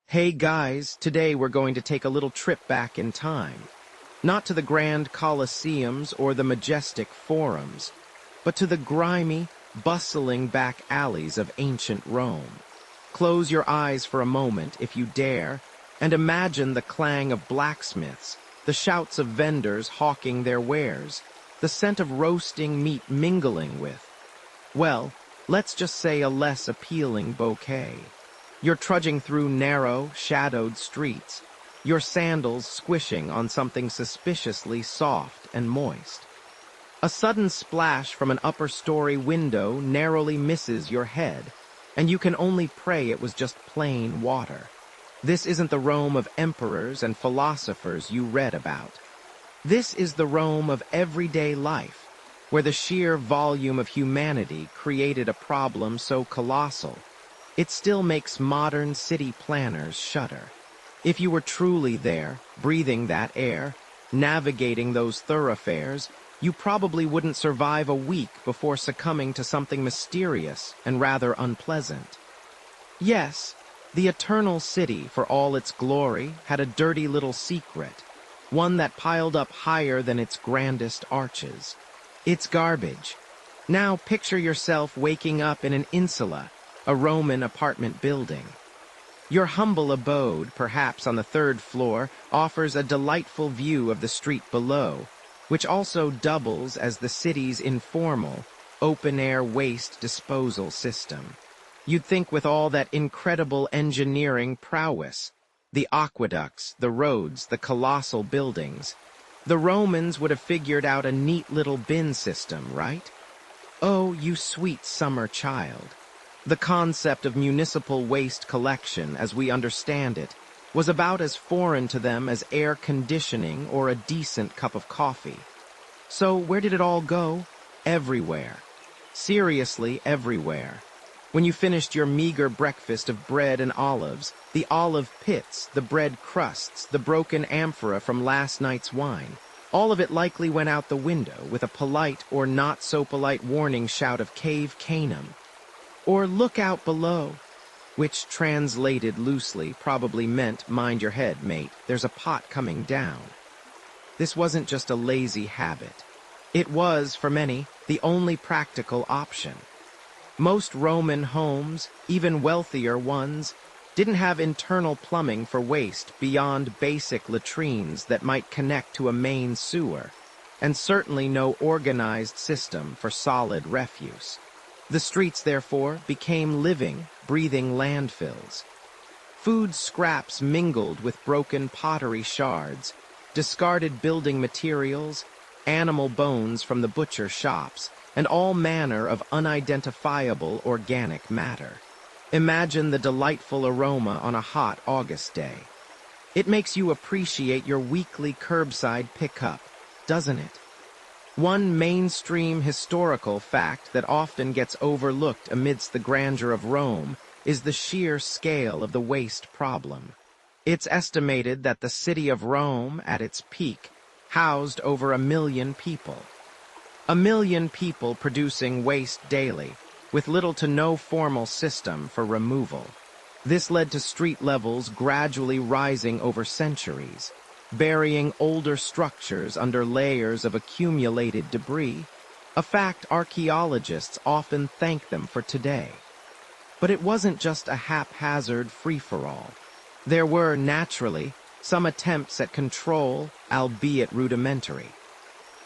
Hey guys, today we're going to take a little trip back in time. Not to the grand colosseums or the majestic forums, but to the grimy, bustling back alleys of ancient Rome. Close your eyes for a moment, if you dare, and imagine the clang of blacksmiths, the shouts of vendors hawking their wares, the scent of roasting meat mingling with, well, let's just say a less appealing bouquet. You're trudging through narrow, shadowed streets, your sandals squishing on something suspiciously soft and moist. A sudden splash from an upper-story window narrowly misses your head, and you can only pray it was just plain water. This isn't the Rome of emperors and philosophers you read about. This is the Rome of everyday life, where the sheer volume of humanity created a problem so colossal it still makes modern city planners shudder. If you were truly there, breathing that air, navigating those thoroughfares, you probably wouldn't survive a week before succumbing to something mysterious and rather unpleasant. Yes, the Eternal City, for all its glory, had a dirty little secret, one that piled up higher than its grandest arches. It's garbage. Now picture yourself waking up in an insula, a Roman apartment building. Your humble abode, perhaps on the third floor, offers a delightful view of the street below, which also doubles as the city's informal, open-air waste disposal system. You'd think with all that incredible engineering prowess, the aqueducts, the roads, the colossal buildings, the Romans would have figured out a neat little bin system, right? Oh, you sweet summer child. The concept of municipal waste collection, as we understand it, was about as foreign to them as air conditioning or a decent cup of coffee. So where did it all go? Everywhere. Seriously, everywhere. When you finished your meager breakfast of bread and olives, the olive pits, the bread crusts, the broken amphora from last night's wine, all of it likely went out the window with a polite or not-so-polite warning shout of Cave Canem. Or look out below, which translated loosely probably meant mind your head, mate, there's a pot coming down. This wasn't just a lazy habit. It was, for many, the only practical option. Most Roman homes, even wealthier ones, didn't have internal plumbing for waste beyond basic latrines that might connect to a main sewer, and certainly no organized system for solid refuse. The streets, therefore, became living, breathing landfills. Food scraps mingled with broken pottery shards, discarded building materials, animal bones from the butcher shops, and all manner of unidentifiable organic matter. Imagine the delightful aroma on a hot August day. It makes you appreciate your weekly curbside pickup, doesn't it? One mainstream historical fact that often gets overlooked amidst the grandeur of Rome is the sheer scale of the waste problem. It's estimated that the city of Rome, at its peak, housed over 1 million people. 1 million people producing waste daily, with little to no formal system for removal. This led to street levels gradually rising over centuries, burying older structures under layers of accumulated debris, a fact archaeologists often thank them for today. But it wasn't just a haphazard free-for-all. There were, naturally, some attempts at control, albeit rudimentary.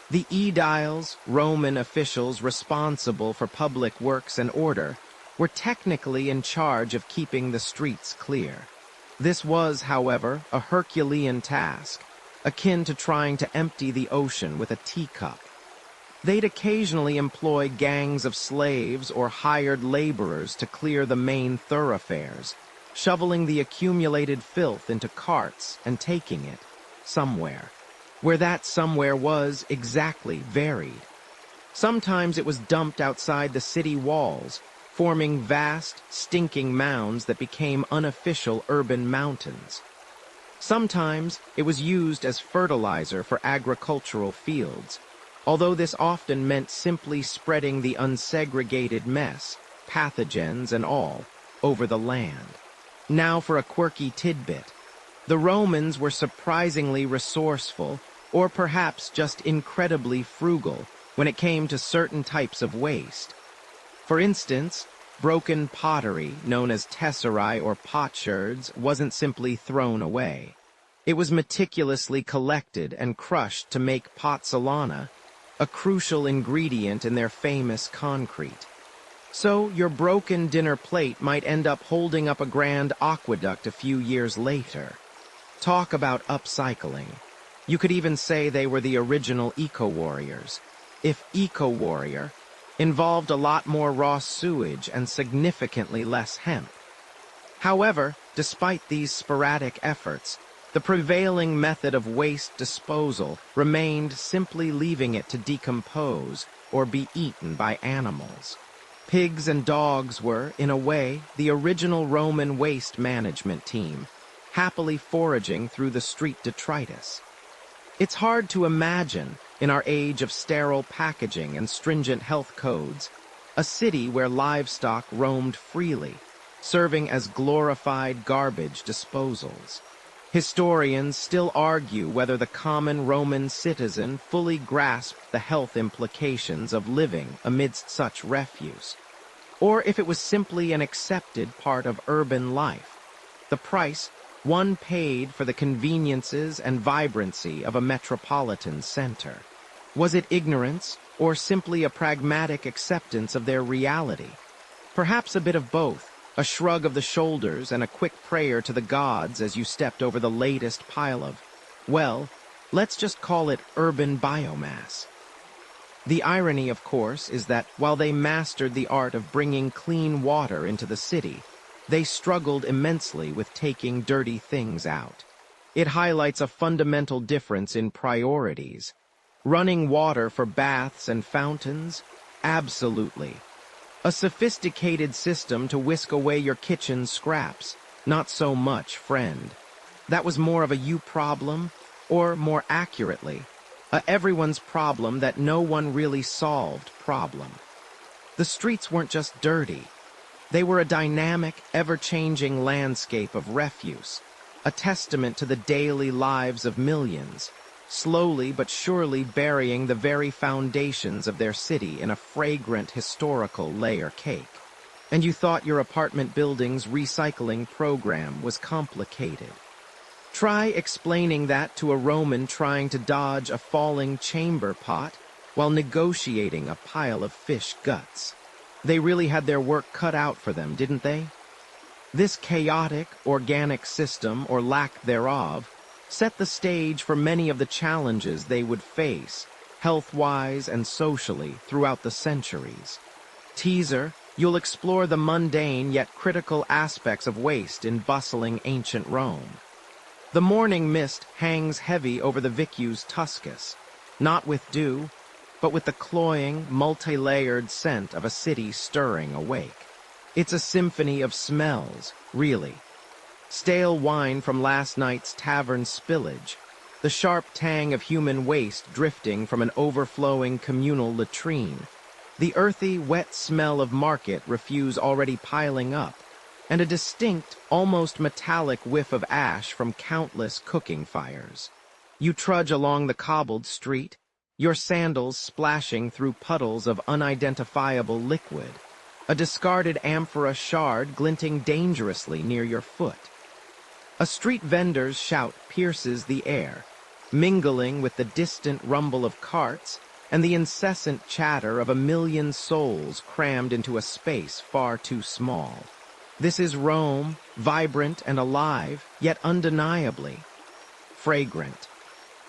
The aediles, Roman officials responsible for public works and order, were technically in charge of keeping the streets clear. This was, however, a Herculean task, akin to trying to empty the ocean with a teacup. They'd occasionally employ gangs of slaves or hired laborers to clear the main thoroughfares, shoveling the accumulated filth into carts and taking it somewhere, where that somewhere was exactly varied. Sometimes it was dumped outside the city walls, forming vast, stinking mounds that became unofficial urban mountains. Sometimes it was used as fertilizer for agricultural fields, although this often meant simply spreading the unsegregated mess, pathogens and all, over the land. Now for a quirky tidbit. The Romans were surprisingly resourceful, or perhaps just incredibly frugal, when it came to certain types of waste. For instance, broken pottery, known as tesserae or potsherds, wasn't simply thrown away. It was meticulously collected and crushed to make pozzolana, a crucial ingredient in their famous concrete. So your broken dinner plate might end up holding up a grand aqueduct a few years later. Talk about upcycling. You could even say they were the original eco-warriors. If eco-warrior involved a lot more raw sewage and significantly less hemp. However, despite these sporadic efforts, the prevailing method of waste disposal remained simply leaving it to decompose or be eaten by animals. Pigs and dogs were, in a way, the original Roman waste management team, happily foraging through the street detritus. It's hard to imagine, in our age of sterile packaging and stringent health codes, a city where livestock roamed freely, serving as glorified garbage disposals. Historians still argue whether the common Roman citizen fully grasped the health implications of living amidst such refuse, or if it was simply an accepted part of urban life. The price one paid for the conveniences and vibrancy of a metropolitan center. Was it ignorance, or simply a pragmatic acceptance of their reality? Perhaps a bit of both, a shrug of the shoulders and a quick prayer to the gods as you stepped over the latest pile of, well, let's just call it urban biomass. The irony, of course, is that while they mastered the art of bringing clean water into the city, they struggled immensely with taking dirty things out. It highlights a fundamental difference in priorities. Running water for baths and fountains? Absolutely. A sophisticated system to whisk away your kitchen scraps? Not so much, friend. That was more of a you problem, or more accurately, a everyone's problem that no one really solved problem. The streets weren't just dirty. They were a dynamic, ever-changing landscape of refuse, a testament to the daily lives of millions, slowly but surely burying the very foundations of their city in a fragrant historical layer cake. And you thought your apartment building's recycling program was complicated. Try explaining that to a Roman trying to dodge a falling chamber pot while negotiating a pile of fish guts. They really had their work cut out for them, didn't they? This chaotic, organic system, or lack thereof, set the stage for many of the challenges they would face, health-wise and socially, throughout the centuries. Teaser, you'll explore the mundane yet critical aspects of waste in bustling ancient Rome. The morning mist hangs heavy over the Vicus Tuscus, not with dew, but with the cloying, multi-layered scent of a city stirring awake. It's a symphony of smells, really. Stale wine from last night's tavern spillage, the sharp tang of human waste drifting from an overflowing communal latrine, the earthy, wet smell of market refuse already piling up, and a distinct, almost metallic whiff of ash from countless cooking fires. You trudge along the cobbled street, your sandals splashing through puddles of unidentifiable liquid, a discarded amphora shard glinting dangerously near your foot. A street vendor's shout pierces the air, mingling with the distant rumble of carts and the incessant chatter of a million souls crammed into a space far too small. This is Rome, vibrant and alive, yet undeniably fragrant.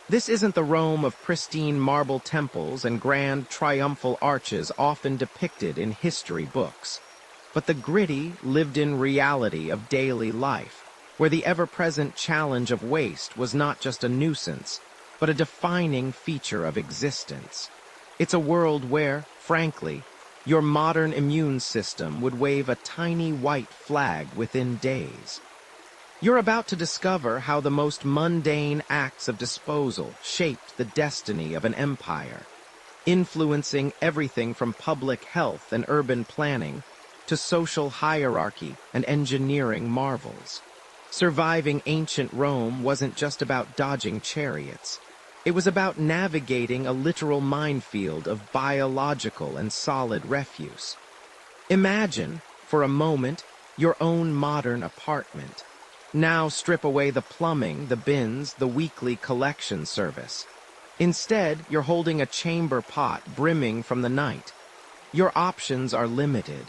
This isn't the Rome of pristine marble temples and grand triumphal arches often depicted in history books, but the gritty, lived-in reality of daily life, where the ever-present challenge of waste was not just a nuisance, but a defining feature of existence. It's a world where, frankly, your modern immune system would wave a tiny white flag within days. You're about to discover how the most mundane acts of disposal shaped the destiny of an empire, influencing everything from public health and urban planning to to social hierarchy and engineering marvels. Surviving ancient Rome wasn't just about dodging chariots. It was about navigating a literal minefield of biological and solid refuse. Imagine, for a moment, your own modern apartment. Now strip away the plumbing, the bins, the weekly collection service. Instead, you're holding a chamber pot brimming from the night. Your options are limited.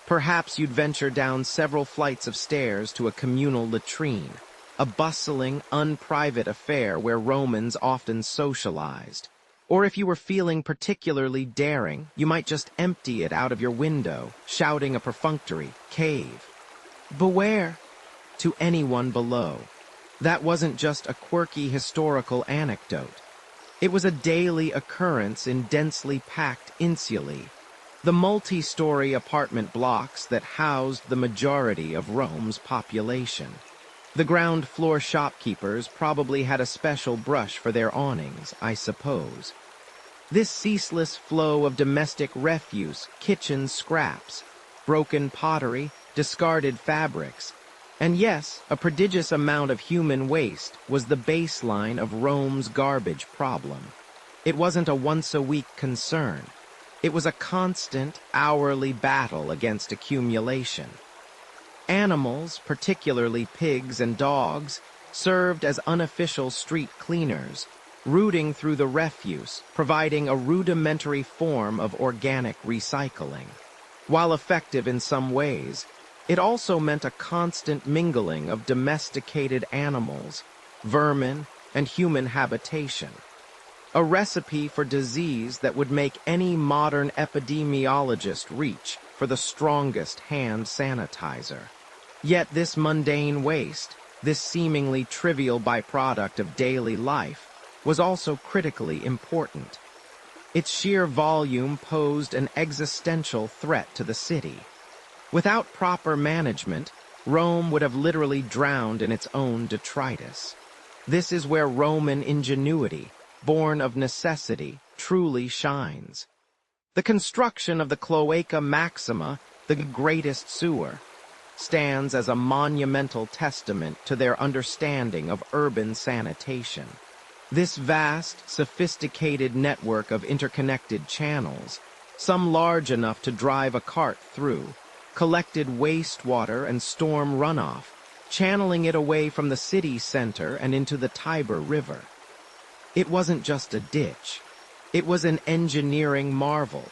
Perhaps you'd venture down several flights of stairs to a communal latrine, a bustling, unprivate affair where Romans often socialized. Or if you were feeling particularly daring, you might just empty it out of your window, shouting a perfunctory, "Cave! Beware!" to anyone below. That wasn't just a quirky historical anecdote. It was a daily occurrence in densely packed insulae, the multi-story apartment blocks that housed the majority of Rome's population. The ground floor shopkeepers probably had a special brush for their awnings, I suppose. This ceaseless flow of domestic refuse, kitchen scraps, broken pottery, discarded fabrics, and yes, a prodigious amount of human waste was the baseline of Rome's garbage problem. It wasn't a once-a-week concern. It was a constant, hourly battle against accumulation. Animals, particularly pigs and dogs, served as unofficial street cleaners, rooting through the refuse, providing a rudimentary form of organic recycling. While effective in some ways, it also meant a constant mingling of domesticated animals, vermin, and human habitation. A recipe for disease that would make any modern epidemiologist reach for the strongest hand sanitizer. Yet this mundane waste, this seemingly trivial byproduct of daily life, was also critically important. Its sheer volume posed an existential threat to the city. Without proper management, Rome would have literally drowned in its own detritus. This is where Roman ingenuity, born of necessity, truly shines. The construction of the Cloaca Maxima, the greatest sewer, stands as a monumental testament to their understanding of urban sanitation. This vast, sophisticated network of interconnected channels, some large enough to drive a cart through, collected wastewater and storm runoff, channeling it away from the city center and into the Tiber River. It wasn't just a ditch. It was an engineering marvel,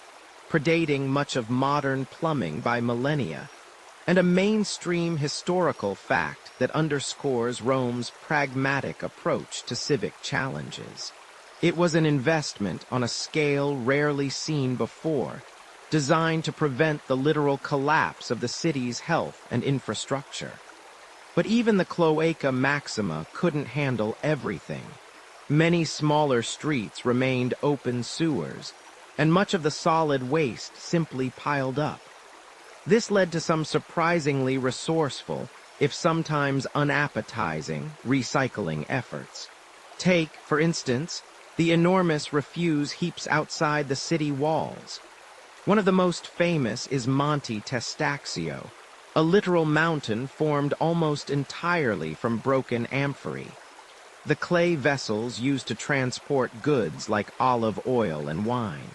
predating much of modern plumbing by millennia, and a mainstream historical fact that underscores Rome's pragmatic approach to civic challenges. It was an investment on a scale rarely seen before, designed to prevent the literal collapse of the city's health and infrastructure. But even the Cloaca Maxima couldn't handle everything. Many smaller streets remained open sewers, and much of the solid waste simply piled up. This led to some surprisingly resourceful, if sometimes unappetizing, recycling efforts. Take, for instance, the enormous refuse heaps outside the city walls. One of the most famous is Monte Testaccio, a literal mountain formed almost entirely from broken amphorae, the clay vessels used to transport goods like olive oil and wine.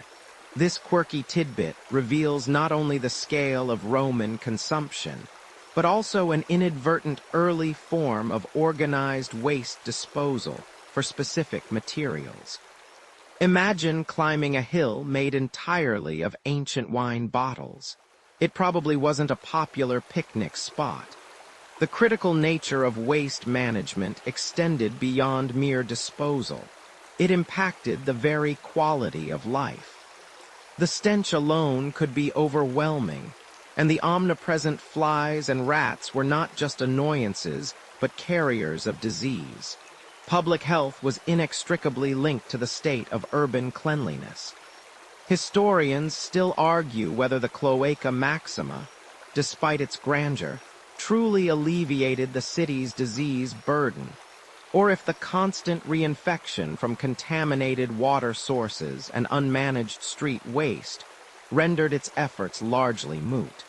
This quirky tidbit reveals not only the scale of Roman consumption, but also an inadvertent early form of organized waste disposal for specific materials. Imagine climbing a hill made entirely of ancient wine bottles. It probably wasn't a popular picnic spot. The critical nature of waste management extended beyond mere disposal. It impacted the very quality of life. The stench alone could be overwhelming, and the omnipresent flies and rats were not just annoyances, but carriers of disease. Public health was inextricably linked to the state of urban cleanliness. Historians still argue whether the Cloaca Maxima, despite its grandeur, truly alleviated the city's disease burden, or if the constant reinfection from contaminated water sources and unmanaged street waste rendered its efforts largely moot.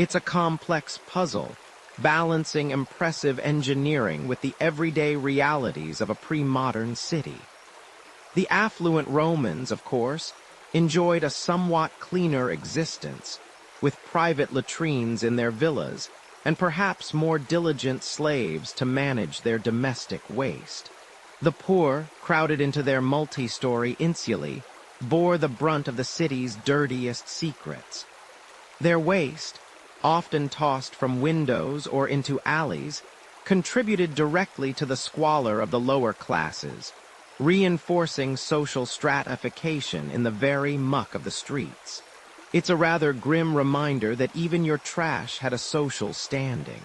It's a complex puzzle, balancing impressive engineering with the everyday realities of a pre-modern city. The affluent Romans, of course, enjoyed a somewhat cleaner existence, with private latrines in their villas, and perhaps more diligent slaves to manage their domestic waste. The poor, crowded into their multi-story insulae, bore the brunt of the city's dirtiest secrets. Their waste, often tossed from windows or into alleys, contributed directly to the squalor of the lower classes, reinforcing social stratification in the very muck of the streets. It's a rather grim reminder that even your trash had a social standing.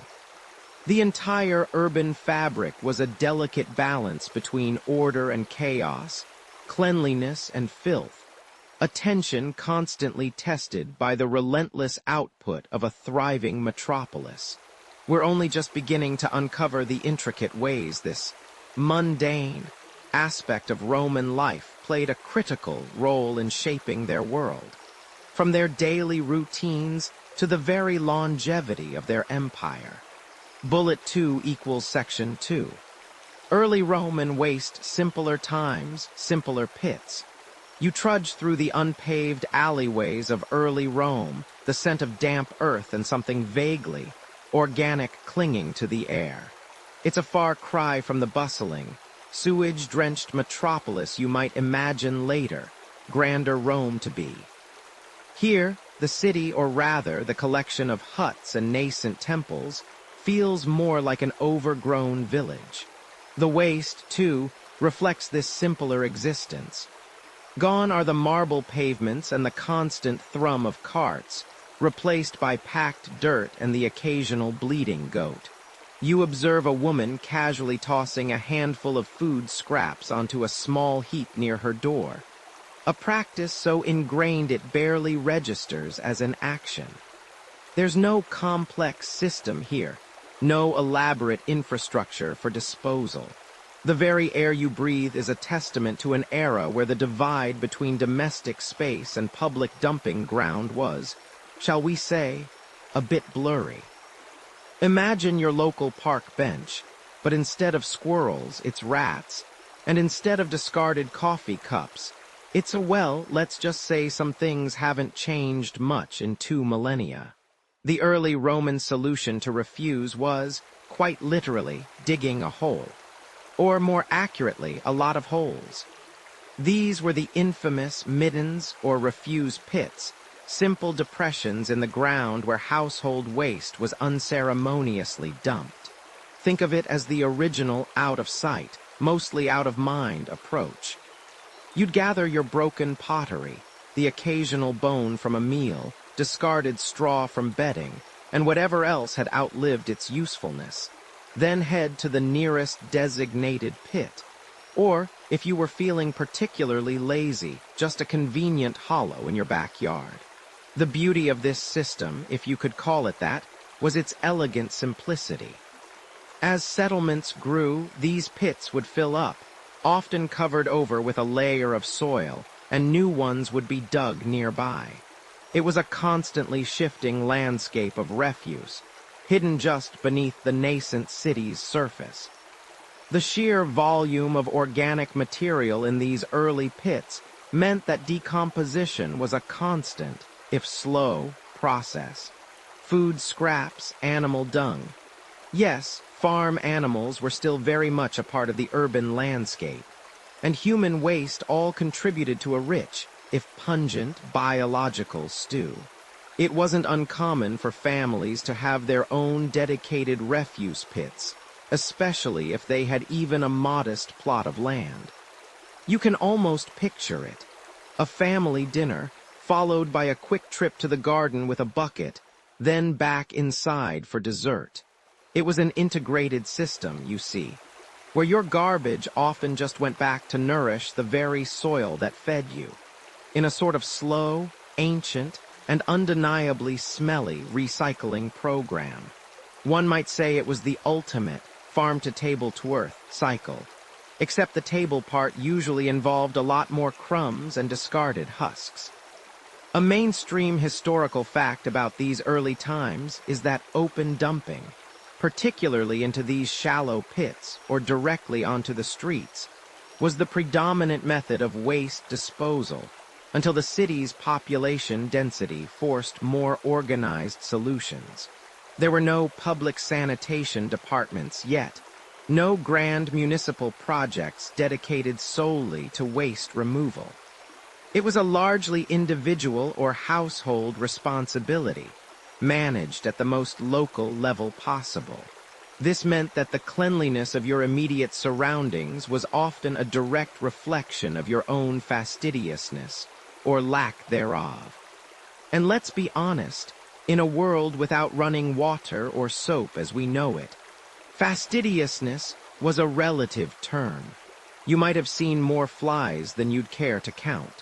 The entire urban fabric was a delicate balance between order and chaos, cleanliness and filth, a tension constantly tested by the relentless output of a thriving metropolis. We're only just beginning to uncover the intricate ways this mundane aspect of Roman life played a critical role in shaping their world, from their daily routines to the very longevity of their empire. Bullet 2 equals section 2. Early Roman waste simpler times, simpler pits. You trudge through the unpaved alleyways of early Rome, the scent of damp earth and something vaguely organic clinging to the air. It's a far cry from the bustling, sewage-drenched metropolis you might imagine later, grander Rome to be. Here, the city, or rather the collection of huts and nascent temples, feels more like an overgrown village. The waste, too, reflects this simpler existence. Gone are the marble pavements and the constant thrum of carts, replaced by packed dirt and the occasional bleeding goat. You observe a woman casually tossing a handful of food scraps onto a small heap near her door, a practice so ingrained it barely registers as an action. There's no complex system here, no elaborate infrastructure for disposal. The very air you breathe is a testament to an era where the divide between domestic space and public dumping ground was, shall we say, a bit blurry. Imagine your local park bench, but instead of squirrels, it's rats, and instead of discarded coffee cups, it's a, well, let's just say some things haven't changed much in 2 millennia. The early Roman solution to refuse was, quite literally, digging a hole. Or more accurately, a lot of holes. These were the infamous middens or refuse pits, simple depressions in the ground where household waste was unceremoniously dumped. Think of it as the original out-of-sight, mostly out-of-mind approach. You'd gather your broken pottery, the occasional bone from a meal, discarded straw from bedding, and whatever else had outlived its usefulness. Then head to the nearest designated pit. Or, if you were feeling particularly lazy, just a convenient hollow in your backyard. The beauty of this system, if you could call it that, was its elegant simplicity. As settlements grew, these pits would fill up, often covered over with a layer of soil, and new ones would be dug nearby. It was a constantly shifting landscape of refuse, hidden just beneath the nascent city's surface. The sheer volume of organic material in these early pits meant that decomposition was a constant, if slow, process. Food scraps, animal dung. Yes, farm animals were still very much a part of the urban landscape, and human waste all contributed to a rich, if pungent, biological stew. It wasn't uncommon for families to have their own dedicated refuse pits, especially if they had even a modest plot of land. You can almost picture it. A family dinner, followed by a quick trip to the garden with a bucket, then back inside for dessert. It was an integrated system, you see, where your garbage often just went back to nourish the very soil that fed you, in a sort of slow, ancient, and undeniably smelly recycling program. One might say it was the ultimate farm-to-table-to-earth cycle, except the table part usually involved a lot more crumbs and discarded husks. A mainstream historical fact about these early times is that open dumping, particularly into these shallow pits or directly onto the streets, was the predominant method of waste disposal until the city's population density forced more organized solutions. There were no public sanitation departments yet, no grand municipal projects dedicated solely to waste removal. It was a largely individual or household responsibility, managed at the most local level possible. This meant that the cleanliness of your immediate surroundings was often a direct reflection of your own fastidiousness, or lack thereof. And let's be honest, in a world without running water or soap as we know it, fastidiousness was a relative term. You might have seen more flies than you'd care to count.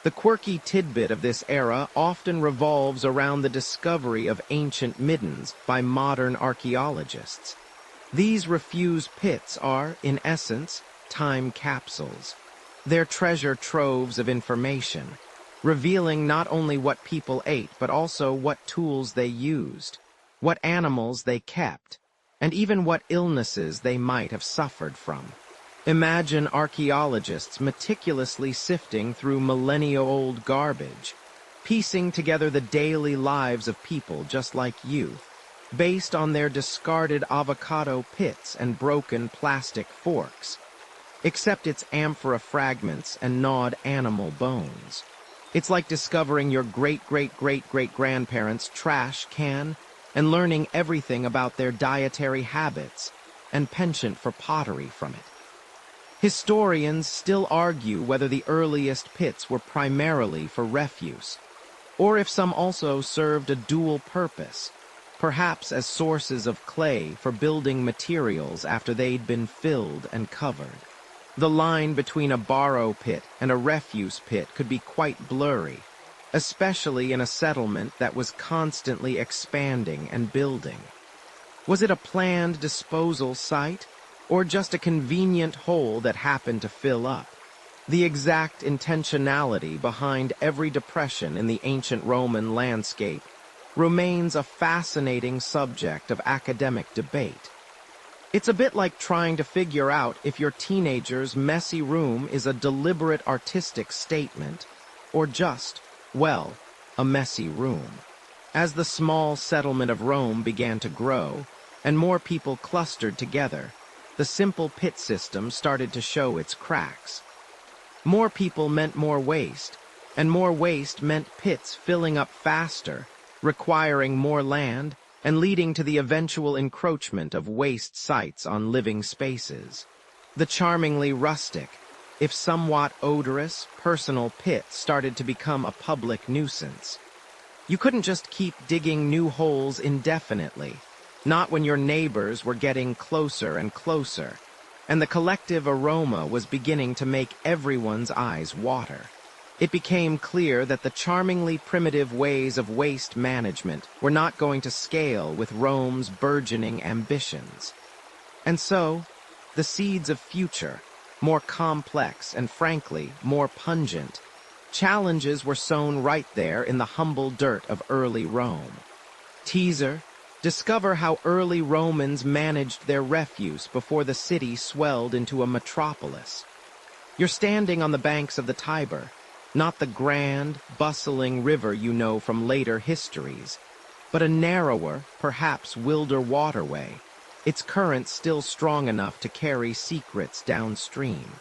The quirky tidbit of this era often revolves around the discovery of ancient middens by modern archaeologists. These refuse pits are, in essence, time capsules. They're treasure troves of information, revealing not only what people ate but also what tools they used, what animals they kept, and even what illnesses they might have suffered from. Imagine archaeologists meticulously sifting through millennia-old garbage, piecing together the daily lives of people just like you, based on their discarded avocado pits and broken plastic forks, except it's amphora fragments and gnawed animal bones. It's like discovering your great-great-great-great-grandparents' trash can and learning everything about their dietary habits and penchant for pottery from it. Historians still argue whether the earliest pits were primarily for refuse, or if some also served a dual purpose, perhaps as sources of clay for building materials after they'd been filled and covered. The line between a borrow pit and a refuse pit could be quite blurry, especially in a settlement that was constantly expanding and building. Was it a planned disposal site, or just a convenient hole that happened to fill up? The exact intentionality behind every depression in the ancient Roman landscape remains a fascinating subject of academic debate. It's a bit like trying to figure out if your teenager's messy room is a deliberate artistic statement, or just, well, a messy room. As the small settlement of Rome began to grow, and more people clustered together, the simple pit system started to show its cracks. More people meant more waste, and more waste meant pits filling up faster, requiring more land, and leading to the eventual encroachment of waste sites on living spaces. The charmingly rustic, if somewhat odorous, personal pit started to become a public nuisance. You couldn't just keep digging new holes indefinitely, not when your neighbors were getting closer and closer, and the collective aroma was beginning to make everyone's eyes water. It became clear that the charmingly primitive ways of waste management were not going to scale with Rome's burgeoning ambitions. And so, the seeds of future, more complex and frankly, more pungent, challenges were sown right there in the humble dirt of early Rome. Teaser: discover how early Romans managed their refuse before the city swelled into a metropolis. You're standing on the banks of the Tiber, not the grand, bustling river you know from later histories, but a narrower, perhaps wilder waterway, its current still strong enough to carry secrets downstream.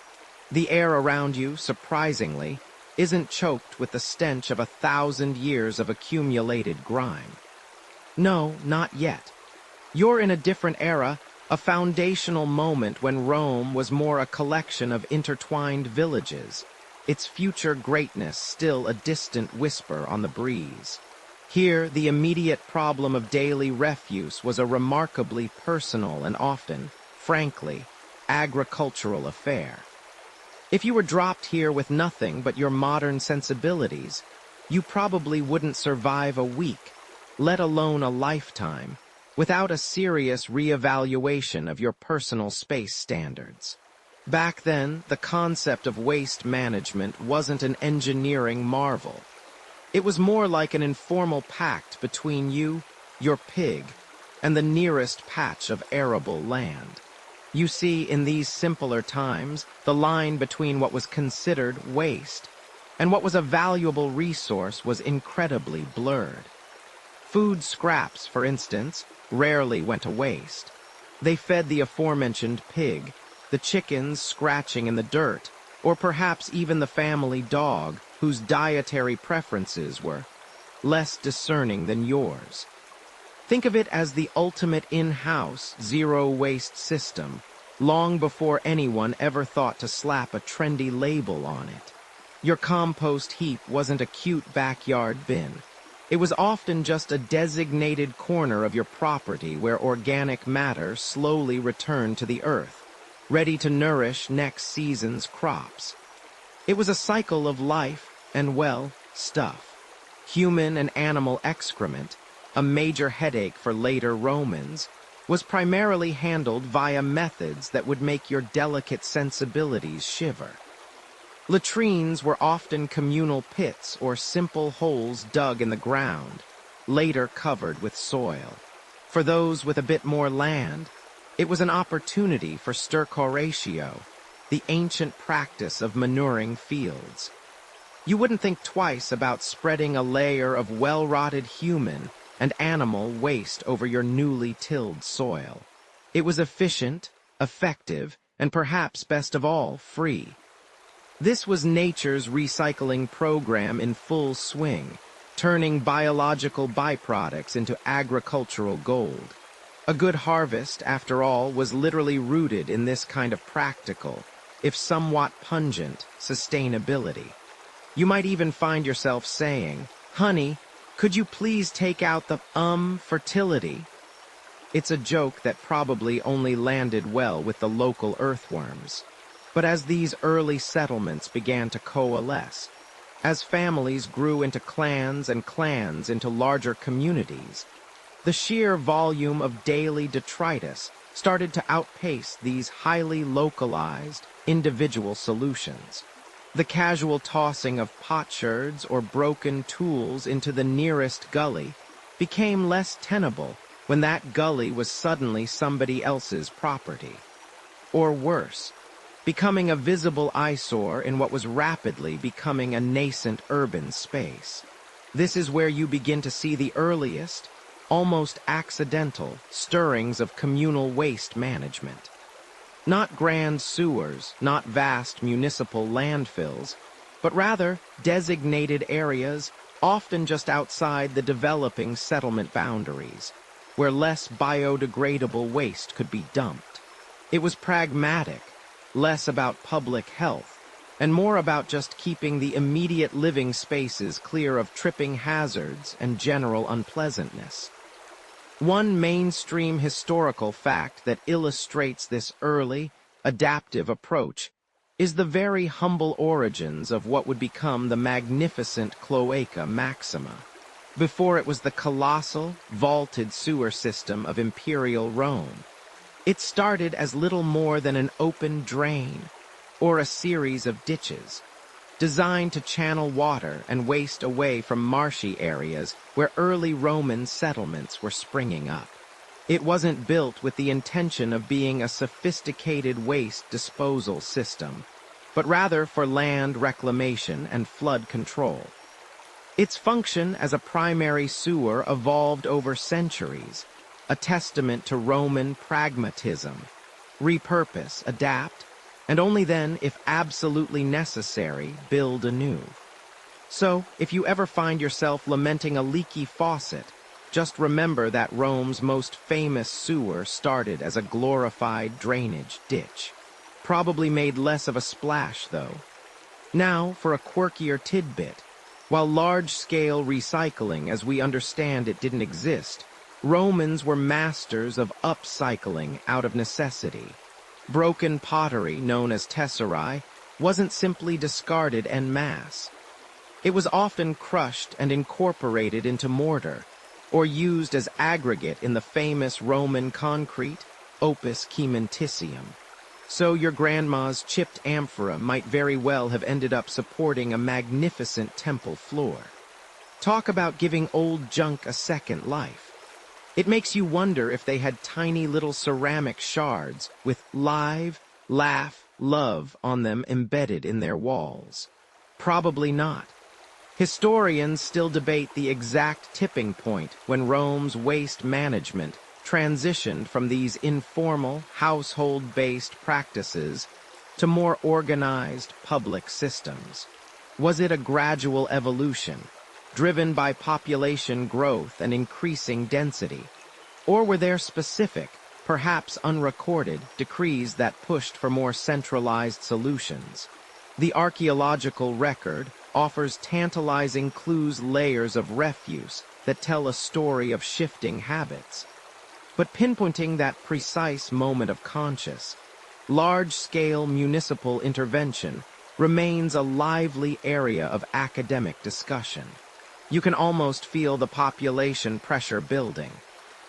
The air around you, surprisingly, isn't choked with the stench of 1,000 years of accumulated grime. No, not yet. You're in a different era, a foundational moment when Rome was more a collection of intertwined villages, its future greatness still a distant whisper on the breeze. Here, the immediate problem of daily refuse was a remarkably personal and often, frankly, agricultural affair. If you were dropped here with nothing but your modern sensibilities, you probably wouldn't survive a week, let alone a lifetime, without a serious reevaluation of your personal space standards. Back then, the concept of waste management wasn't an engineering marvel. It was more like an informal pact between you, your pig, and the nearest patch of arable land. You see, in these simpler times, the line between what was considered waste and what was a valuable resource was incredibly blurred. Food scraps, for instance, rarely went to waste. They fed the aforementioned pig, the chickens scratching in the dirt, or perhaps even the family dog, whose dietary preferences were less discerning than yours. Think of it as the ultimate in-house, zero-waste system, long before anyone ever thought to slap a trendy label on it. Your compost heap wasn't a cute backyard bin. It was often just a designated corner of your property where organic matter slowly returned to the earth, ready to nourish next season's crops. It was a cycle of life and, well, stuff. Human and animal excrement, a major headache for later Romans, was primarily handled via methods that would make your delicate sensibilities shiver. Latrines were often communal pits or simple holes dug in the ground, later covered with soil. For those with a bit more land, it was an opportunity for stercoratio, the ancient practice of manuring fields. You wouldn't think twice about spreading a layer of well-rotted human and animal waste over your newly tilled soil. It was efficient, effective, and perhaps best of all, free. This was nature's recycling program in full swing, turning biological byproducts into agricultural gold. A good harvest, after all, was literally rooted in this kind of practical, if somewhat pungent, sustainability. You might even find yourself saying, "Honey, could you please take out the fertility?" It's a joke that probably only landed well with the local earthworms. But as these early settlements began to coalesce, as families grew into clans and clans into larger communities, the sheer volume of daily detritus started to outpace these highly localized, individual solutions. The casual tossing of potsherds or broken tools into the nearest gully became less tenable when that gully was suddenly somebody else's property. Or worse, becoming a visible eyesore in what was rapidly becoming a nascent urban space. This is where you begin to see the earliest, almost accidental, stirrings of communal waste management. Not grand sewers, not vast municipal landfills, but rather designated areas, often just outside the developing settlement boundaries, where less biodegradable waste could be dumped. It was pragmatic, less about public health, and more about just keeping the immediate living spaces clear of tripping hazards and general unpleasantness. One mainstream historical fact that illustrates this early, adaptive approach is the very humble origins of what would become the magnificent Cloaca Maxima, before it was the colossal, vaulted sewer system of imperial Rome. It started as little more than an open drain, or a series of ditches, designed to channel water and waste away from marshy areas where early Roman settlements were springing up. It wasn't built with the intention of being a sophisticated waste disposal system, but rather for land reclamation and flood control. Its function as a primary sewer evolved over centuries, a testament to Roman pragmatism: repurpose, adapt, and only then, if absolutely necessary, build anew. So, if you ever find yourself lamenting a leaky faucet, just remember that Rome's most famous sewer started as a glorified drainage ditch. Probably made less of a splash, though. Now, for a quirkier tidbit, while large-scale recycling, as we understand it, didn't exist, Romans were masters of upcycling out of necessity. Broken pottery, known as tesserae, wasn't simply discarded en masse. It was often crushed and incorporated into mortar, or used as aggregate in the famous Roman concrete, opus caementicium. So your grandma's chipped amphora might very well have ended up supporting a magnificent temple floor. Talk about giving old junk a second life. It makes you wonder if they had tiny little ceramic shards with live, laugh, love on them embedded in their walls. Probably not. Historians still debate the exact tipping point when Rome's waste management transitioned from these informal, household-based practices to more organized public systems. Was it a gradual evolution, driven by population growth and increasing density? Or were there specific, perhaps unrecorded, decrees that pushed for more centralized solutions? The archaeological record offers tantalizing clues, layers of refuse that tell a story of shifting habits. But pinpointing that precise moment of conscious, large-scale municipal intervention remains a lively area of academic discussion. You can almost feel the population pressure building.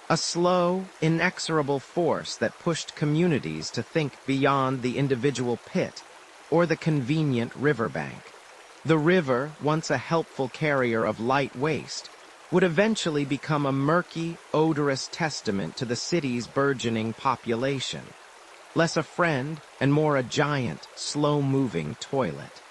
A slow, inexorable force that pushed communities to think beyond the individual pit or the convenient riverbank. The river, once a helpful carrier of light waste, would eventually become a murky, odorous testament to the city's burgeoning population. Less a friend and more a giant, slow-moving toilet.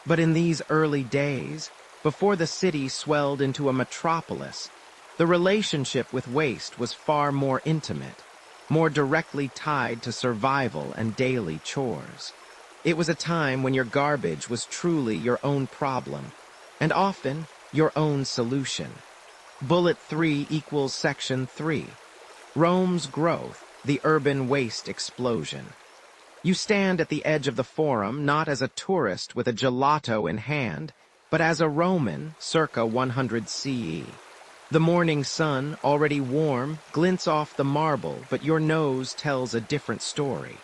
But in these early days, before the city swelled into a metropolis, the relationship with waste was far more intimate, more directly tied to survival and daily chores. It was a time when your garbage was truly your own problem, and often your own solution. Bullet 3 equals Section 3. Rome's growth, the urban waste explosion. You stand at the edge of the Forum not as a tourist with a gelato in hand, but as a Roman circa 100 CE. The morning sun, already warm, glints off the marble, but your nose tells a different story.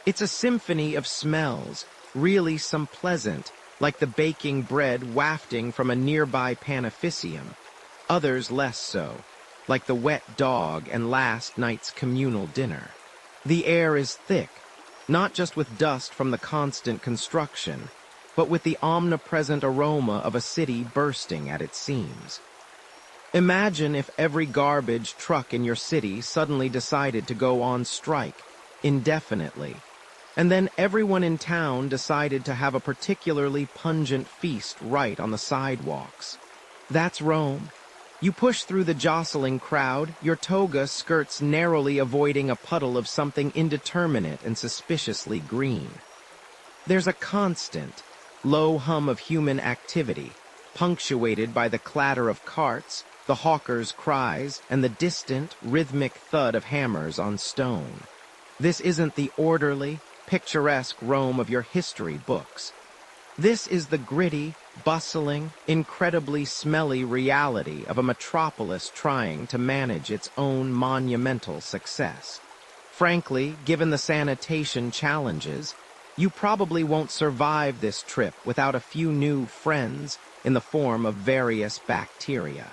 It's a symphony of smells, really some pleasant, like the baking bread wafting from a nearby panaficium, others less so, like the wet dog and last night's communal dinner. The air is thick, not just with dust from the constant construction, but with the omnipresent aroma of a city bursting at its seams. Imagine if every garbage truck in your city suddenly decided to go on strike, indefinitely, and then everyone in town decided to have a particularly pungent feast right on the sidewalks. That's Rome. You push through the jostling crowd, your toga skirts narrowly avoiding a puddle of something indeterminate and suspiciously green. There's a constant, low hum of human activity, punctuated by the clatter of carts, the hawkers' cries, and the distant, rhythmic thud of hammers on stone. This isn't the orderly, picturesque Rome of your history books. This is the gritty, bustling, incredibly smelly reality of a metropolis trying to manage its own monumental success. Frankly, given the sanitation challenges, you probably won't survive this trip without a few new friends in the form of various bacteria.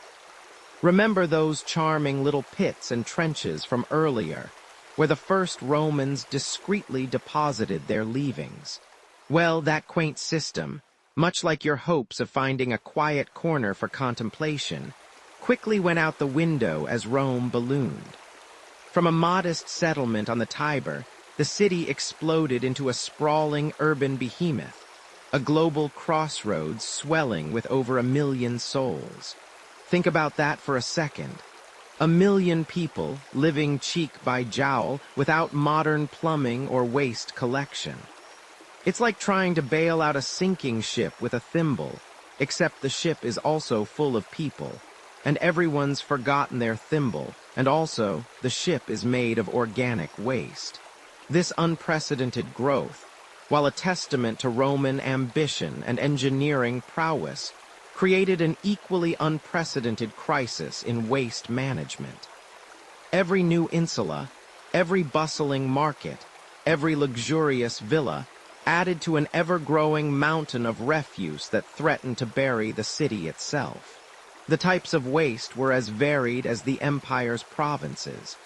Remember those charming little pits and trenches from earlier, where the first Romans discreetly deposited their leavings? Well, that quaint system, much like your hopes of finding a quiet corner for contemplation, quickly went out the window as Rome ballooned. From a modest settlement on the Tiber, the city exploded into a sprawling urban behemoth, a global crossroads swelling with over 1 million souls. Think about that for a second. 1 million people living cheek by jowl without modern plumbing or waste collection. It's like trying to bail out a sinking ship with a thimble, except the ship is also full of people, and everyone's forgotten their thimble, and also the ship is made of organic waste. This unprecedented growth, while a testament to Roman ambition and engineering prowess, created an equally unprecedented crisis in waste management. Every new insula, every bustling market, every luxurious villa added to an ever-growing mountain of refuse that threatened to bury the city itself. The types of waste were as varied as the empire's provinces.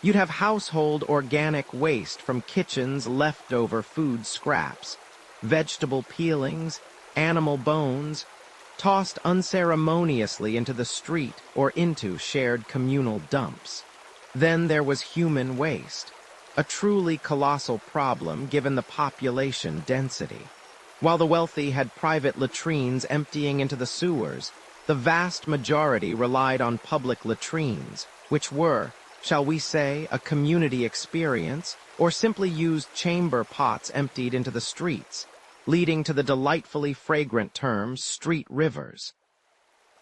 You'd have household organic waste from kitchens' leftover food scraps, vegetable peelings, animal bones, tossed unceremoniously into the street or into shared communal dumps. Then there was human waste, a truly colossal problem given the population density. While the wealthy had private latrines emptying into the sewers, the vast majority relied on public latrines, which were, shall we say, a community experience, or simply used chamber pots emptied into the streets, leading to the delightfully fragrant term street rivers.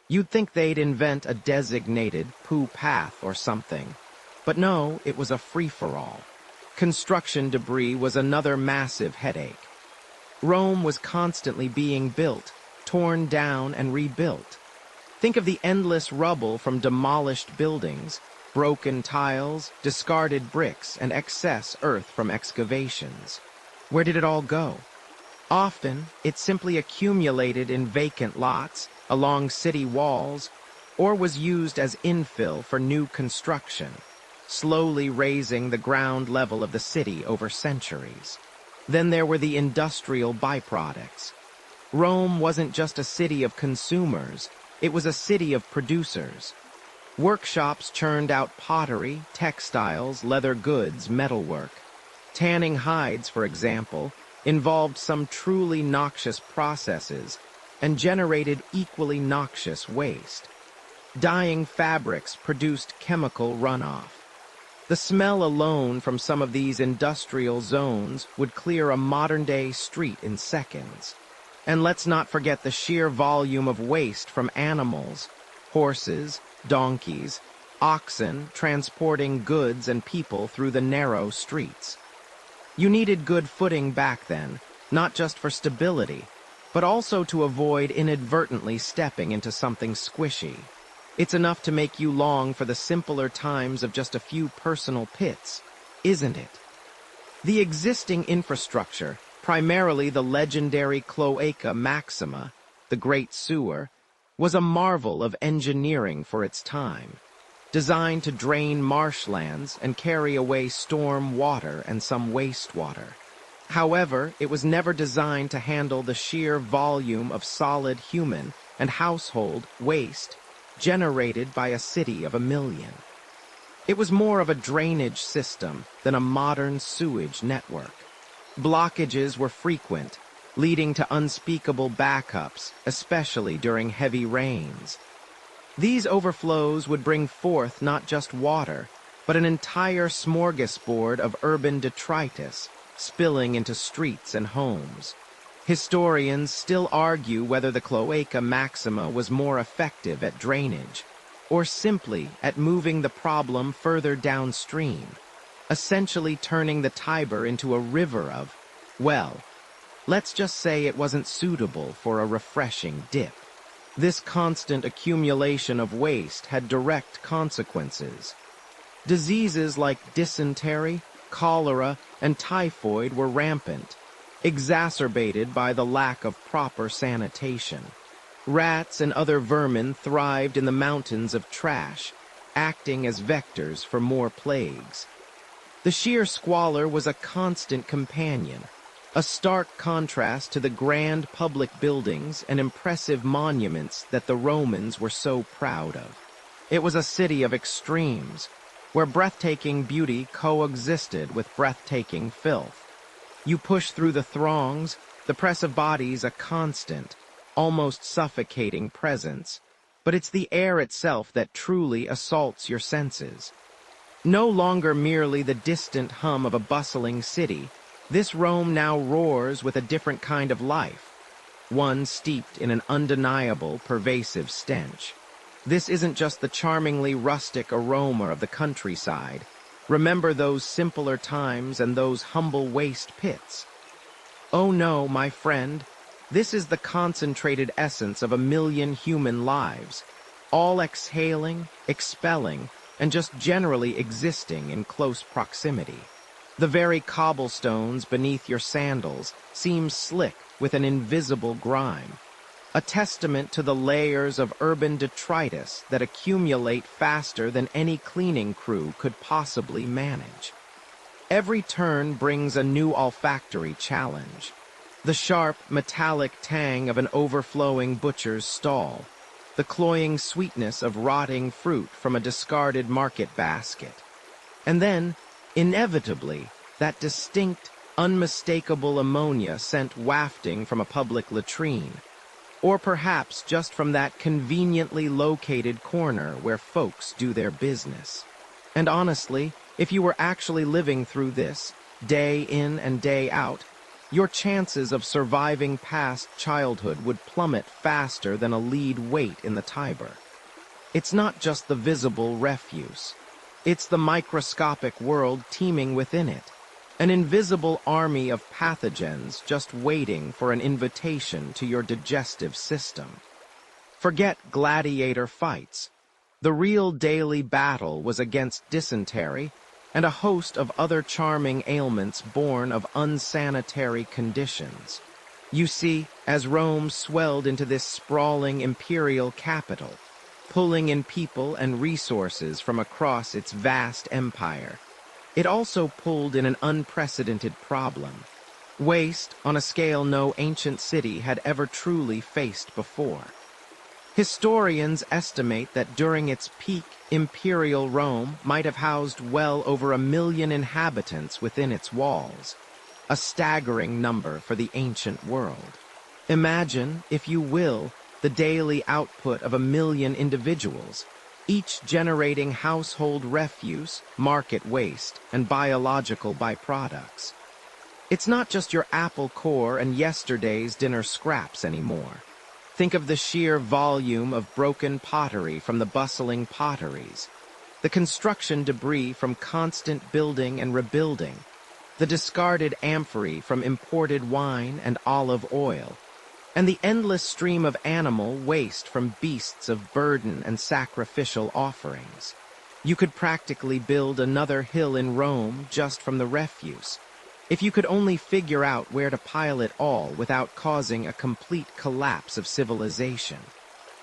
You'd think they'd invent a designated poo path or something, but no, it was a free-for-all. Construction debris was another massive headache. Rome was constantly being built, torn down and rebuilt. Think of the endless rubble from demolished buildings, broken tiles, discarded bricks, and excess earth from excavations. Where did it all go? Often, it simply accumulated in vacant lots, along city walls, or was used as infill for new construction, slowly raising the ground level of the city over centuries. Then there were the industrial byproducts. Rome wasn't just a city of consumers, it was a city of producers. Workshops churned out pottery, textiles, leather goods, metalwork. Tanning hides, for example, involved some truly noxious processes and generated equally noxious waste. Dyeing fabrics produced chemical runoff. The smell alone from some of these industrial zones would clear a modern-day street in seconds. And let's not forget the sheer volume of waste from animals, horses, donkeys, oxen transporting goods and people through the narrow streets. You needed good footing back then, not just for stability, but also to avoid inadvertently stepping into something squishy. It's enough to make you long for the simpler times of just a few personal pits, isn't it? The existing infrastructure, primarily the legendary Cloaca Maxima, the Great Sewer, was a marvel of engineering for its time, designed to drain marshlands and carry away storm water and some wastewater. However, it was never designed to handle the sheer volume of solid human and household waste generated by a city of 1 million. It was more of a drainage system than a modern sewage network. Blockages were frequent, leading to unspeakable backups, especially during heavy rains. These overflows would bring forth not just water, but an entire smorgasbord of urban detritus, spilling into streets and homes. Historians still argue whether the Cloaca Maxima was more effective at drainage, or simply at moving the problem further downstream, essentially turning the Tiber into a river of, well, let's just say it wasn't suitable for a refreshing dip. This constant accumulation of waste had direct consequences. Diseases like dysentery, cholera, and typhoid were rampant, exacerbated by the lack of proper sanitation. Rats and other vermin thrived in the mountains of trash, acting as vectors for more plagues. The sheer squalor was a constant companion, a stark contrast to the grand public buildings and impressive monuments that the Romans were so proud of. It was a city of extremes, where breathtaking beauty coexisted with breathtaking filth. You push through the throngs, the press of bodies a constant, almost suffocating presence, but it's the air itself that truly assaults your senses. No longer merely the distant hum of a bustling city, this Rome now roars with a different kind of life, one steeped in an undeniable, pervasive stench. This isn't just the charmingly rustic aroma of the countryside. Remember those simpler times and those humble waste pits. Oh no, my friend, this is the concentrated essence of 1 million human lives, all exhaling, expelling, and just generally existing in close proximity. The very cobblestones beneath your sandals seem slick with an invisible grime, a testament to the layers of urban detritus that accumulate faster than any cleaning crew could possibly manage. Every turn brings a new olfactory challenge. The sharp, metallic tang of an overflowing butcher's stall, the cloying sweetness of rotting fruit from a discarded market basket. And then, inevitably, that distinct, unmistakable ammonia sent wafting from a public latrine, or perhaps just from that conveniently located corner where folks do their business. And honestly, if you were actually living through this, day in and day out, your chances of surviving past childhood would plummet faster than a lead weight in the Tiber. It's not just the visible refuse. It's the microscopic world teeming within it, an invisible army of pathogens just waiting for an invitation to your digestive system. Forget gladiator fights. The real daily battle was against dysentery and a host of other charming ailments born of unsanitary conditions. You see, as Rome swelled into this sprawling imperial capital, pulling in people and resources from across its vast empire, it also pulled in an unprecedented problem: waste on a scale no ancient city had ever truly faced before. Historians estimate that during its peak, imperial Rome might have housed well over 1 million inhabitants within its walls, a staggering number for the ancient world. Imagine, if you will, the daily output of 1 million individuals, each generating household refuse, market waste, and biological byproducts. It's not just your apple core and yesterday's dinner scraps anymore. Think of the sheer volume of broken pottery from the bustling potteries, the construction debris from constant building and rebuilding, the discarded amphorae from imported wine and olive oil, and the endless stream of animal waste from beasts of burden and sacrificial offerings. You could practically build another hill in Rome just from the refuse, if you could only figure out where to pile it all without causing a complete collapse of civilization.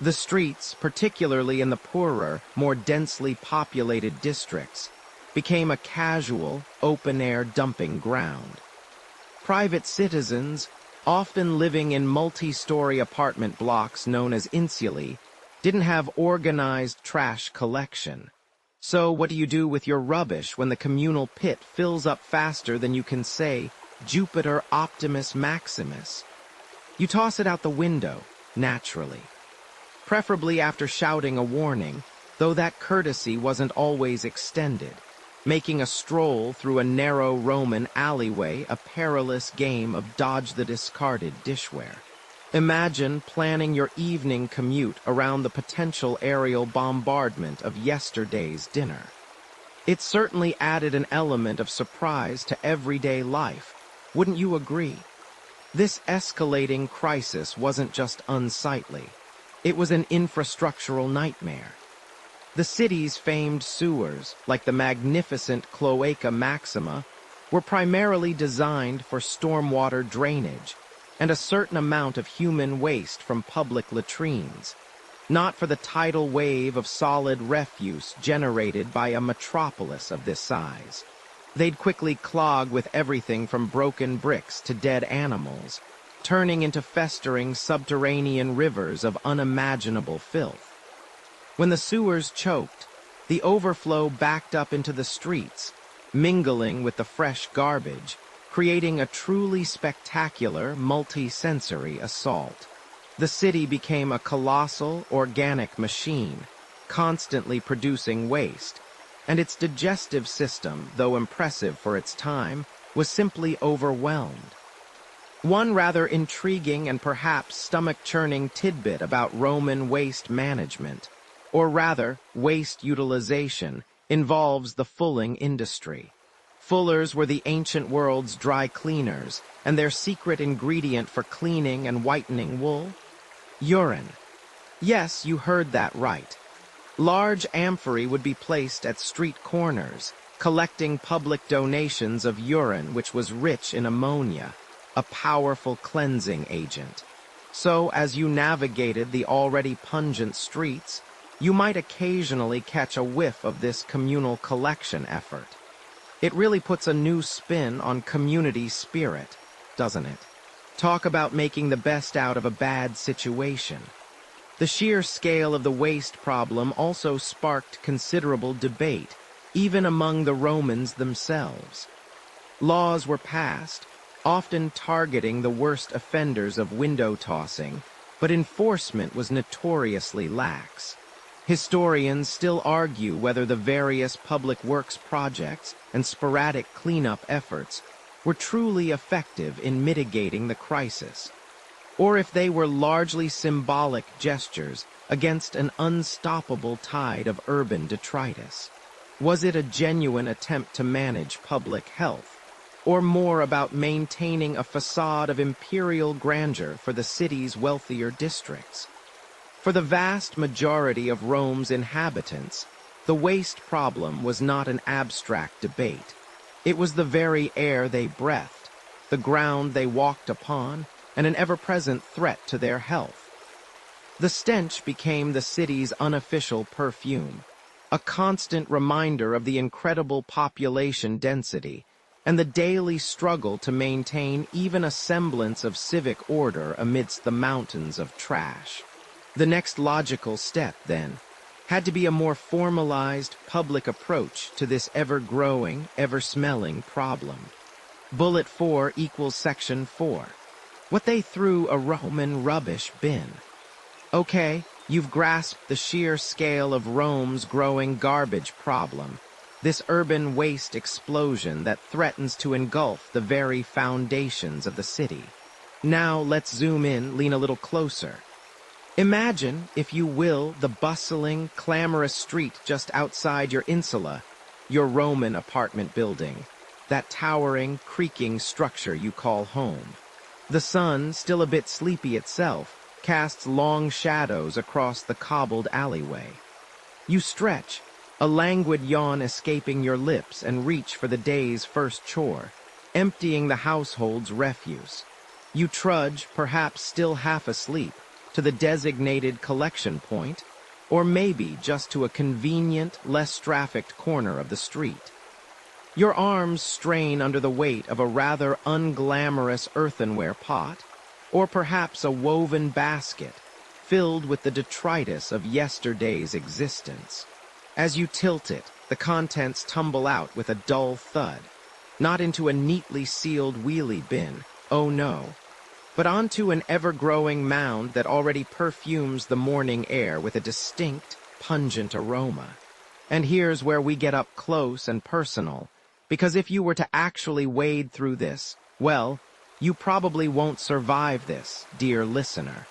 The streets, particularly in the poorer, more densely populated districts, became a casual, open-air dumping ground. Private citizens, often living in multi-story apartment blocks known as insulae, didn't have organized trash collection. So what do you do with your rubbish when the communal pit fills up faster than you can say, Jupiter Optimus Maximus? You toss it out the window, naturally. Preferably after shouting a warning, though that courtesy wasn't always extended, making a stroll through a narrow Roman alleyway a perilous game of dodge the discarded dishware. Imagine planning your evening commute around the potential aerial bombardment of yesterday's dinner. It certainly added an element of surprise to everyday life, wouldn't you agree? This escalating crisis wasn't just unsightly. It was an infrastructural nightmare. The city's famed sewers, like the magnificent Cloaca Maxima, were primarily designed for stormwater drainage and a certain amount of human waste from public latrines, not for the tidal wave of solid refuse generated by a metropolis of this size. They'd quickly clog with everything from broken bricks to dead animals, turning into festering subterranean rivers of unimaginable filth. When the sewers choked, the overflow backed up into the streets, mingling with the fresh garbage, creating a truly spectacular, multi-sensory assault. The city became a colossal, organic machine, constantly producing waste, and its digestive system, though impressive for its time, was simply overwhelmed. One rather intriguing and perhaps stomach-churning tidbit about Roman waste management, or rather, waste utilization, involves the fulling industry. Fullers were the ancient world's dry cleaners, and their secret ingredient for cleaning and whitening wool? Urine. Yes, you heard that right. Large amphorae would be placed at street corners, collecting public donations of urine which was rich in ammonia, a powerful cleansing agent. So, as you navigated the already pungent streets, you might occasionally catch a whiff of this communal collection effort. It really puts a new spin on community spirit, doesn't it? Talk about making the best out of a bad situation. The sheer scale of the waste problem also sparked considerable debate, even among the Romans themselves. Laws were passed, often targeting the worst offenders of window tossing, but enforcement was notoriously lax. Historians still argue whether the various public works projects and sporadic cleanup efforts were truly effective in mitigating the crisis, or if they were largely symbolic gestures against an unstoppable tide of urban detritus. Was it a genuine attempt to manage public health, or more about maintaining a facade of imperial grandeur for the city's wealthier districts? For the vast majority of Rome's inhabitants, the waste problem was not an abstract debate. It was the very air they breathed, the ground they walked upon, and an ever-present threat to their health. The stench became the city's unofficial perfume, a constant reminder of the incredible population density and the daily struggle to maintain even a semblance of civic order amidst the mountains of trash. The next logical step, then, had to be a more formalized public approach to this ever-growing, ever-smelling problem. Bullet 4 equals Section 4. What they threw a Roman rubbish bin. Okay, you've grasped the sheer scale of Rome's growing garbage problem, this urban waste explosion that threatens to engulf the very foundations of the city. Now let's zoom in, lean a little closer. Imagine, if you will, the bustling, clamorous street just outside your insula, your Roman apartment building, that towering, creaking structure you call home. The sun, still a bit sleepy itself, casts long shadows across the cobbled alleyway. You stretch, a languid yawn escaping your lips, and reach for the day's first chore, emptying the household's refuse. You trudge, perhaps still half asleep, to the designated collection point, or maybe just to a convenient, less trafficked corner of the street. Your arms strain under the weight of a rather unglamorous earthenware pot, or perhaps a woven basket filled with the detritus of yesterday's existence. As you tilt it, the contents tumble out with a dull thud, not into a neatly sealed wheelie bin, oh no, but onto an ever-growing mound that already perfumes the morning air with a distinct, pungent aroma. And here's where we get up close and personal, because if you were to actually wade through this, well, you probably won't survive this, dear listener.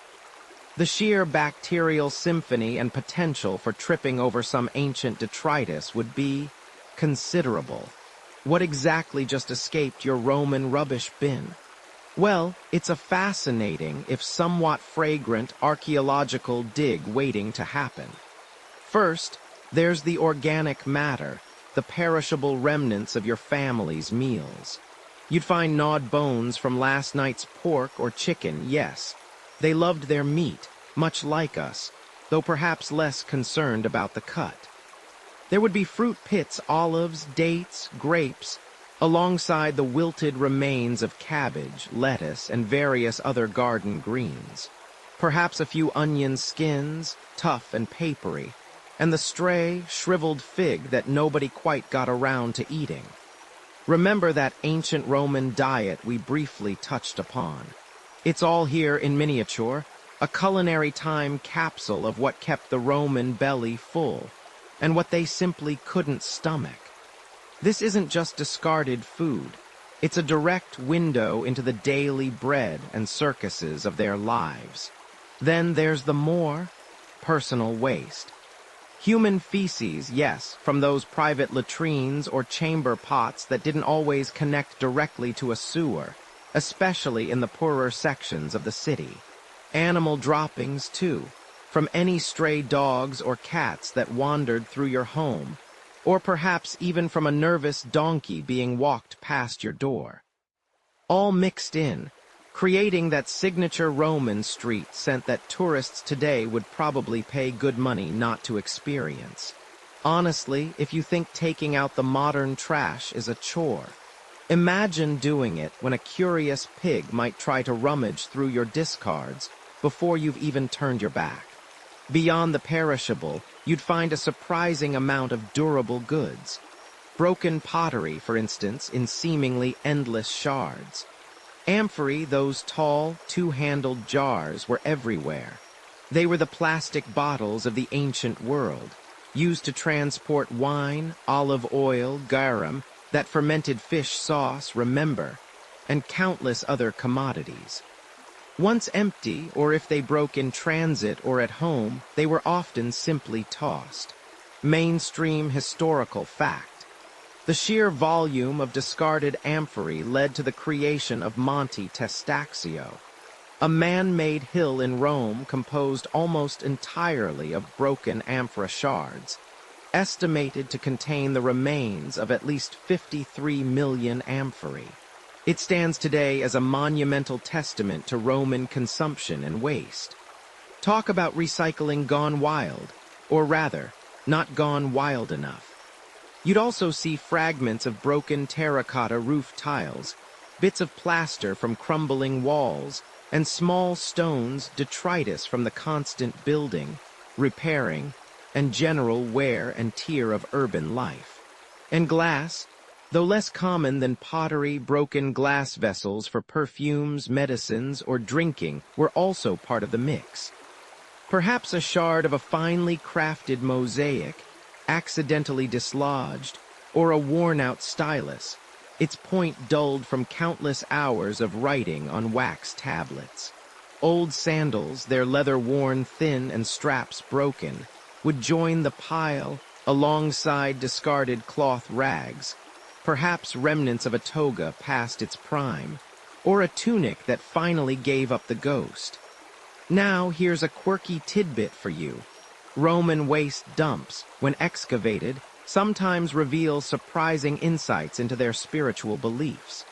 The sheer bacterial symphony and potential for tripping over some ancient detritus would be considerable. What exactly just escaped your Roman rubbish bin? Well, it's a fascinating, if somewhat fragrant, archaeological dig waiting to happen. First, there's the organic matter, the perishable remnants of your family's meals. You'd find gnawed bones from last night's pork or chicken, yes. They loved their meat, much like us, though perhaps less concerned about the cut. There would be fruit pits, olives, dates, grapes, alongside the wilted remains of cabbage, lettuce, and various other garden greens. Perhaps a few onion skins, tough and papery, and the stray, shriveled fig that nobody quite got around to eating. Remember that ancient Roman diet we briefly touched upon. It's all here in miniature, a culinary time capsule of what kept the Roman belly full, and what they simply couldn't stomach. This isn't just discarded food. It's a direct window into the daily bread and circuses of their lives. Then there's the more personal waste. Human feces, yes, from those private latrines or chamber pots that didn't always connect directly to a sewer, especially in the poorer sections of the city. Animal droppings, too, from any stray dogs or cats that wandered through your home, or perhaps even from a nervous donkey being walked past your door. All mixed in, creating that signature Roman street scent that tourists today would probably pay good money not to experience. Honestly, if you think taking out the modern trash is a chore, Imagine doing it when a curious pig might try to rummage through your discards before you've even turned your back. Beyond the perishable, you'd find a surprising amount of durable goods. Broken pottery, for instance, in seemingly endless shards. Amphorae, those tall, two-handled jars, were everywhere. They were the plastic bottles of the ancient world, used to transport wine, olive oil, garum, that fermented fish sauce, remember, and countless other commodities. Once empty, or if they broke in transit or at home, they were often simply tossed. Mainstream historical fact. The sheer volume of discarded amphorae led to the creation of Monte Testaccio, a man-made hill in Rome composed almost entirely of broken amphora shards, estimated to contain the remains of at least 53 million amphorae. It stands today as a monumental testament to Roman consumption and waste. Talk about recycling gone wild, or rather, not gone wild enough. You'd also see fragments of broken terracotta roof tiles, bits of plaster from crumbling walls, and small stones, detritus from the constant building, repairing, and general wear and tear of urban life. And glass, though less common than pottery, broken glass vessels for perfumes, medicines, or drinking, were also part of the mix. Perhaps a shard of a finely crafted mosaic, accidentally dislodged, or a worn-out stylus, its point dulled from countless hours of writing on wax tablets. Old sandals, their leather worn thin and straps broken, would join the pile alongside discarded cloth rags, perhaps remnants of a toga past its prime, or a tunic that finally gave up the ghost. Now here's a quirky tidbit for you. Roman waste dumps, when excavated, sometimes reveal surprising insights into their spiritual beliefs.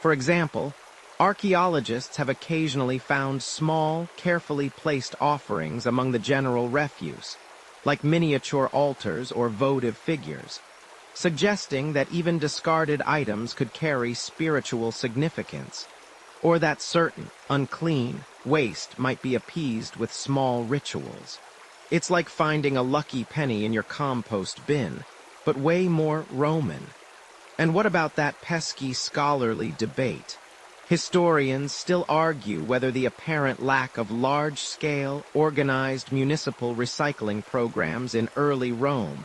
For example, archaeologists have occasionally found small, carefully placed offerings among the general refuse, like miniature altars or votive figures, suggesting that even discarded items could carry spiritual significance, or that certain, unclean, waste might be appeased with small rituals. It's like finding a lucky penny in your compost bin, but way more Roman. And what about that pesky scholarly debate? Historians still argue whether the apparent lack of large-scale, organized municipal recycling programs in early Rome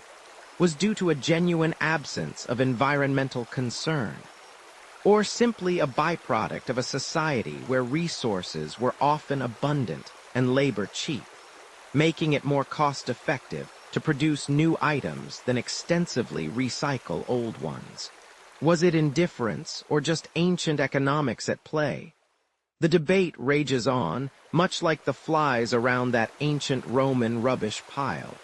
was due to a genuine absence of environmental concern, or simply a byproduct of a society where resources were often abundant and labor cheap, making it more cost-effective to produce new items than extensively recycle old ones. Was it indifference or just ancient economics at play? The debate rages on, much like the flies around that ancient Roman rubbish pile.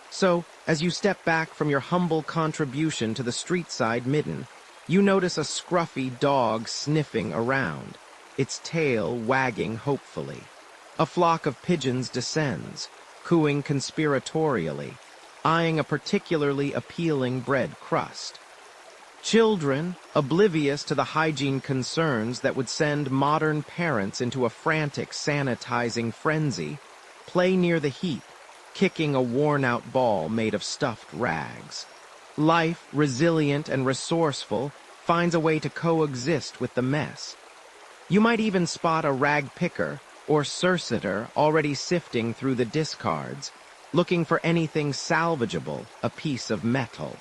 So, as you step back from your humble contribution to the street-side midden, you notice a scruffy dog sniffing around, its tail wagging hopefully. A flock of pigeons descends, cooing conspiratorially, eyeing a particularly appealing bread crust. Children, oblivious to the hygiene concerns that would send modern parents into a frantic sanitizing frenzy, play near the heap, kicking a worn-out ball made of stuffed rags. Life, resilient and resourceful, finds a way to coexist with the mess. You might even spot a rag picker or surcitor already sifting through the discards, looking for anything salvageable, a piece of metal,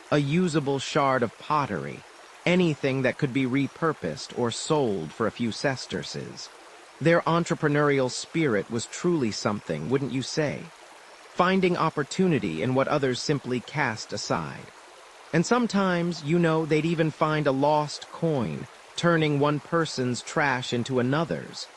a usable shard of pottery, anything that could be repurposed or sold for a few sesterces. Their entrepreneurial spirit was truly something, wouldn't you say? Finding opportunity in what others simply cast aside. And sometimes, they'd even find a lost coin, turning one person's trash into another's.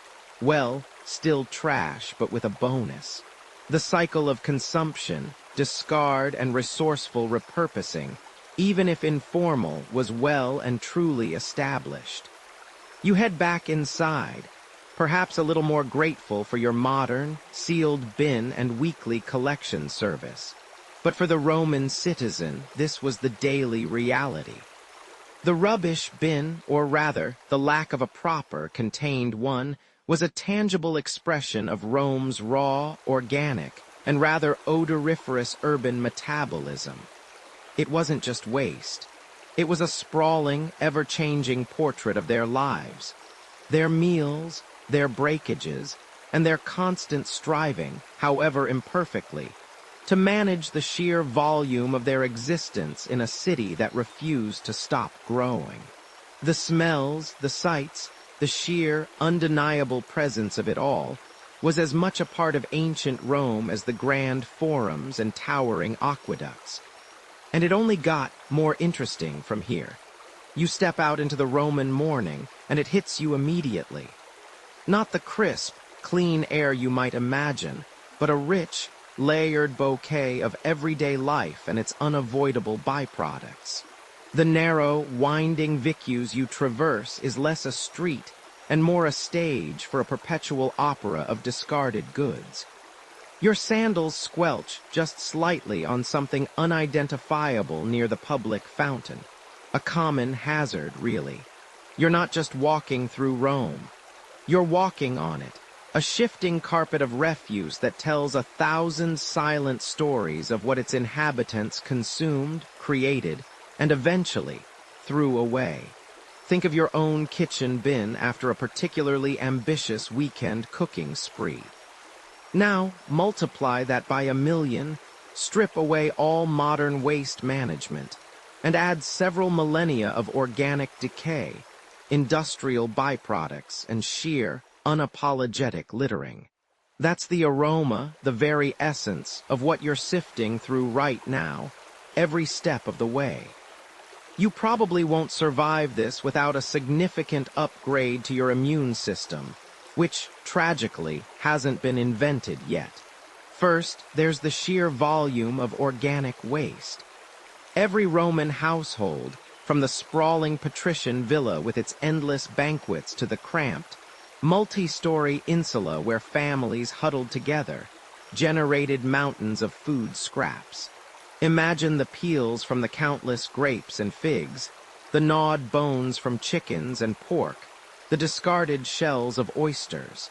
Well, still trash, but with a bonus. The cycle of consumption, discard, and resourceful repurposing, even if informal, was well and truly established. You head back inside, perhaps a little more grateful for your modern, sealed bin and weekly collection service. But for the Roman citizen, this was the daily reality. The rubbish bin, or rather, the lack of a proper, contained one, was a tangible expression of Rome's raw, organic, and rather odoriferous urban metabolism. It wasn't just waste. It was a sprawling, ever-changing portrait of their lives, their meals, their breakages, and their constant striving, however imperfectly, to manage the sheer volume of their existence in a city that refused to stop growing. The smells, the sights, the sheer, undeniable presence of it all was as much a part of ancient Rome as the grand forums and towering aqueducts. And it only got more interesting from here. You step out into the Roman morning, and it hits you immediately. Not the crisp, clean air you might imagine, but a rich, layered bouquet of everyday life and its unavoidable byproducts. The narrow, winding vicus you traverse is less a street and more a stage for a perpetual opera of discarded goods. Your sandals squelch just slightly on something unidentifiable near the public fountain. A common hazard, really. You're not just walking through Rome. You're walking on it, a shifting carpet of refuse that tells 1,000 silent stories of what its inhabitants consumed, created, and eventually threw away. Think of your own kitchen bin after a particularly ambitious weekend cooking spree. Now, multiply that by 1,000,000, strip away all modern waste management, and add several millennia of organic decay, industrial byproducts, and sheer, unapologetic littering. That's the aroma, the very essence, of what you're sifting through right now, every step of the way. You probably won't survive this without a significant upgrade to your immune system, which, tragically, hasn't been invented yet. First, there's the sheer volume of organic waste. Every Roman household, from the sprawling patrician villa with its endless banquets to the cramped, multi-story insula where families huddled together, generated mountains of food scraps. Imagine the peels from the countless grapes and figs, the gnawed bones from chickens and pork, the discarded shells of oysters.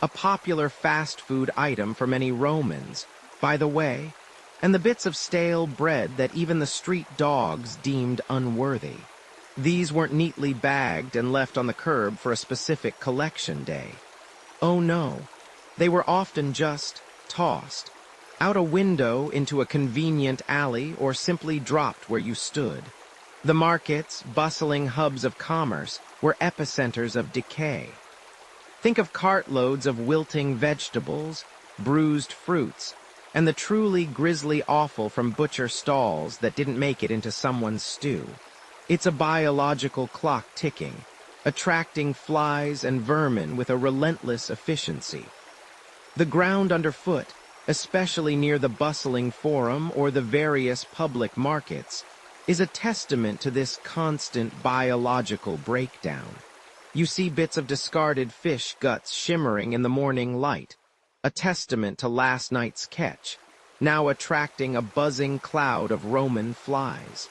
A popular fast food item for many Romans, by the way, and the bits of stale bread that even the street dogs deemed unworthy. These weren't neatly bagged and left on the curb for a specific collection day. Oh no, they were often just tossed, out a window into a convenient alley or simply dropped where you stood. The markets, bustling hubs of commerce, were epicenters of decay. Think of cartloads of wilting vegetables, bruised fruits, and the truly grisly offal from butcher stalls that didn't make it into someone's stew. It's a biological clock ticking, attracting flies and vermin with a relentless efficiency. The ground underfoot, especially near the bustling forum or the various public markets, is a testament to this constant biological breakdown. You see bits of discarded fish guts shimmering in the morning light, a testament to last night's catch, now attracting a buzzing cloud of Roman flies.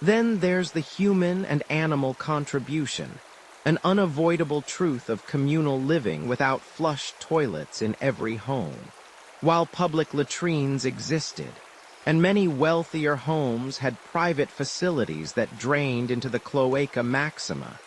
Then there's the human and animal contribution, an unavoidable truth of communal living without flush toilets in every home. While public latrines existed, and many wealthier homes had private facilities that drained into the cloaca maxima,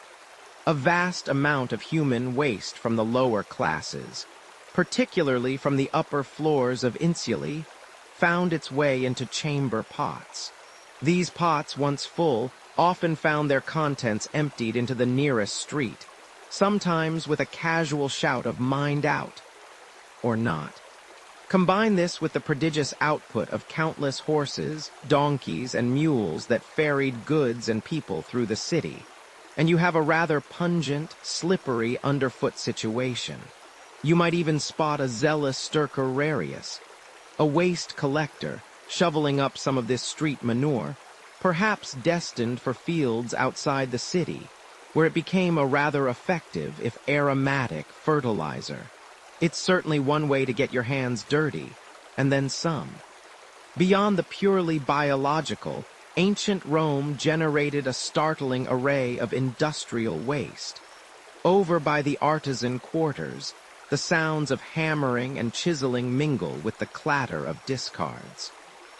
a vast amount of human waste from the lower classes, particularly from the upper floors of insulae, found its way into chamber pots. These pots, once full, often found their contents emptied into the nearest street, sometimes with a casual shout of "mind out," or not. Combine this with the prodigious output of countless horses, donkeys, and mules that ferried goods and people through the city, and you have a rather pungent, slippery underfoot situation. You might even spot a zealous stercorarius, a waste collector, shoveling up some of this street manure, perhaps destined for fields outside the city, where it became a rather effective, if aromatic, fertilizer. It's certainly one way to get your hands dirty, and then some. Beyond the purely biological, ancient Rome generated a startling array of industrial waste. Over by the artisan quarters, the sounds of hammering and chiseling mingle with the clatter of discards.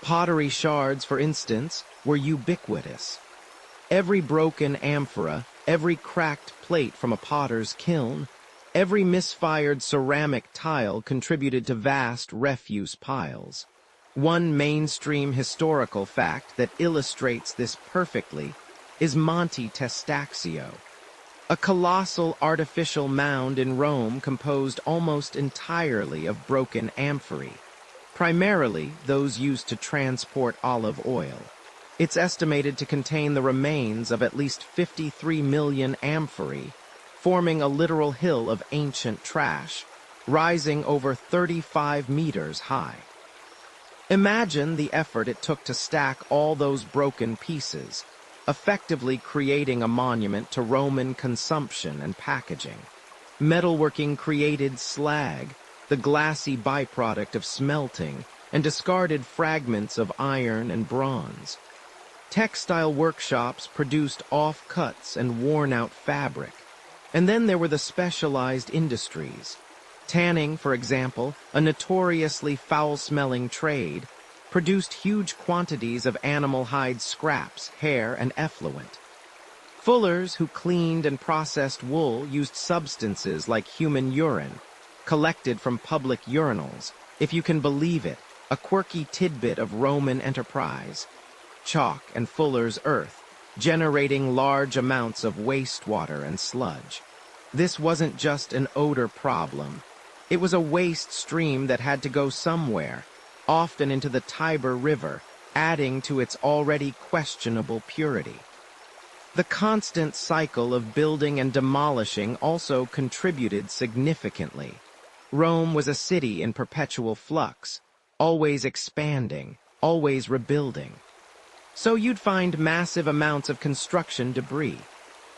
Pottery shards, for instance, were ubiquitous. Every broken amphora, every cracked plate from a potter's kiln, every misfired ceramic tile contributed to vast refuse piles. One mainstream historical fact that illustrates this perfectly is Monte Testaccio, a colossal artificial mound in Rome composed almost entirely of broken amphorae, primarily those used to transport olive oil. It's estimated to contain the remains of at least 53 million amphorae, forming a literal hill of ancient trash, rising over 35 meters high. Imagine the effort it took to stack all those broken pieces, effectively creating a monument to Roman consumption and packaging. Metalworking created slag, the glassy byproduct of smelting, and discarded fragments of iron and bronze. Textile workshops produced offcuts and worn-out fabric. And then there were the specialized industries. Tanning, for example, a notoriously foul-smelling trade, produced huge quantities of animal hide scraps, hair, and effluent. Fullers who cleaned and processed wool used substances like human urine, collected from public urinals, if you can believe it, a quirky tidbit of Roman enterprise. Chalk and fuller's earth, generating large amounts of wastewater and sludge. This wasn't just an odor problem. It was a waste stream that had to go somewhere, often into the Tiber River, adding to its already questionable purity. The constant cycle of building and demolishing also contributed significantly. Rome was a city in perpetual flux, always expanding, always rebuilding. So you'd find massive amounts of construction debris,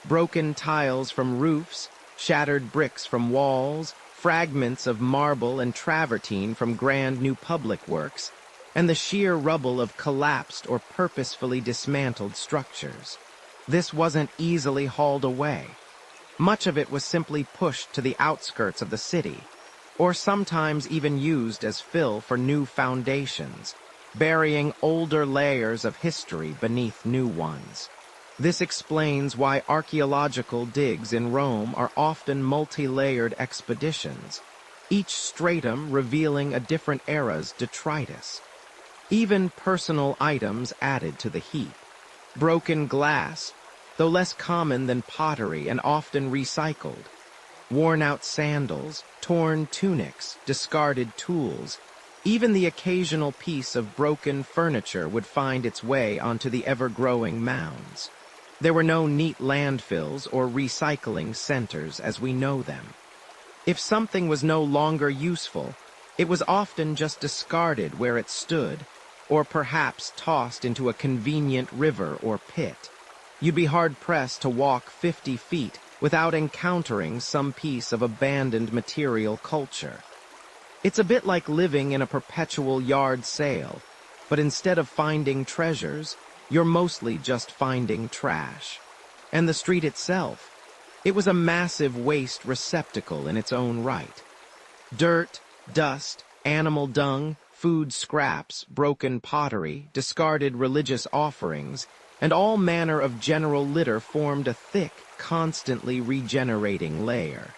broken tiles from roofs, shattered bricks from walls, fragments of marble and travertine from grand new public works, and the sheer rubble of collapsed or purposefully dismantled structures. This wasn't easily hauled away. Much of it was simply pushed to the outskirts of the city, or sometimes even used as fill for new foundations, burying older layers of history beneath new ones. This explains why archaeological digs in Rome are often multi-layered expeditions, each stratum revealing a different era's detritus. Even personal items added to the heap. Broken glass, though less common than pottery and often recycled. Worn-out sandals, torn tunics, discarded tools. Even the occasional piece of broken furniture would find its way onto the ever-growing mounds. There were no neat landfills or recycling centers as we know them. If something was no longer useful, it was often just discarded where it stood, or perhaps tossed into a convenient river or pit. You'd be hard-pressed to walk 50 feet without encountering some piece of abandoned material culture. It's a bit like living in a perpetual yard sale, but instead of finding treasures, you're mostly just finding trash. And the street itself, it was a massive waste receptacle in its own right. Dirt, dust, animal dung, food scraps, broken pottery, discarded religious offerings, and all manner of general litter formed a thick, constantly regenerating layer.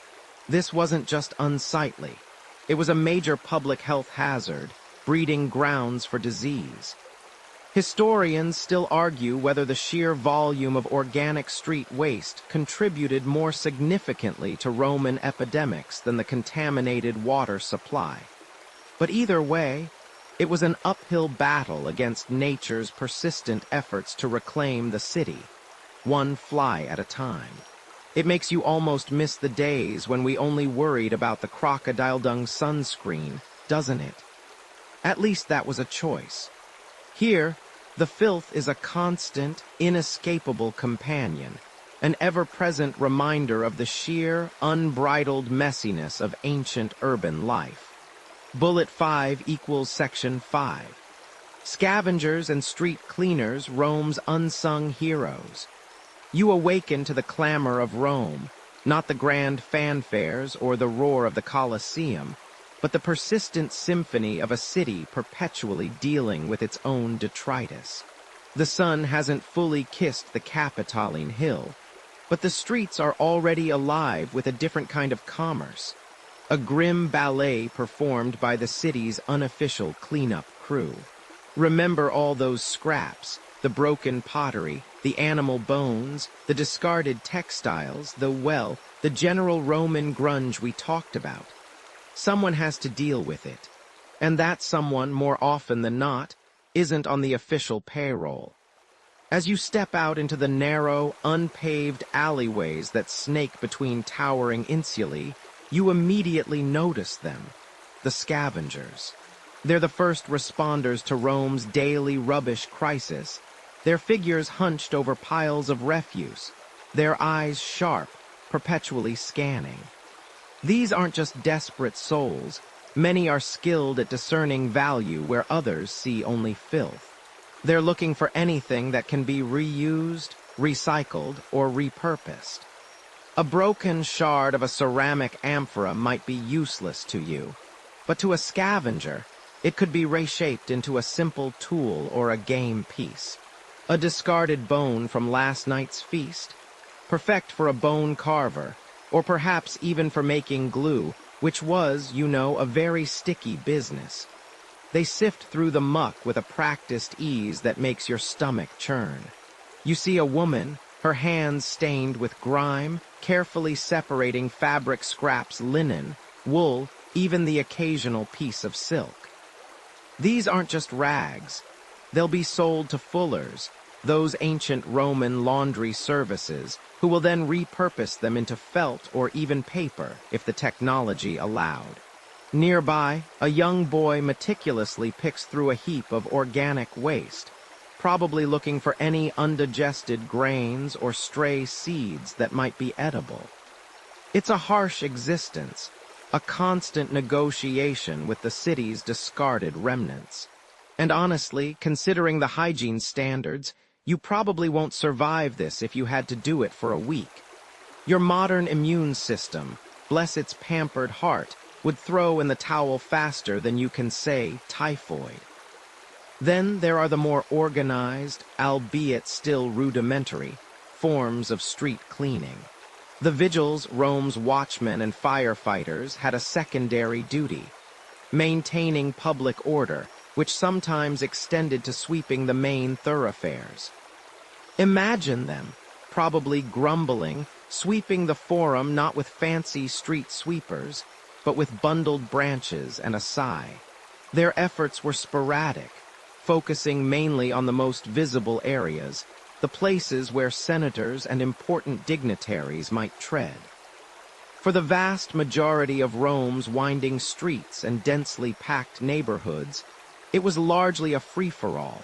This wasn't just unsightly. It was a major public health hazard, breeding grounds for disease. Historians still argue whether the sheer volume of organic street waste contributed more significantly to Roman epidemics than the contaminated water supply. But either way, it was an uphill battle against nature's persistent efforts to reclaim the city, one fly at a time. It makes you almost miss the days when we only worried about the crocodile dung sunscreen, doesn't it? At least that was a choice. Here, the filth is a constant, inescapable companion, an ever-present reminder of the sheer, unbridled messiness of ancient urban life. Bullet 5 equals Section 5. Scavengers and street cleaners, Rome's unsung heroes. You awaken to the clamor of Rome, not the grand fanfares or the roar of the Colosseum, but the persistent symphony of a city perpetually dealing with its own detritus. The sun hasn't fully kissed the Capitoline Hill, but the streets are already alive with a different kind of commerce. A grim ballet performed by the city's unofficial cleanup crew. Remember all those scraps, the broken pottery, the animal bones, the discarded textiles, the general Roman grunge we talked about. Someone has to deal with it, and that someone, more often than not, isn't on the official payroll. As you step out into the narrow, unpaved alleyways that snake between towering insulae, you immediately notice them, the scavengers. They're the first responders to Rome's daily rubbish crisis, their figures hunched over piles of refuse, their eyes sharp, perpetually scanning. These aren't just desperate souls. Many are skilled at discerning value where others see only filth. They're looking for anything that can be reused, recycled, or repurposed. A broken shard of a ceramic amphora might be useless to you, but to a scavenger, it could be reshaped into a simple tool or a game piece. A discarded bone from last night's feast, perfect for a bone carver, or perhaps even for making glue, which was, you know, a very sticky business. They sift through the muck with a practiced ease that makes your stomach churn. You see a woman, her hands stained with grime, carefully separating fabric scraps, linen, wool, even the occasional piece of silk. These aren't just rags. They'll be sold to fullers, those ancient Roman laundry services, who will then repurpose them into felt or even paper if the technology allowed. Nearby, a young boy meticulously picks through a heap of organic waste, probably looking for any undigested grains or stray seeds that might be edible. It's a harsh existence, a constant negotiation with the city's discarded remnants. And honestly, considering the hygiene standards, you probably won't survive this if you had to do it for a week. Your modern immune system, bless its pampered heart, would throw in the towel faster than you can say typhoid. Then there are the more organized, albeit still rudimentary, forms of street cleaning. The vigils, Rome's watchmen and firefighters had a secondary duty, maintaining public order, which sometimes extended to sweeping the main thoroughfares. Imagine them, probably grumbling, sweeping the forum not with fancy street sweepers, but with bundled branches and a sigh. Their efforts were sporadic, focusing mainly on the most visible areas, the places where senators and important dignitaries might tread. For the vast majority of Rome's winding streets and densely packed neighborhoods, it was largely a free-for-all,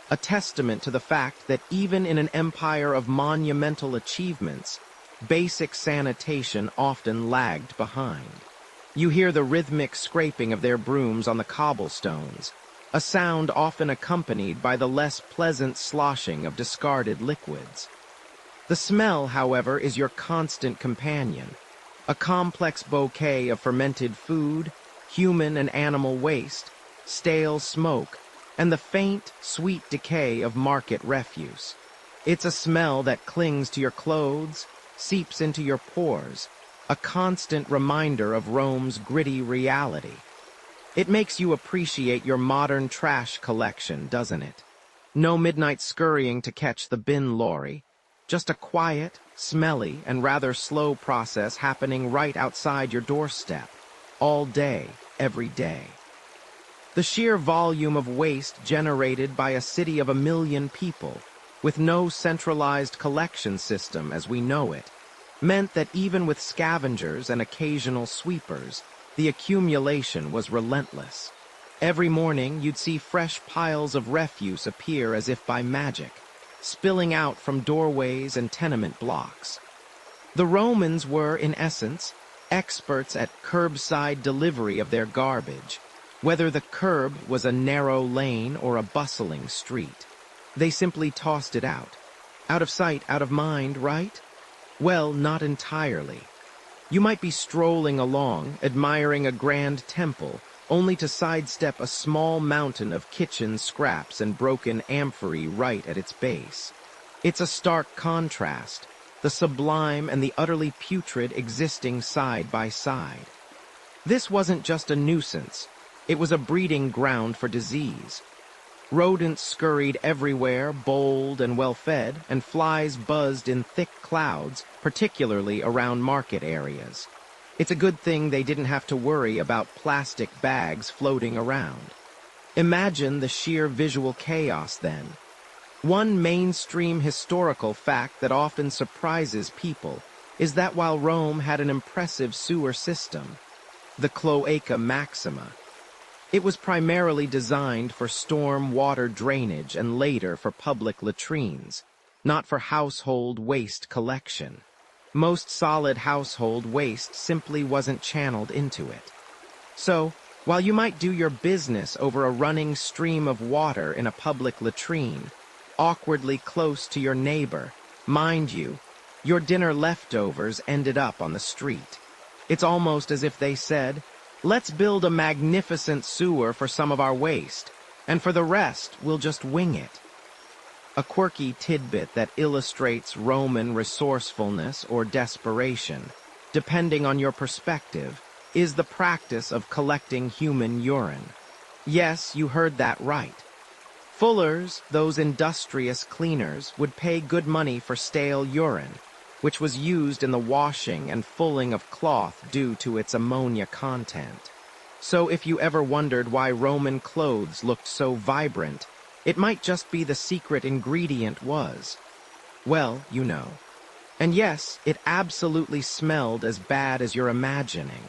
a testament to the fact that even in an empire of monumental achievements, basic sanitation often lagged behind. You hear the rhythmic scraping of their brooms on the cobblestones, a sound often accompanied by the less pleasant sloshing of discarded liquids. The smell, however, is your constant companion, a complex bouquet of fermented food, human and animal waste, stale smoke, and the faint, sweet decay of market refuse. It's a smell that clings to your clothes, seeps into your pores, a constant reminder of Rome's gritty reality. It makes you appreciate your modern trash collection, doesn't it? No midnight scurrying to catch the bin lorry, just a quiet, smelly, and rather slow process happening right outside your doorstep, all day, every day. The sheer volume of waste generated by a city of 1 million people, with no centralized collection system as we know it, meant that even with scavengers and occasional sweepers, the accumulation was relentless. Every morning you'd see fresh piles of refuse appear as if by magic, spilling out from doorways and tenement blocks. The Romans were, in essence, experts at curbside delivery of their garbage, whether the curb was a narrow lane or a bustling street. They simply tossed it out. Out of sight, out of mind, right? Well, not entirely. You might be strolling along, admiring a grand temple, only to sidestep a small mountain of kitchen scraps and broken amphorae right at its base. It's a stark contrast, the sublime and the utterly putrid existing side by side. This wasn't just a nuisance, it was a breeding ground for disease. Rodents scurried everywhere, bold and well-fed, and flies buzzed in thick clouds, particularly around market areas. It's a good thing they didn't have to worry about plastic bags floating around. Imagine the sheer visual chaos then. One mainstream historical fact that often surprises people is that while Rome had an impressive sewer system, the Cloaca Maxima, it was primarily designed for storm water drainage and later for public latrines, not for household waste collection. Most solid household waste simply wasn't channeled into it. So, while you might do your business over a running stream of water in a public latrine, awkwardly close to your neighbor, mind you, your dinner leftovers ended up on the street. It's almost as if they said, "Let's build a magnificent sewer for some of our waste, and for the rest, we'll just wing it." A quirky tidbit that illustrates Roman resourcefulness or desperation, depending on your perspective, is the practice of collecting human urine. Yes, you heard that right. Fullers, those industrious cleaners, would pay good money for stale urine, which was used in the washing and fulling of cloth due to its ammonia content. So if you ever wondered why Roman clothes looked so vibrant, it might just be the secret ingredient was, well, you know. And yes, it absolutely smelled as bad as you're imagining.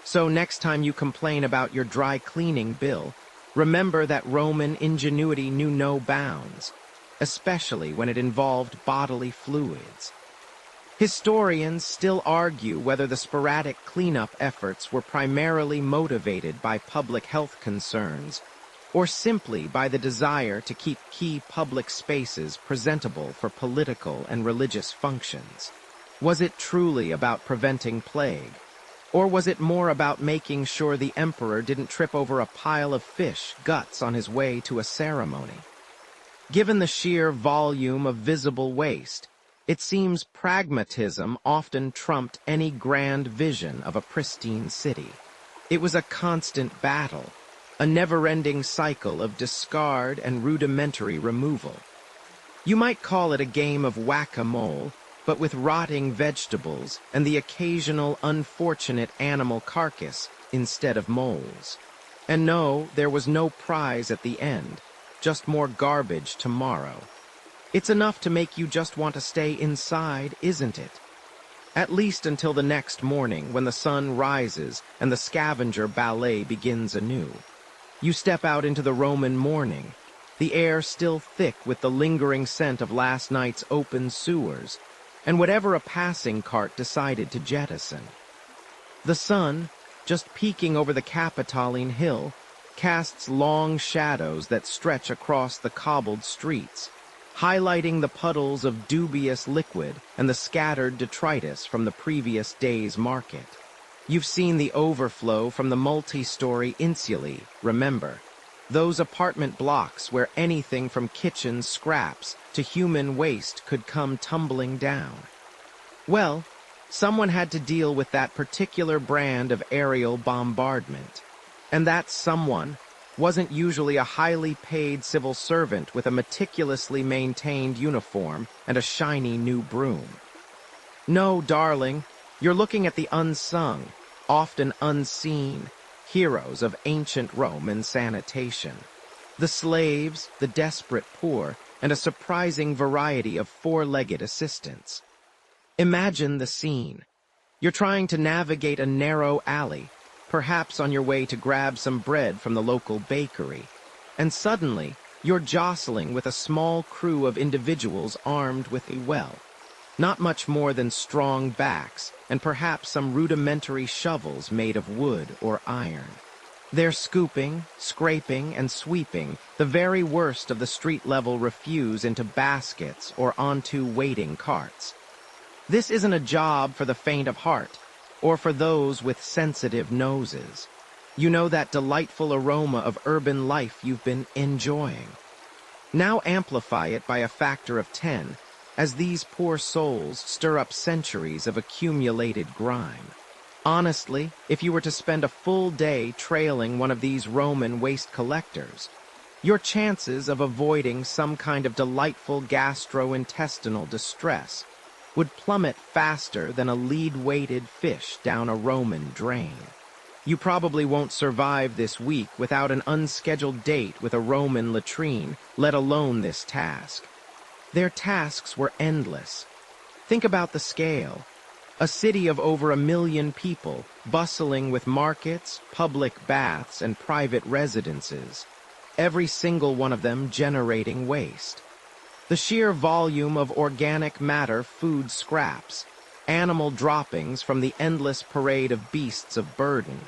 So next time you complain about your dry cleaning bill, remember that Roman ingenuity knew no bounds, especially when it involved bodily fluids. Historians still argue whether the sporadic cleanup efforts were primarily motivated by public health concerns or simply by the desire to keep key public spaces presentable for political and religious functions. Was it truly about preventing plague? Or was it more about making sure the emperor didn't trip over a pile of fish guts on his way to a ceremony? Given the sheer volume of visible waste, it seems pragmatism often trumped any grand vision of a pristine city. It was a constant battle, a never-ending cycle of discard and rudimentary removal. You might call it a game of whack-a-mole, but with rotting vegetables and the occasional unfortunate animal carcass instead of moles. And no, there was no prize at the end, just more garbage tomorrow. It's enough to make you just want to stay inside, isn't it? At least until the next morning when the sun rises and the scavenger ballet begins anew. You step out into the Roman morning, the air still thick with the lingering scent of last night's open sewers, and whatever a passing cart decided to jettison. The sun, just peeking over the Capitoline Hill, casts long shadows that stretch across the cobbled streets, highlighting the puddles of dubious liquid and the scattered detritus from the previous day's market. You've seen the overflow from the multi-story insulae, remember? Those apartment blocks where anything from kitchen scraps to human waste could come tumbling down. Well, someone had to deal with that particular brand of aerial bombardment. And that someone wasn't usually a highly paid civil servant with a meticulously maintained uniform and a shiny new broom. No, darling, you're looking at the unsung, often unseen, heroes of ancient Roman sanitation. The slaves, the desperate poor, and a surprising variety of four-legged assistants. Imagine the scene. You're trying to navigate a narrow alley, perhaps on your way to grab some bread from the local bakery, and suddenly you're jostling with a small crew of individuals armed with not much more than strong backs and perhaps some rudimentary shovels made of wood or iron. They're scooping, scraping, and sweeping the very worst of the street-level refuse into baskets or onto waiting carts. This isn't a job for the faint of heart, or for those with sensitive noses. You know that delightful aroma of urban life you've been enjoying. Now amplify it by a factor of 10, as these poor souls stir up centuries of accumulated grime. Honestly, if you were to spend a full day trailing one of these Roman waste collectors, your chances of avoiding some kind of delightful gastrointestinal distress would plummet faster than a lead-weighted fish down a Roman drain. You probably won't survive this week without an unscheduled date with a Roman latrine, let alone this task. Their tasks were endless. Think about the scale. A city of over 1 million people, bustling with markets, public baths, and private residences, every single one of them generating waste. The sheer volume of organic matter food scraps, animal droppings from the endless parade of beasts of burden,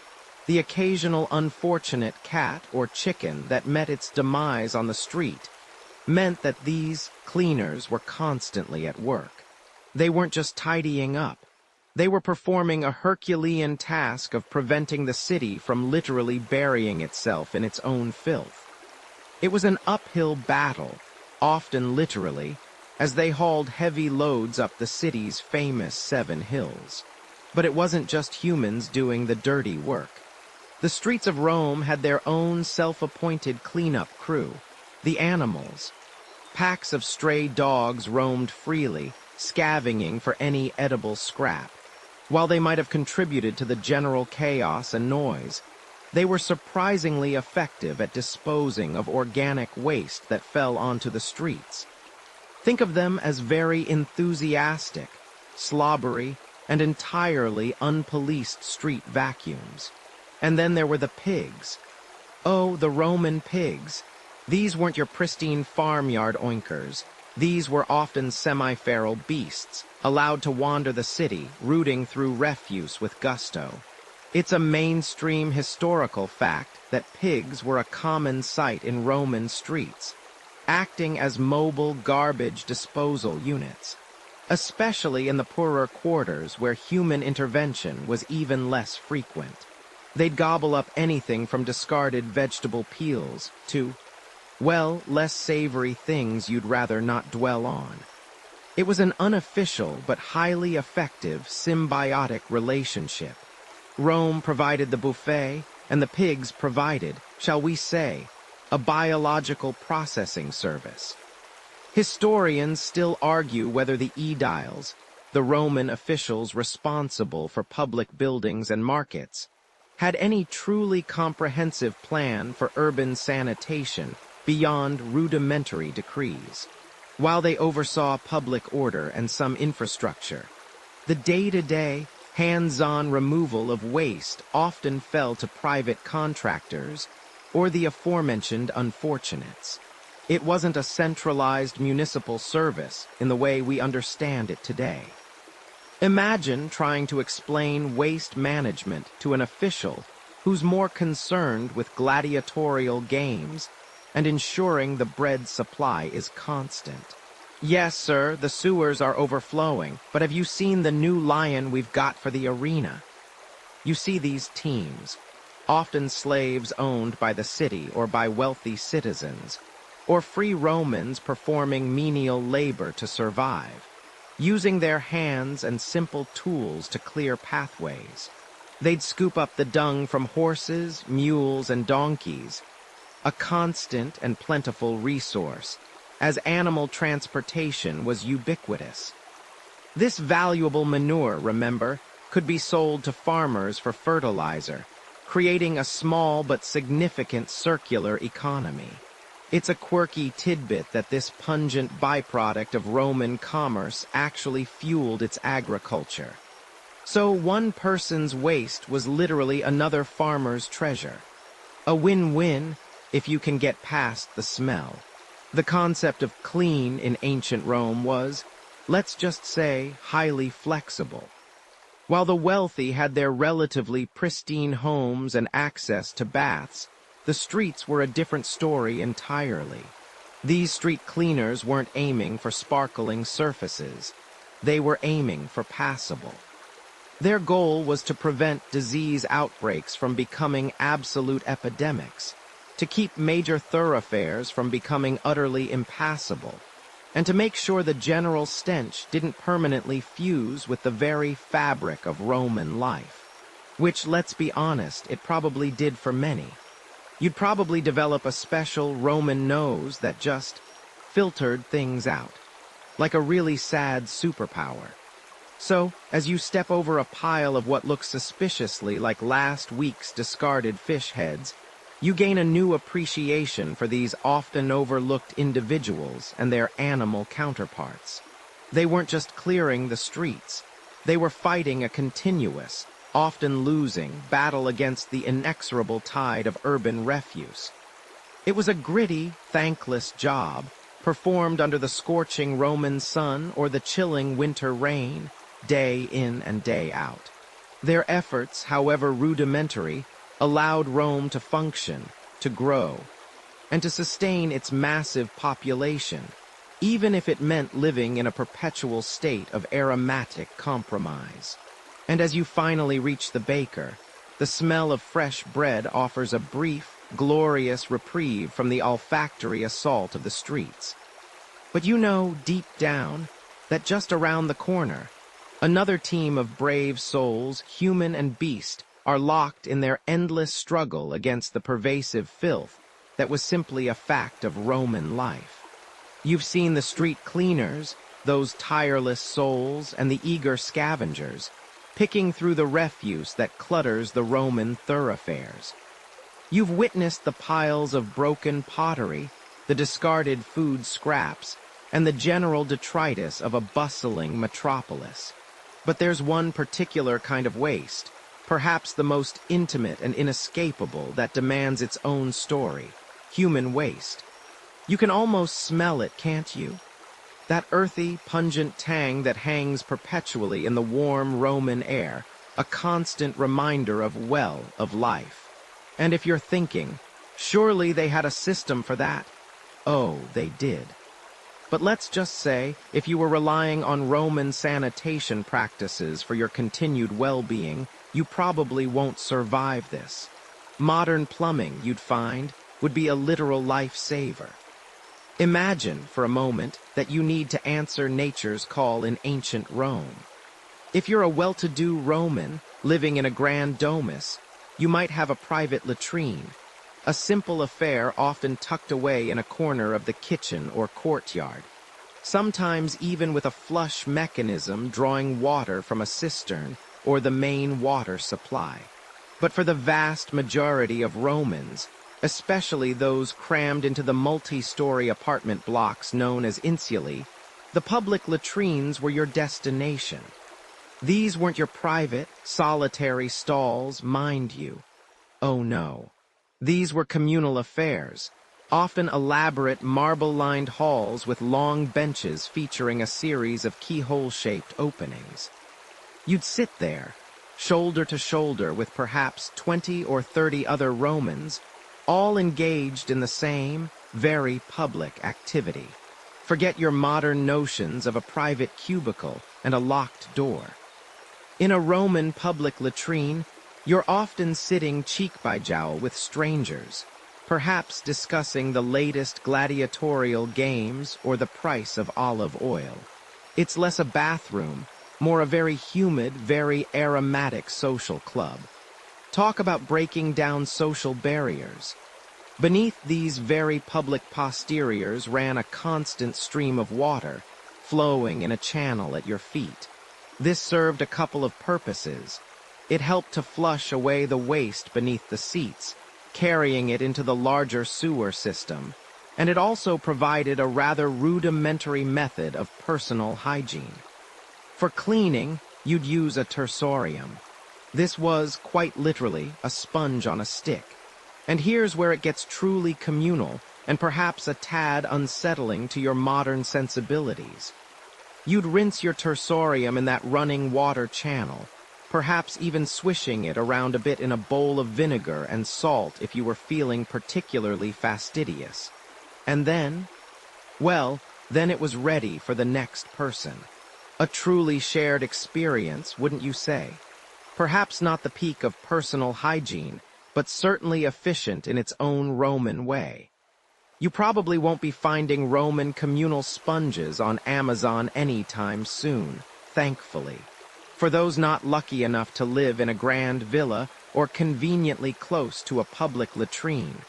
the occasional unfortunate cat or chicken that met its demise on the street, meant that these cleaners were constantly at work. They weren't just tidying up. They were performing a Herculean task of preventing the city from literally burying itself in its own filth. It was an uphill battle, often literally, as they hauled heavy loads up the city's famous 7 hills. But it wasn't just humans doing the dirty work. The streets of Rome had their own self-appointed cleanup crew, the animals. Packs of stray dogs roamed freely, scavenging for any edible scrap. While they might have contributed to the general chaos and noise, they were surprisingly effective at disposing of organic waste that fell onto the streets. Think of them as very enthusiastic, slobbery, and entirely unpoliced street vacuums. And then there were the pigs. Oh, the Roman pigs. These weren't your pristine farmyard oinkers. These were often semi-feral beasts, allowed to wander the city, rooting through refuse with gusto. It's a mainstream historical fact that pigs were a common sight in Roman streets, acting as mobile garbage disposal units, especially in the poorer quarters where human intervention was even less frequent. They'd gobble up anything from discarded vegetable peels to, well, less savory things you'd rather not dwell on. It was an unofficial but highly effective symbiotic relationship. Rome provided the buffet, and the pigs provided, shall we say, a biological processing service. Historians still argue whether the aediles, the Roman officials responsible for public buildings and markets, had any truly comprehensive plan for urban sanitation beyond rudimentary decrees. While they oversaw public order and some infrastructure, the day-to-day, hands-on removal of waste often fell to private contractors or the aforementioned unfortunates. It wasn't a centralized municipal service in the way we understand it today. Imagine trying to explain waste management to an official who's more concerned with gladiatorial games and ensuring the bread supply is constant. Yes, sir, the sewers are overflowing, but have you seen the new lion we've got for the arena? You see these teams, often slaves owned by the city or by wealthy citizens, or free Romans performing menial labor to survive, using their hands and simple tools to clear pathways. They'd scoop up the dung from horses, mules, and donkeys, a constant and plentiful resource, as animal transportation was ubiquitous. This valuable manure, remember, could be sold to farmers for fertilizer, creating a small but significant circular economy. It's a quirky tidbit that this pungent byproduct of Roman commerce actually fueled its agriculture. So one person's waste was literally another farmer's treasure. A win-win if you can get past the smell. The concept of clean in ancient Rome was, let's just say, highly flexible. While the wealthy had their relatively pristine homes and access to baths, the streets were a different story entirely. These street cleaners weren't aiming for sparkling surfaces. They were aiming for passable. Their goal was to prevent disease outbreaks from becoming absolute epidemics, to keep major thoroughfares from becoming utterly impassable, and to make sure the general stench didn't permanently fuse with the very fabric of Roman life. Which, let's be honest, it probably did for many. You'd probably develop a special Roman nose that just filtered things out, like a really sad superpower. So, as you step over a pile of what looks suspiciously like last week's discarded fish heads, you gain a new appreciation for these often overlooked individuals and their animal counterparts. They weren't just clearing the streets. They were fighting a continuous, often losing, battle against the inexorable tide of urban refuse. It was a gritty, thankless job, performed under the scorching Roman sun or the chilling winter rain, day in and day out. Their efforts, however rudimentary, allowed Rome to function, to grow, and to sustain its massive population, even if it meant living in a perpetual state of aromatic compromise. And as you finally reach the baker, the smell of fresh bread offers a brief, glorious reprieve from the olfactory assault of the streets. But you know, deep down, that just around the corner, another team of brave souls, human and beast, are locked in their endless struggle against the pervasive filth that was simply a fact of Roman life. You've seen the street cleaners, those tireless souls, and the eager scavengers, picking through the refuse that clutters the Roman thoroughfares. You've witnessed the piles of broken pottery, the discarded food scraps, and the general detritus of a bustling metropolis. But there's one particular kind of waste, perhaps the most intimate and inescapable, that demands its own story: human waste. You can almost smell it, can't you? That earthy, pungent tang that hangs perpetually in the warm Roman air, a constant reminder of life. And if you're thinking, surely they had a system for that. Oh, they did. But let's just say, if you were relying on Roman sanitation practices for your continued well-being, you probably won't survive this. Modern plumbing, you'd find, would be a literal lifesaver. Imagine, for a moment, that you need to answer nature's call in ancient Rome. If you're a well-to-do Roman, living in a grand domus, you might have a private latrine, a simple affair often tucked away in a corner of the kitchen or courtyard, sometimes even with a flush mechanism drawing water from a cistern or the main water supply. But for the vast majority of Romans, especially those crammed into the multi-story apartment blocks known as insulae, the public latrines were your destination. These weren't your private, solitary stalls, mind you. Oh no. These were communal affairs, often elaborate marble-lined halls with long benches featuring a series of keyhole-shaped openings. You'd sit there, shoulder to shoulder with perhaps 20 or 30 other Romans, all engaged in the same, very public activity. Forget your modern notions of a private cubicle and a locked door. In a Roman public latrine, you're often sitting cheek by jowl with strangers, perhaps discussing the latest gladiatorial games or the price of olive oil. It's less a bathroom, more a very humid, very aromatic social club. Talk about breaking down social barriers. Beneath these very public posteriors ran a constant stream of water, flowing in a channel at your feet. This served a couple of purposes. It helped to flush away the waste beneath the seats, carrying it into the larger sewer system, and it also provided a rather rudimentary method of personal hygiene. For cleaning, you'd use a tersorium. This was, quite literally, a sponge on a stick. And here's where it gets truly communal, and perhaps a tad unsettling to your modern sensibilities. You'd rinse your tersorium in that running water channel, perhaps even swishing it around a bit in a bowl of vinegar and salt if you were feeling particularly fastidious. And then, well, then it was ready for the next person. A truly shared experience, wouldn't you say? Perhaps not the peak of personal hygiene, but certainly efficient in its own Roman way. You probably won't be finding Roman communal sponges on Amazon anytime soon, thankfully. For those not lucky enough to live in a grand villa or conveniently close to a public latrine,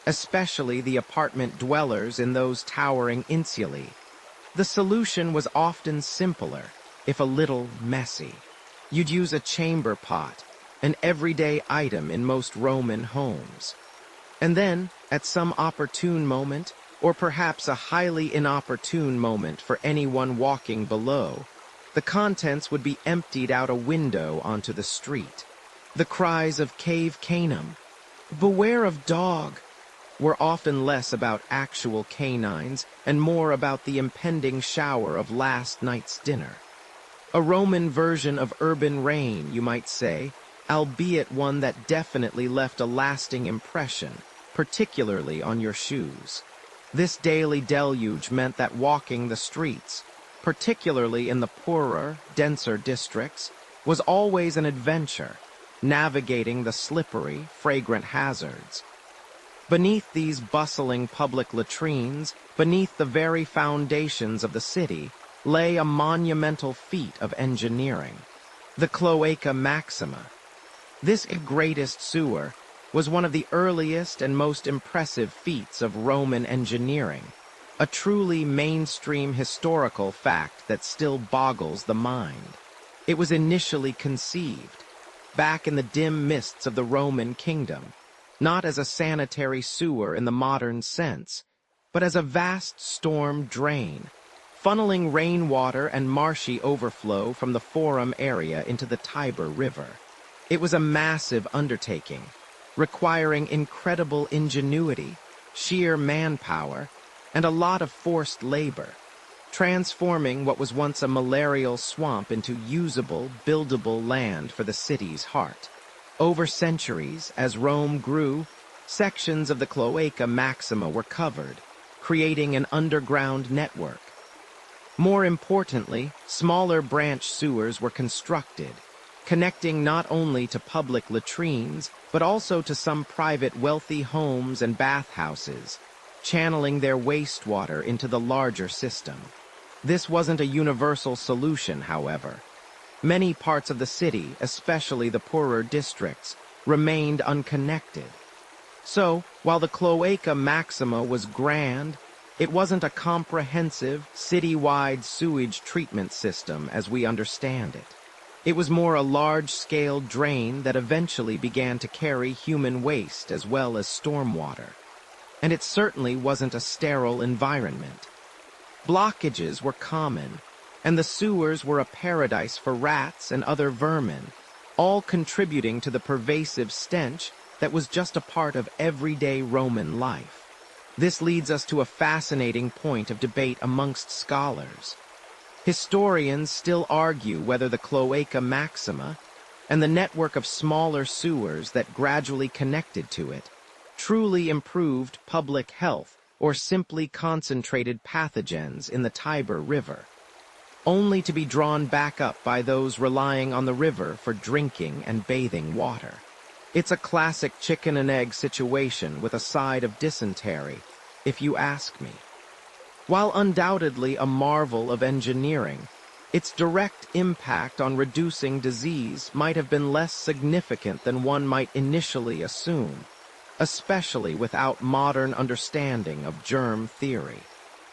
especially the apartment dwellers in those towering insulae, the solution was often simpler, if a little messy. You'd use a chamber pot, an everyday item in most Roman homes. And then, at some opportune moment, or perhaps a highly inopportune moment for anyone walking below, the contents would be emptied out a window onto the street. The cries of "Cave Canum," "Beware of dog," were often less about actual canines and more about the impending shower of last night's dinner. A Roman version of urban rain, you might say, albeit one that definitely left a lasting impression, particularly on your shoes. This daily deluge meant that walking the streets, particularly in the poorer, denser districts, was always an adventure, navigating the slippery, fragrant hazards. Beneath these bustling public latrines, beneath the very foundations of the city, lay a monumental feat of engineering, the Cloaca Maxima. This greatest sewer was one of the earliest and most impressive feats of Roman engineering, a truly mainstream historical fact that still boggles the mind. It was initially conceived, back in the dim mists of the Roman kingdom, not as a sanitary sewer in the modern sense, but as a vast storm drain, funneling rainwater and marshy overflow from the Forum area into the Tiber River. It was a massive undertaking, requiring incredible ingenuity, sheer manpower, and a lot of forced labor, transforming what was once a malarial swamp into usable, buildable land for the city's heart. Over centuries, as Rome grew, sections of the Cloaca Maxima were covered, creating an underground network. More importantly, smaller branch sewers were constructed, connecting not only to public latrines, but also to some private wealthy homes and bathhouses, channeling their wastewater into the larger system. This wasn't a universal solution, however. Many parts of the city, especially the poorer districts, remained unconnected. So, while the Cloaca Maxima was grand, it wasn't a comprehensive, city-wide sewage treatment system as we understand it. It was more a large-scale drain that eventually began to carry human waste as well as stormwater. And it certainly wasn't a sterile environment. Blockages were common, and the sewers were a paradise for rats and other vermin, all contributing to the pervasive stench that was just a part of everyday Roman life. This leads us to a fascinating point of debate amongst scholars. Historians still argue whether the Cloaca Maxima and the network of smaller sewers that gradually connected to it truly improved public health or simply concentrated pathogens in the Tiber River, only to be drawn back up by those relying on the river for drinking and bathing water. It's a classic chicken and egg situation with a side of dysentery, if you ask me. While undoubtedly a marvel of engineering, its direct impact on reducing disease might have been less significant than one might initially assume, especially without modern understanding of germ theory.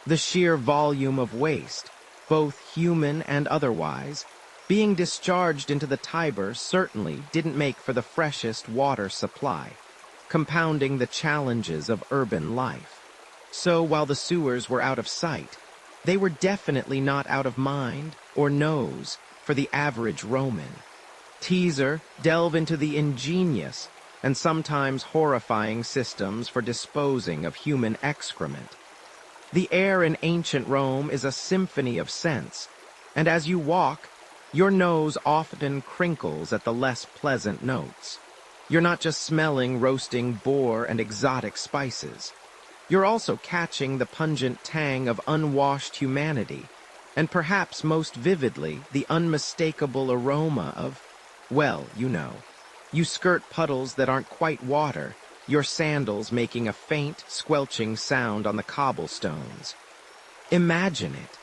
The sheer volume of waste, both human and otherwise, being discharged into the Tiber certainly didn't make for the freshest water supply, compounding the challenges of urban life. So while the sewers were out of sight, they were definitely not out of mind or nose for the average Roman. Teaser, delve into the ingenious and sometimes horrifying systems for disposing of human excrement. The air in ancient Rome is a symphony of scents, and as you walk, Your nose often crinkles at the less pleasant notes. You're not just smelling roasting boar and exotic spices. You're also catching the pungent tang of unwashed humanity, and perhaps most vividly, the unmistakable aroma of, well, you skirt puddles that aren't quite water, your sandals making a faint, squelching sound on the cobblestones. Imagine it.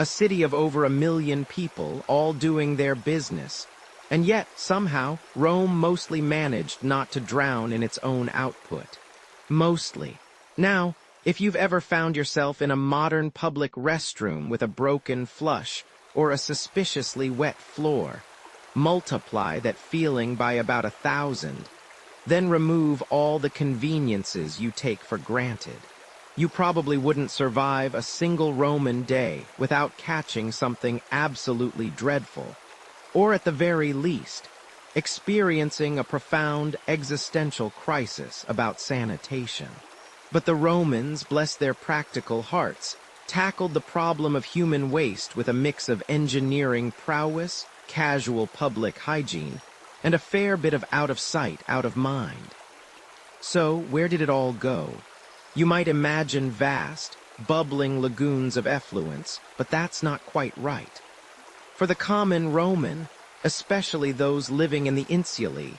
A city of over 1 million people, all doing their business. And yet, somehow, Rome mostly managed not to drown in its own output. Mostly. Now, if you've ever found yourself in a modern public restroom with a broken flush or a suspiciously wet floor, multiply that feeling by about 1,000. Then remove all the conveniences you take for granted. You probably wouldn't survive a single Roman day without catching something absolutely dreadful, or at the very least, experiencing a profound existential crisis about sanitation. But the Romans, bless their practical hearts, tackled the problem of human waste with a mix of engineering prowess, casual public hygiene, and a fair bit of out of sight, out of mind. So, where did it all go? You might imagine vast, bubbling lagoons of effluence, but that's not quite right. For the common Roman, especially those living in the insulae,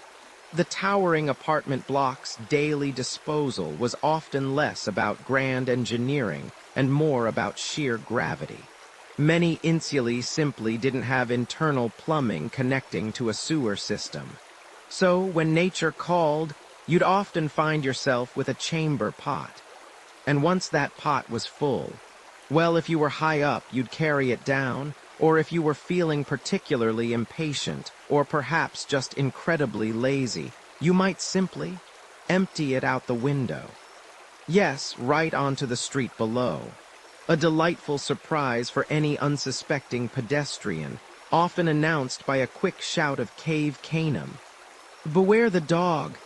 the towering apartment block's daily disposal was often less about grand engineering and more about sheer gravity. Many insulae simply didn't have internal plumbing connecting to a sewer system. So, when nature called, you'd often find yourself with a chamber pot. And once that pot was full, well, if you were high up, you'd carry it down, or if you were feeling particularly impatient, or perhaps just incredibly lazy, you might simply empty it out the window. Yes, right onto the street below. A delightful surprise for any unsuspecting pedestrian, often announced by a quick shout of cave canem. Beware the dog,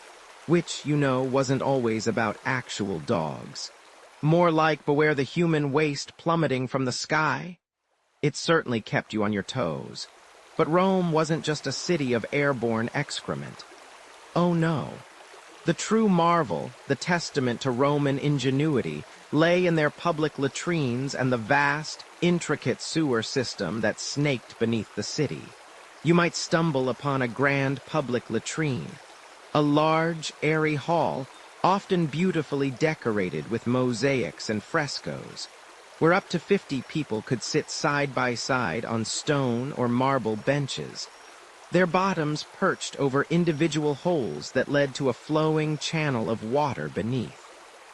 which, wasn't always about actual dogs. More like beware the human waste plummeting from the sky. It certainly kept you on your toes. But Rome wasn't just a city of airborne excrement. Oh no. The true marvel, the testament to Roman ingenuity, lay in their public latrines and the vast, intricate sewer system that snaked beneath the city. You might stumble upon a grand public latrine, a large, airy hall, often beautifully decorated with mosaics and frescoes, where up to 50 people could sit side by side on stone or marble benches, their bottoms perched over individual holes that led to a flowing channel of water beneath.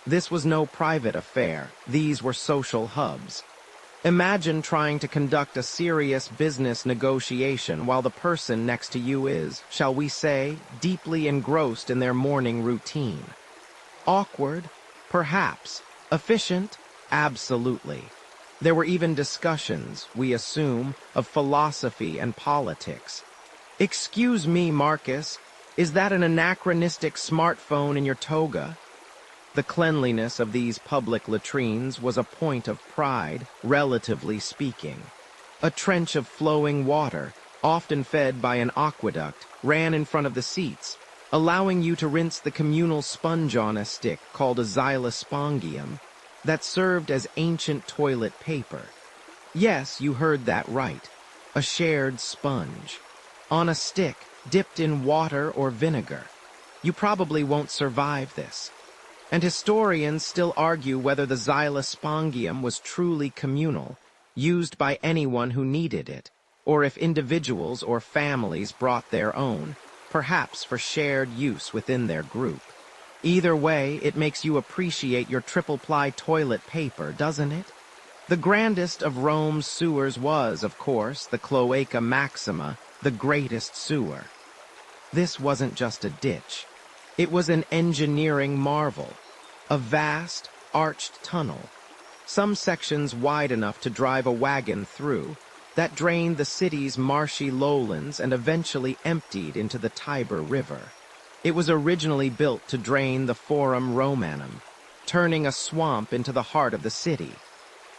This was no private affair. These were social hubs. Imagine trying to conduct a serious business negotiation while the person next to you is, shall we say, deeply engrossed in their morning routine. Awkward? Perhaps. Efficient? Absolutely. There were even discussions, we assume, of philosophy and politics. Excuse me, Marcus, is that an anachronistic smartphone in your toga? The cleanliness of these public latrines was a point of pride, relatively speaking. A trench of flowing water, often fed by an aqueduct, ran in front of the seats, allowing you to rinse the communal sponge on a stick called a xylospongium that served as ancient toilet paper. Yes, you heard that right. A shared sponge. On a stick, dipped in water or vinegar. You probably won't survive this. And historians still argue whether the xylospongium was truly communal, used by anyone who needed it, or if individuals or families brought their own, perhaps for shared use within their group. Either way, it makes you appreciate your triple-ply toilet paper, doesn't it? The grandest of Rome's sewers was, of course, the Cloaca Maxima, the greatest sewer. This wasn't just a ditch. It was an engineering marvel, a vast, arched tunnel, some sections wide enough to drive a wagon through, that drained the city's marshy lowlands and eventually emptied into the Tiber River. It was originally built to drain the Forum Romanum, turning a swamp into the heart of the city.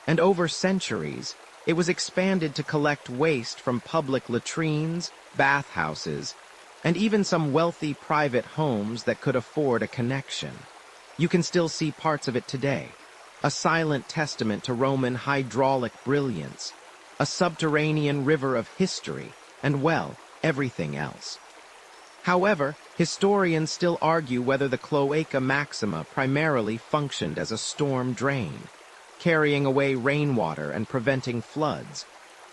And over centuries, It was expanded to collect waste from public latrines, bathhouses, and even some wealthy private homes that could afford a connection. You can still see parts of it today, a silent testament to Roman hydraulic brilliance, a subterranean river of history, and, well, everything else. However, historians still argue whether the Cloaca Maxima primarily functioned as a storm drain, carrying away rainwater and preventing floods,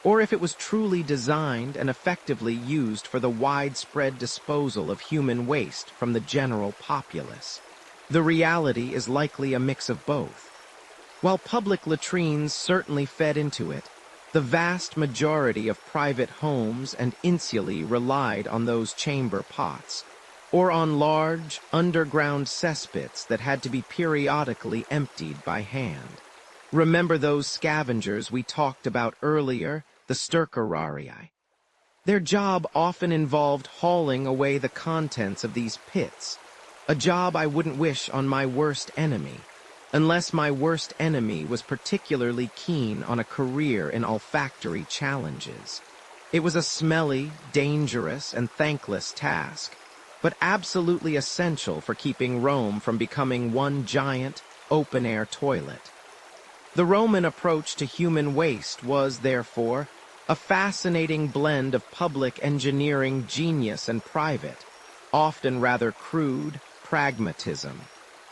or if it was truly designed and effectively used for the widespread disposal of human waste from the general populace. The reality is likely a mix of both. While public latrines certainly fed into it, the vast majority of private homes and insulae relied on those chamber pots, or on large, underground cesspits that had to be periodically emptied by hand. Remember those scavengers we talked about earlier, the stercorarii? Their job often involved hauling away the contents of these pits, a job I wouldn't wish on my worst enemy, unless my worst enemy was particularly keen on a career in olfactory challenges. It was a smelly, dangerous, and thankless task, but absolutely essential for keeping Rome from becoming one giant, open-air toilet. The Roman approach to human waste was, therefore, a fascinating blend of public engineering genius and private, often rather crude, pragmatism.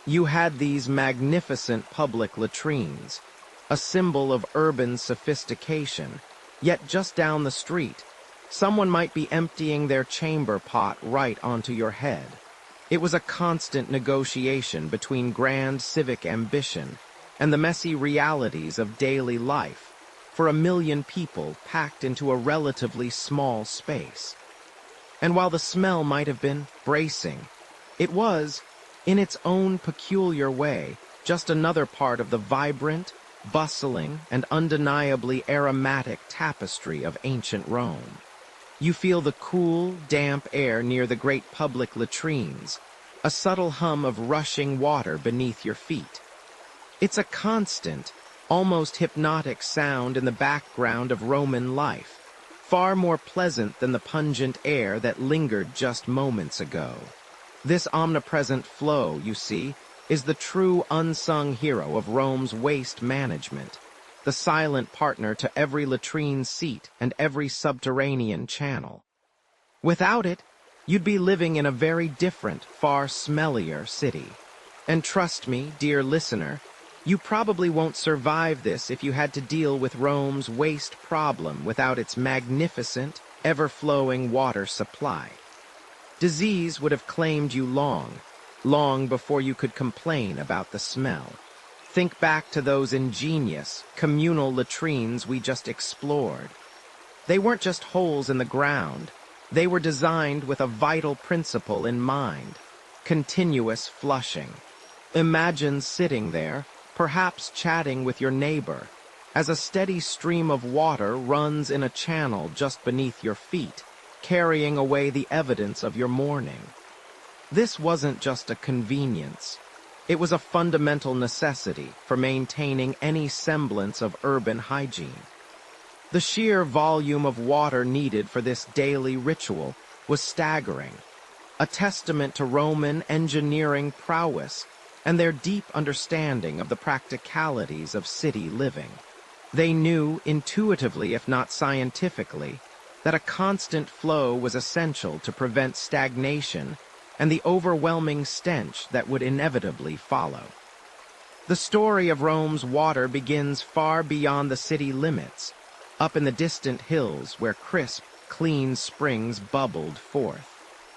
You had these magnificent public latrines, a symbol of urban sophistication, yet just down the street, someone might be emptying their chamber pot right onto your head. It was a constant negotiation between grand civic ambition and the messy realities of daily life for 1 million people packed into a relatively small space. And while the smell might have been bracing, it was, in its own peculiar way, just another part of the vibrant, bustling, and undeniably aromatic tapestry of ancient Rome. You feel the cool, damp air near the great public latrines, a subtle hum of rushing water beneath your feet. It's a constant, almost hypnotic sound in the background of Roman life, far more pleasant than the pungent air that lingered just moments ago. This omnipresent flow, you see, is the true unsung hero of Rome's waste management, the silent partner to every latrine seat and every subterranean channel. Without it, you'd be living in a very different, far smellier city. And trust me, dear listener, you probably won't survive this if you had to deal with Rome's waste problem without its magnificent, ever-flowing water supply. Disease would have claimed you long before you could complain about the smell. Think back to those ingenious, communal latrines we just explored. They weren't just holes in the ground. They were designed with a vital principle in mind: continuous flushing. Imagine sitting there, perhaps chatting with your neighbor, as a steady stream of water runs in a channel just beneath your feet, carrying away the evidence of your morning. This wasn't just a convenience. It was a fundamental necessity for maintaining any semblance of urban hygiene. The sheer volume of water needed for this daily ritual was staggering, a testament to Roman engineering prowess and their deep understanding of the practicalities of city living. They knew intuitively, if not scientifically, that a constant flow was essential to prevent stagnation and the overwhelming stench that would inevitably follow. The story of Rome's water begins far beyond the city limits, up in the distant hills where crisp, clean springs bubbled forth.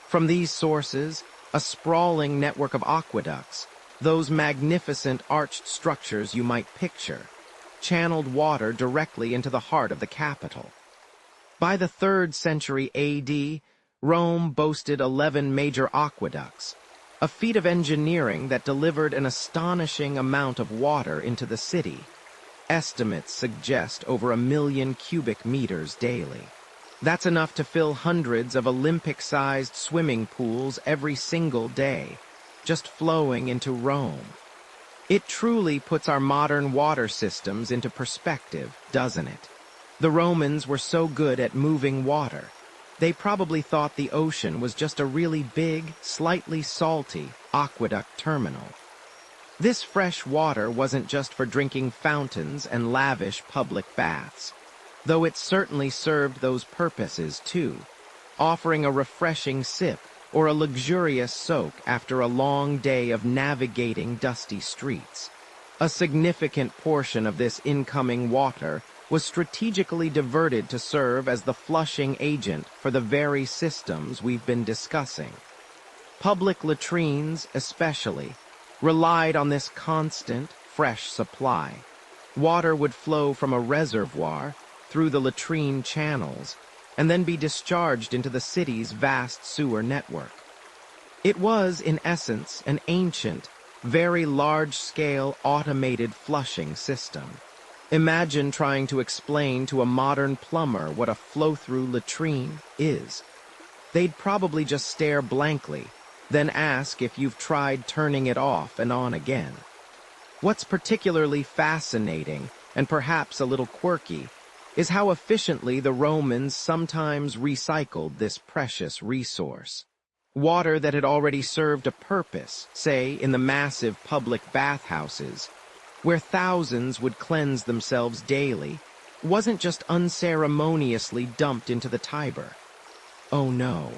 From these sources, a sprawling network of aqueducts, those magnificent arched structures you might picture, channeled water directly into the heart of the capital. By the 3rd century AD, Rome boasted 11 major aqueducts, a feat of engineering that delivered an astonishing amount of water into the city. Estimates suggest over 1 million cubic meters daily. That's enough to fill hundreds of Olympic-sized swimming pools every single day, just flowing into Rome. It truly puts our modern water systems into perspective, doesn't it? The Romans were so good at moving water, they probably thought the ocean was just a really big, slightly salty aqueduct terminal. This fresh water wasn't just for drinking fountains and lavish public baths, though it certainly served those purposes too, offering a refreshing sip or a luxurious soak after a long day of navigating dusty streets. A significant portion of this incoming water was strategically diverted to serve as the flushing agent for the very systems we've been discussing. Public latrines, especially, relied on this constant, fresh supply. Water would flow from a reservoir through the latrine channels and then be discharged into the city's vast sewer network. It was, in essence, an ancient, very large-scale automated flushing system. Imagine trying to explain to a modern plumber what a flow-through latrine is. They'd probably just stare blankly, then ask if you've tried turning it off and on again. What's particularly fascinating, and perhaps a little quirky, is how efficiently the Romans sometimes recycled this precious resource. Water that had already served a purpose, say in the massive public bathhouses, where thousands would cleanse themselves daily, wasn't just unceremoniously dumped into the Tiber. Oh no.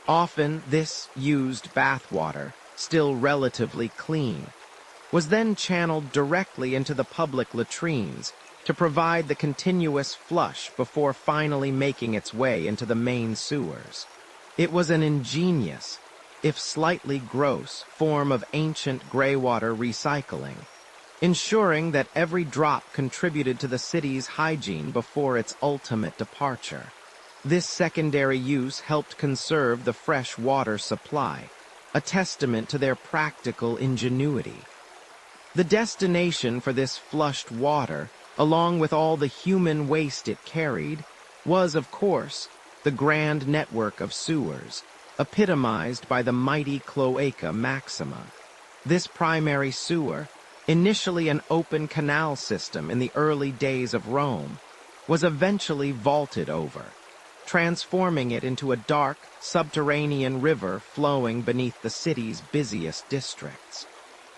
Often this used bathwater, still relatively clean, was then channeled directly into the public latrines to provide the continuous flush before finally making its way into the main sewers. It was an ingenious, if slightly gross, form of ancient greywater recycling, ensuring that every drop contributed to the city's hygiene before its ultimate departure. This secondary use helped conserve the fresh water supply, a testament to their practical ingenuity. The destination for this flushed water, along with all the human waste it carried, was, of course, the grand network of sewers, epitomized by the mighty Cloaca Maxima. This primary sewer, initially an open canal system in the early days of Rome, was eventually vaulted over, transforming it into a dark, subterranean river flowing beneath the city's busiest districts.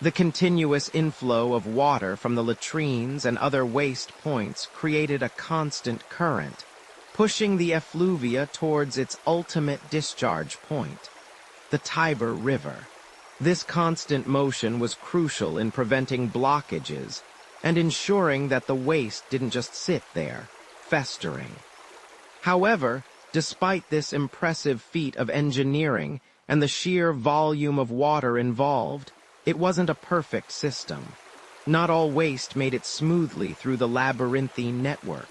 The continuous inflow of water from the latrines and other waste points created a constant current, pushing the effluvia towards its ultimate discharge point, the Tiber River. This constant motion was crucial in preventing blockages and ensuring that the waste didn't just sit there, festering. However, despite this impressive feat of engineering and the sheer volume of water involved, it wasn't a perfect system. Not all waste made it smoothly through the labyrinthine network.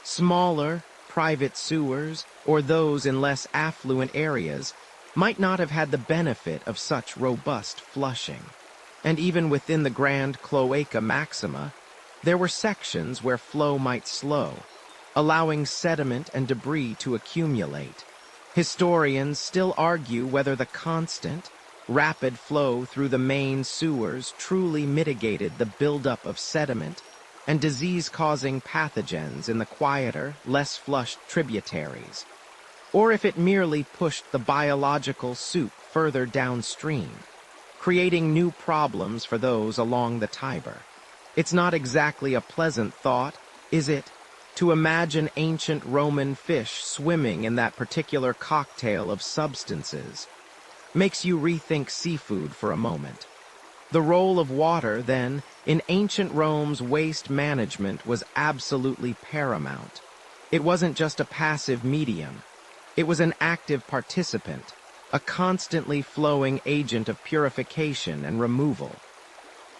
Smaller, private sewers, or those in less affluent areas, might not have had the benefit of such robust flushing. And even within the grand Cloaca Maxima, there were sections where flow might slow, allowing sediment and debris to accumulate. Historians still argue whether the constant, rapid flow through the main sewers truly mitigated the buildup of sediment and disease-causing pathogens in the quieter, less flushed tributaries, or if it merely pushed the biological soup further downstream, creating new problems for those along the Tiber. It's not exactly a pleasant thought, is it, to imagine ancient Roman fish swimming in that particular cocktail of substances? Makes you rethink seafood for a moment. The role of water, then, in ancient Rome's waste management was absolutely paramount. It wasn't just a passive medium. It was an active participant, a constantly flowing agent of purification and removal.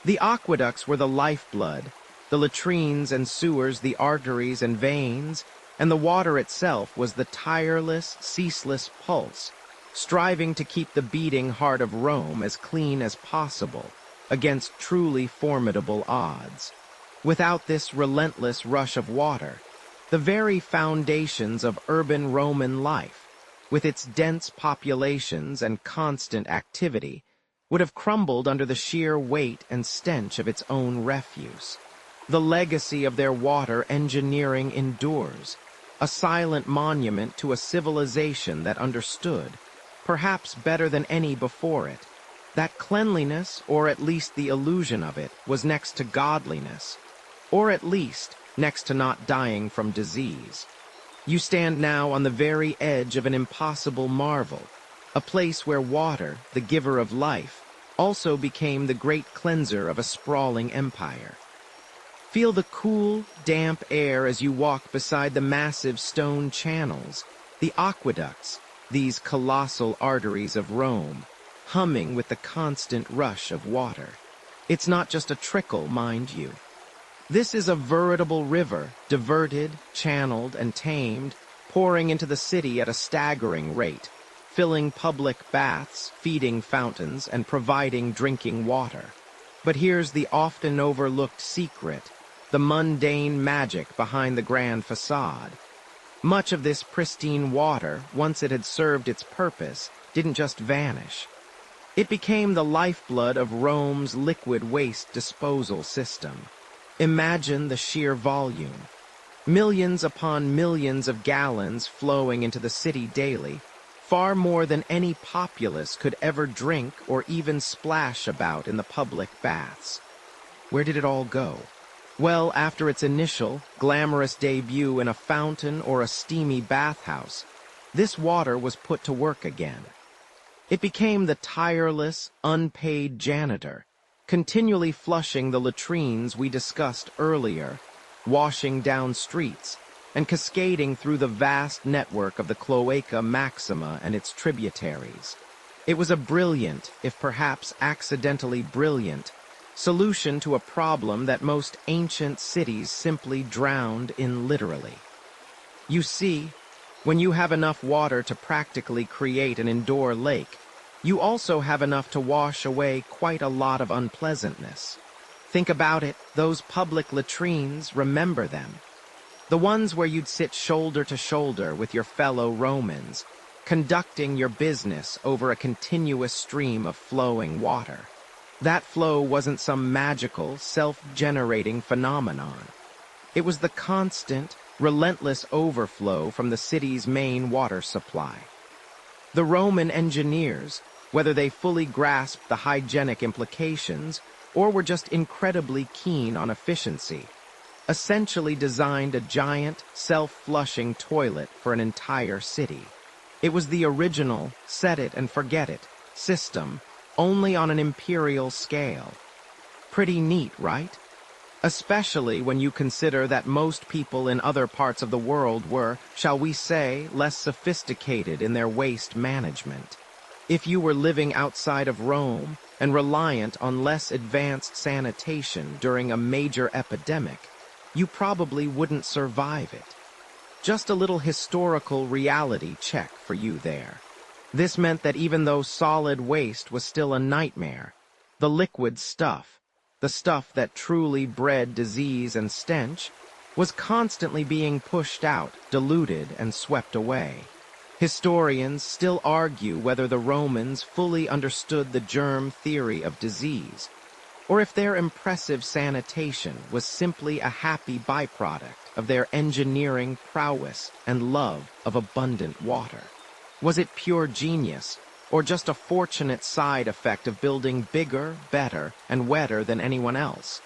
The aqueducts were the lifeblood, the latrines and sewers the arteries and veins, and the water itself was the tireless, ceaseless pulse, striving to keep the beating heart of Rome as clean as possible against truly formidable odds. Without this relentless rush of water, the very foundations of urban Roman life, with its dense populations and constant activity, would have crumbled under the sheer weight and stench of its own refuse. The legacy of their water engineering endures, a silent monument to a civilization that understood, perhaps better than any before it, that cleanliness, or at least the illusion of it, was next to godliness, or at least next to not dying from disease. You stand now on the very edge of an impossible marvel, a place where water, the giver of life, also became the great cleanser of a sprawling empire. Feel the cool, damp air as you walk beside the massive stone channels, the aqueducts, these colossal arteries of Rome, humming with the constant rush of water. It's not just a trickle, mind you. This is a veritable river, diverted, channeled, and tamed, pouring into the city at a staggering rate, filling public baths, feeding fountains, and providing drinking water. But here's the often overlooked secret, the mundane magic behind the grand facade. Much of this pristine water, once it had served its purpose, didn't just vanish. It became the lifeblood of Rome's liquid waste disposal system. Imagine the sheer volume. Millions upon millions of gallons flowing into the city daily, far more than any populace could ever drink or even splash about in the public baths. Where did it all go? Well, after its initial, glamorous debut in a fountain or a steamy bathhouse, this water was put to work again. It became the tireless, unpaid janitor, continually flushing the latrines we discussed earlier, washing down streets, and cascading through the vast network of the Cloaca Maxima and its tributaries. It was a brilliant, if perhaps accidentally brilliant, solution to a problem that most ancient cities simply drowned in literally. You see, when you have enough water to practically create an indoor lake, you also have enough to wash away quite a lot of unpleasantness. Think about it, those public latrines, remember them. The ones where you'd sit shoulder to shoulder with your fellow Romans, conducting your business over a continuous stream of flowing water. That flow wasn't some magical, self-generating phenomenon. It was the constant, relentless overflow from the city's main water supply. The Roman engineers, whether they fully grasped the hygienic implications or were just incredibly keen on efficiency, essentially designed a giant, self-flushing toilet for an entire city. It was the original set-it-and-forget-it system, only on an imperial scale. Pretty neat, right? Especially when you consider that most people in other parts of the world were, shall we say, less sophisticated in their waste management. If you were living outside of Rome and reliant on less advanced sanitation during a major epidemic, you probably wouldn't survive it. Just a little historical reality check for you there. This meant that even though solid waste was still a nightmare, the liquid stuff, the stuff that truly bred disease and stench, was constantly being pushed out, diluted, and swept away. Historians still argue whether the Romans fully understood the germ theory of disease, or if their impressive sanitation was simply a happy byproduct of their engineering prowess and love of abundant water. Was it pure genius, or just a fortunate side effect of building bigger, better, and wetter than anyone else?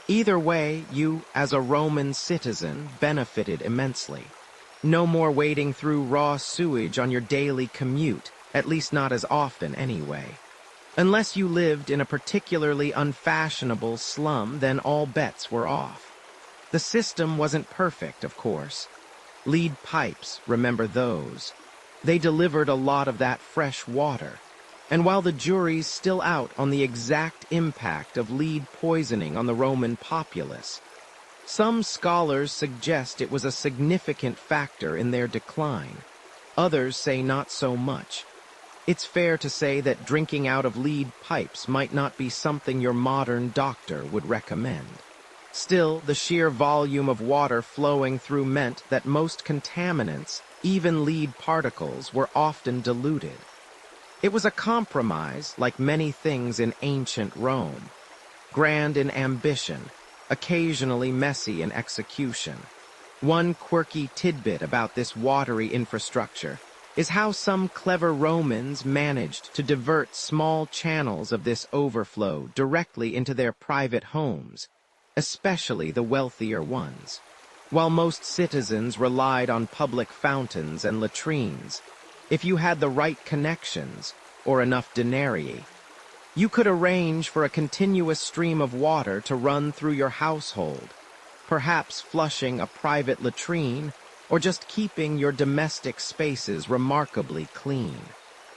Either way, you, as a Roman citizen, benefited immensely. No more wading through raw sewage on your daily commute, at least not as often anyway. Unless you lived in a particularly unfashionable slum, then all bets were off. The system wasn't perfect, of course. Lead pipes, remember those. They delivered a lot of that fresh water, and while the jury's still out on the exact impact of lead poisoning on the Roman populace, some scholars suggest it was a significant factor in their decline. Others say not so much. It's fair to say that drinking out of lead pipes might not be something your modern doctor would recommend. Still, the sheer volume of water flowing through meant that most contaminants, even lead particles, were often diluted. It was a compromise, like many things in ancient Rome. Grand in ambition, occasionally messy in execution. One quirky tidbit about this watery infrastructure is how some clever Romans managed to divert small channels of this overflow directly into their private homes, especially the wealthier ones. While most citizens relied on public fountains and latrines, if you had the right connections or enough denarii, you could arrange for a continuous stream of water to run through your household, perhaps flushing a private latrine or just keeping your domestic spaces remarkably clean.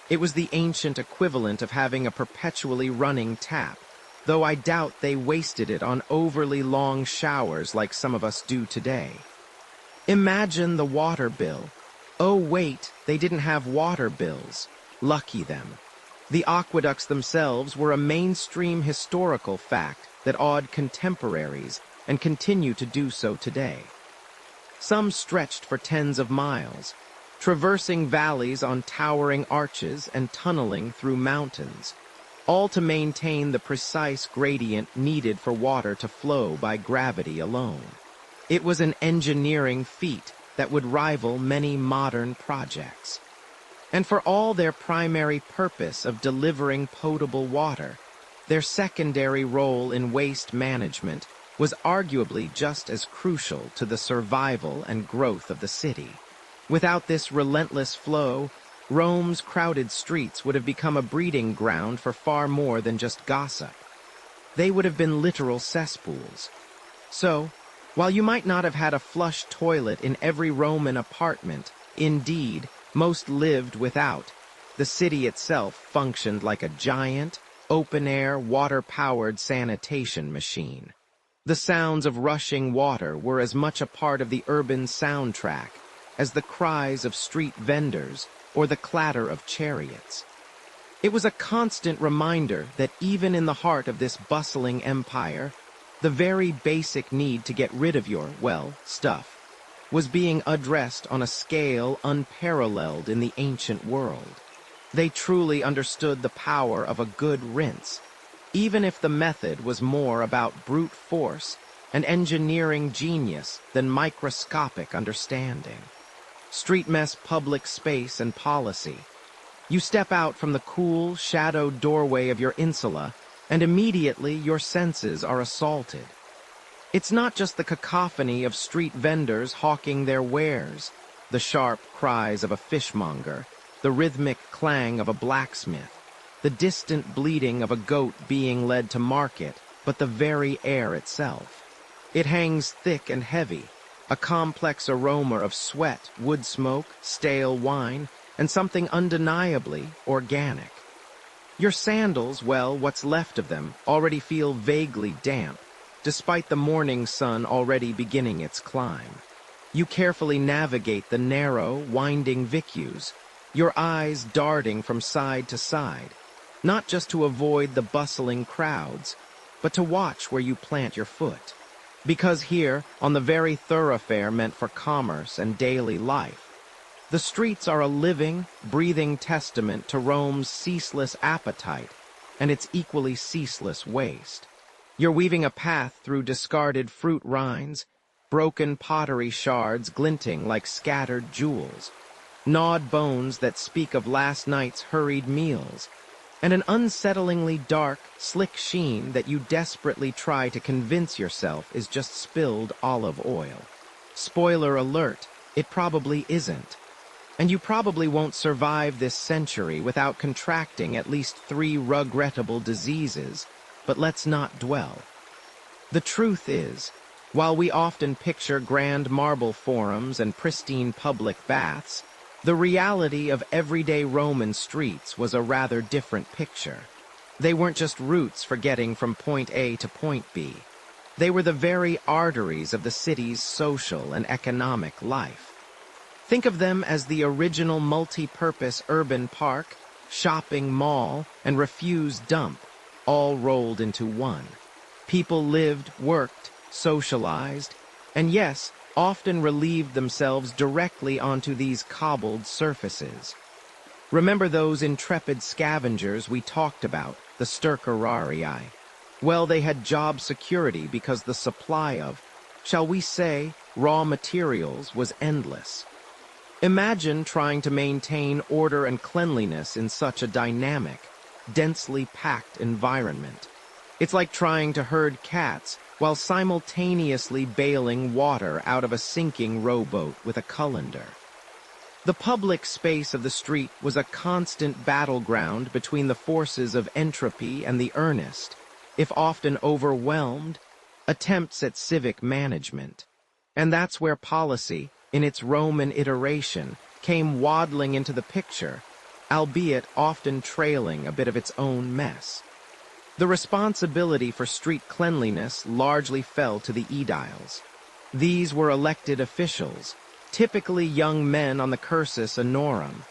It was the ancient equivalent of having a perpetually running tap, though I doubt they wasted it on overly long showers like some of us do today. Imagine the water bill. Oh wait, they didn't have water bills. Lucky them. The aqueducts themselves were a mainstream historical fact that awed contemporaries and continue to do so today. Some stretched for tens of miles, traversing valleys on towering arches and tunneling through mountains, all to maintain the precise gradient needed for water to flow by gravity alone. It was an engineering feat that would rival many modern projects. And for all their primary purpose of delivering potable water, their secondary role in waste management was arguably just as crucial to the survival and growth of the city. Without this relentless flow, Rome's crowded streets would have become a breeding ground for far more than just gossip. They would have been literal cesspools. So, while you might not have had a flush toilet in every Roman apartment, indeed, most lived without, the city itself functioned like a giant, open-air, water-powered sanitation machine. The sounds of rushing water were as much a part of the urban soundtrack as the cries of street vendors or the clatter of chariots. It was a constant reminder that even in the heart of this bustling empire, the very basic need to get rid of your, well, stuff, was being addressed on a scale unparalleled in the ancient world. They truly understood the power of a good rinse, even if the method was more about brute force and engineering genius than microscopic understanding. Street mess, public space, and policy. You step out from the cool, shadowed doorway of your insula, and immediately your senses are assaulted. It's not just the cacophony of street vendors hawking their wares, the sharp cries of a fishmonger, the rhythmic clang of a blacksmith, the distant bleating of a goat being led to market, but the very air itself. It hangs thick and heavy, a complex aroma of sweat, wood smoke, stale wine, and something undeniably organic. Your sandals, well, what's left of them, already feel vaguely damp, despite the morning sun already beginning its climb. You carefully navigate the narrow, winding vicus, your eyes darting from side to side, not just to avoid the bustling crowds, but to watch where you plant your foot. Because here, on the very thoroughfare meant for commerce and daily life, the streets are a living, breathing testament to Rome's ceaseless appetite and its equally ceaseless waste. You're weaving a path through discarded fruit rinds, broken pottery shards glinting like scattered jewels, gnawed bones that speak of last night's hurried meals, and an unsettlingly dark, slick sheen that you desperately try to convince yourself is just spilled olive oil. Spoiler alert, it probably isn't. And you probably won't survive this century without contracting at least 3 regrettable diseases, but let's not dwell. The truth is, while we often picture grand marble forums and pristine public baths, the reality of everyday Roman streets was a rather different picture. They weren't just routes for getting from point A to point B. They were the very arteries of the city's social and economic life. Think of them as the original multi-purpose urban park, shopping mall, and refuse dump, all rolled into one. People lived, worked, socialized, and yes, often relieved themselves directly onto these cobbled surfaces. Remember those intrepid scavengers we talked about, the stercorarii? Well, they had job security because the supply of, shall we say, raw materials was endless. Imagine trying to maintain order and cleanliness in such a dynamic, densely packed environment. It's like trying to herd cats while simultaneously bailing water out of a sinking rowboat with a colander. The public space of the street was a constant battleground between the forces of entropy and the earnest, if often overwhelmed, attempts at civic management. And that's where policy, in its Roman iteration, came waddling into the picture, albeit often trailing a bit of its own mess. The responsibility for street cleanliness largely fell to the aediles. These were elected officials, typically young men on the cursus honorum,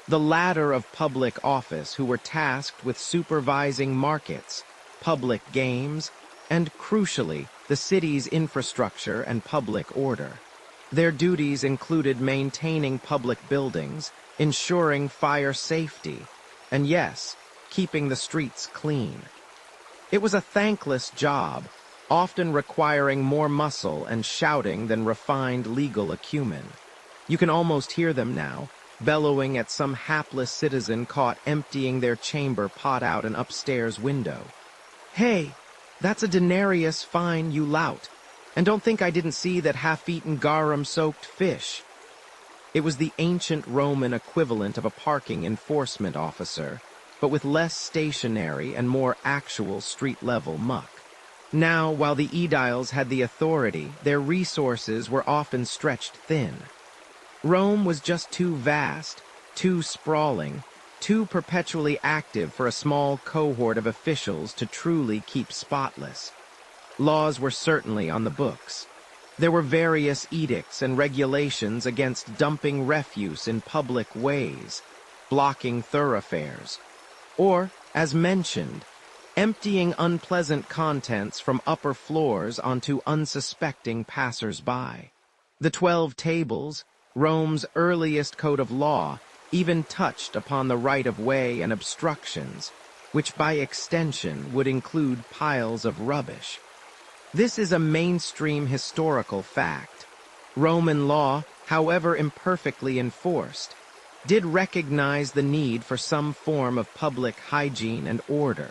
the ladder of public office who were tasked with supervising markets, public games, and, crucially, the city's infrastructure and public order. Their duties included maintaining public buildings, ensuring fire safety, and yes, keeping the streets clean. It was a thankless job, often requiring more muscle and shouting than refined legal acumen. You can almost hear them now, bellowing at some hapless citizen caught emptying their chamber pot out an upstairs window. "Hey, that's a denarius fine, you lout. And don't think I didn't see that half-eaten garum-soaked fish." It was the ancient Roman equivalent of a parking enforcement officer, but with less stationary and more actual street-level muck. Now, while the aediles had the authority, their resources were often stretched thin. Rome was just too vast, too sprawling, too perpetually active for a small cohort of officials to truly keep spotless. Laws were certainly on the books. There were various edicts and regulations against dumping refuse in public ways, blocking thoroughfares, or, as mentioned, emptying unpleasant contents from upper floors onto unsuspecting passers-by. The 12 Tables, Rome's earliest code of law, even touched upon the right-of-way and obstructions, which by extension would include piles of rubbish. This is a mainstream historical fact. Roman law, however imperfectly enforced, did recognize the need for some form of public hygiene and order,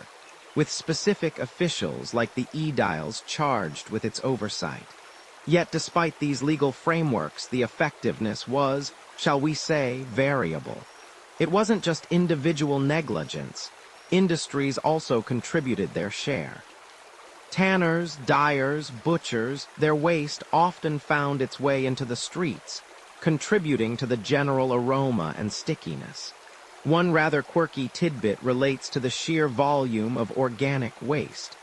with specific officials like the aediles charged with its oversight. Yet despite these legal frameworks, the effectiveness was, shall we say, variable. It wasn't just individual negligence. Industries also contributed their share. Tanners, dyers, butchers, their waste often found its way into the streets, contributing to the general aroma and stickiness. One rather quirky tidbit relates to the sheer volume of organic waste.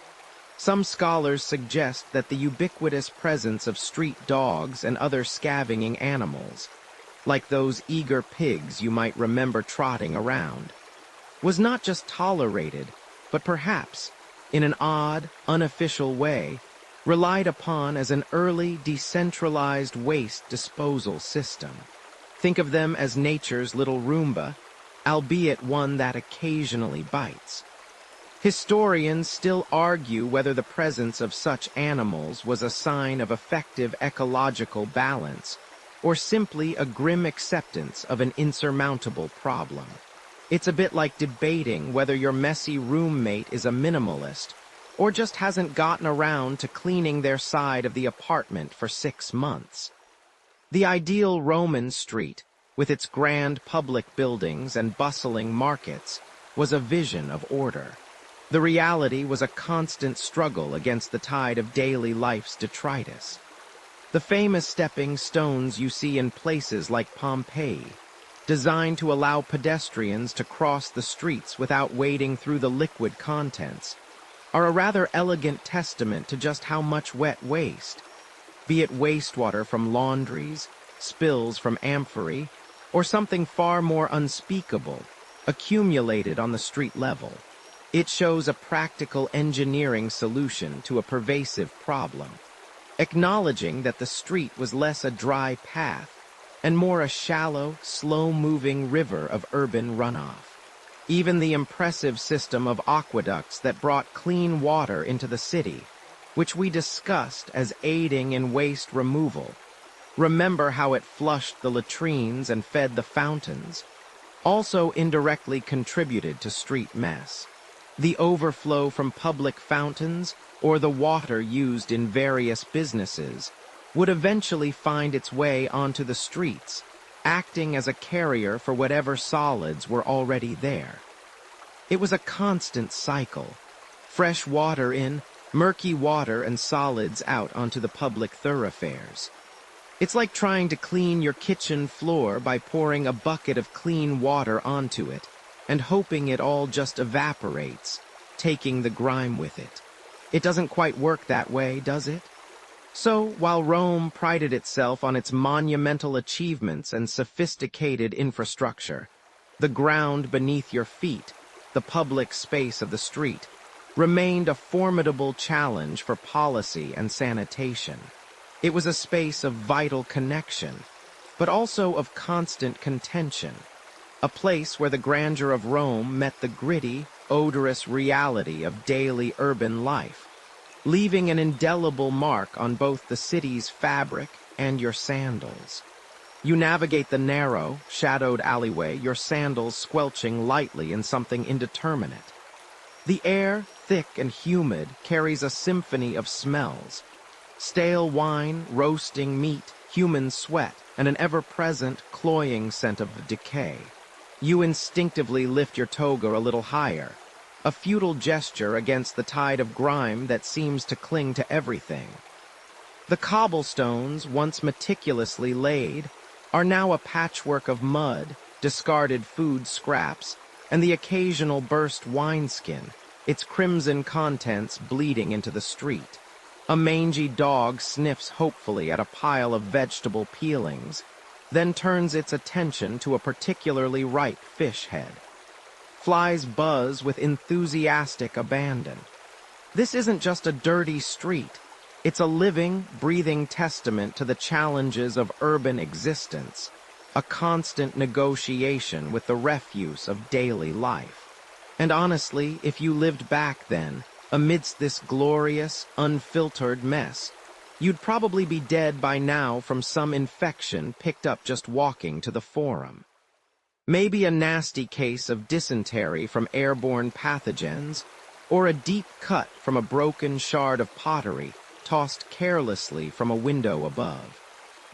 Some scholars suggest that the ubiquitous presence of street dogs and other scavenging animals, like those eager pigs you might remember trotting around, was not just tolerated, but perhaps, in an odd, unofficial way, relied upon as an early, decentralized waste disposal system. Think of them as nature's little Roomba, albeit one that occasionally bites. Historians still argue whether the presence of such animals was a sign of effective ecological balance, or simply a grim acceptance of an insurmountable problem. It's a bit like debating whether your messy roommate is a minimalist, or just hasn't gotten around to cleaning their side of the apartment for 6 months. The ideal Roman street, with its grand public buildings and bustling markets, was a vision of order. The reality was a constant struggle against the tide of daily life's detritus. The famous stepping stones you see in places like Pompeii, designed to allow pedestrians to cross the streets without wading through the liquid contents, are a rather elegant testament to just how much wet waste, be it wastewater from laundries, spills from amphorae, or something far more unspeakable, accumulated on the street level. It shows a practical engineering solution to a pervasive problem, acknowledging that the street was less a dry path and more a shallow, slow-moving river of urban runoff. Even the impressive system of aqueducts that brought clean water into the city, which we discussed as aiding in waste removal. Remember how it flushed the latrines and fed the fountains, also indirectly contributed to street mess. The overflow from public fountains, or the water used in various businesses, would eventually find its way onto the streets, acting as a carrier for whatever solids were already there. It was a constant cycle. Fresh water in, murky water and solids out onto the public thoroughfares. It's like trying to clean your kitchen floor by pouring a bucket of clean water onto it and hoping it all just evaporates, taking the grime with it. It doesn't quite work that way, does it? So, while Rome prided itself on its monumental achievements and sophisticated infrastructure, the ground beneath your feet, the public space of the street, remained a formidable challenge for policy and sanitation. It was a space of vital connection, but also of constant contention, a place where the grandeur of Rome met the gritty, odorous reality of daily urban life, leaving an indelible mark on both the city's fabric and your sandals. You navigate the narrow, shadowed alleyway, your sandals squelching lightly in something indeterminate. The air, thick and humid, carries a symphony of smells. Stale wine, roasting meat, human sweat, and an ever-present, cloying scent of decay. You instinctively lift your toga a little higher, a futile gesture against the tide of grime that seems to cling to everything. The cobblestones, once meticulously laid, are now a patchwork of mud, discarded food scraps, and the occasional burst wineskin, its crimson contents bleeding into the street. A mangy dog sniffs hopefully at a pile of vegetable peelings, then turns its attention to a particularly ripe fish head. Flies buzz with enthusiastic abandon. This isn't just a dirty street. It's a living, breathing testament to the challenges of urban existence, a constant negotiation with the refuse of daily life. And honestly, if you lived back then, amidst this glorious, unfiltered mess, you'd probably be dead by now from some infection picked up just walking to the Forum. Maybe a nasty case of dysentery from airborne pathogens, or a deep cut from a broken shard of pottery tossed carelessly from a window above.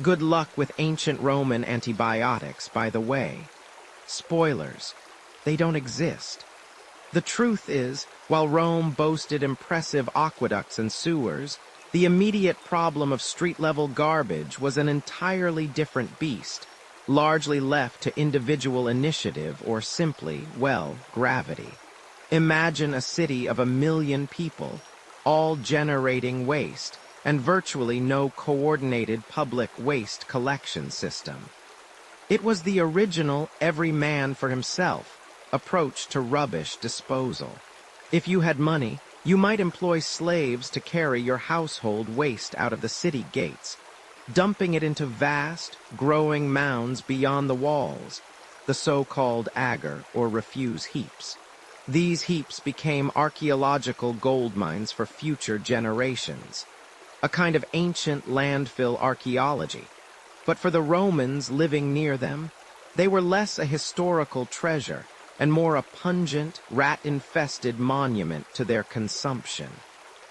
Good luck with ancient Roman antibiotics, by the way. Spoilers, they don't exist. The truth is, while Rome boasted impressive aqueducts and sewers, the immediate problem of street-level garbage was an entirely different beast, largely left to individual initiative or simply, well, gravity. Imagine a city of 1 million people, all generating waste, and virtually no coordinated public waste collection system. It was the original every man for himself approach to rubbish disposal. If you had money, you might employ slaves to carry your household waste out of the city gates, dumping it into vast, growing mounds beyond the walls, the so-called agar or refuse heaps. These heaps became archaeological gold mines for future generations, a kind of ancient landfill archaeology. But for the Romans living near them, they were less a historical treasure and more a pungent, rat-infested monument to their consumption.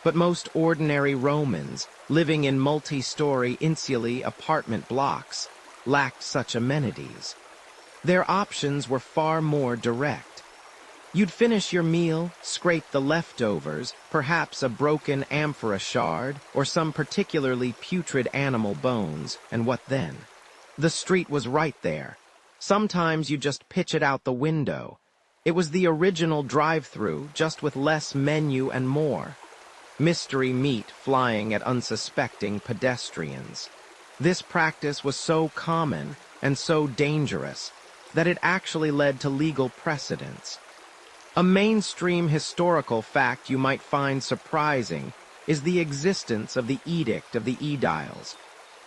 But most ordinary Romans, living in multi-story insulae apartment blocks, lacked such amenities. Their options were far more direct. You'd finish your meal, scrape the leftovers, perhaps a broken amphora shard, or some particularly putrid animal bones, and what then? The street was right there. Sometimes you just pitch it out the window. It was the original drive-through, just with less menu and more. Mystery meat flying at unsuspecting pedestrians. This practice was so common and so dangerous that it actually led to legal precedents. A mainstream historical fact you might find surprising is the existence of the Edict of the Aediles,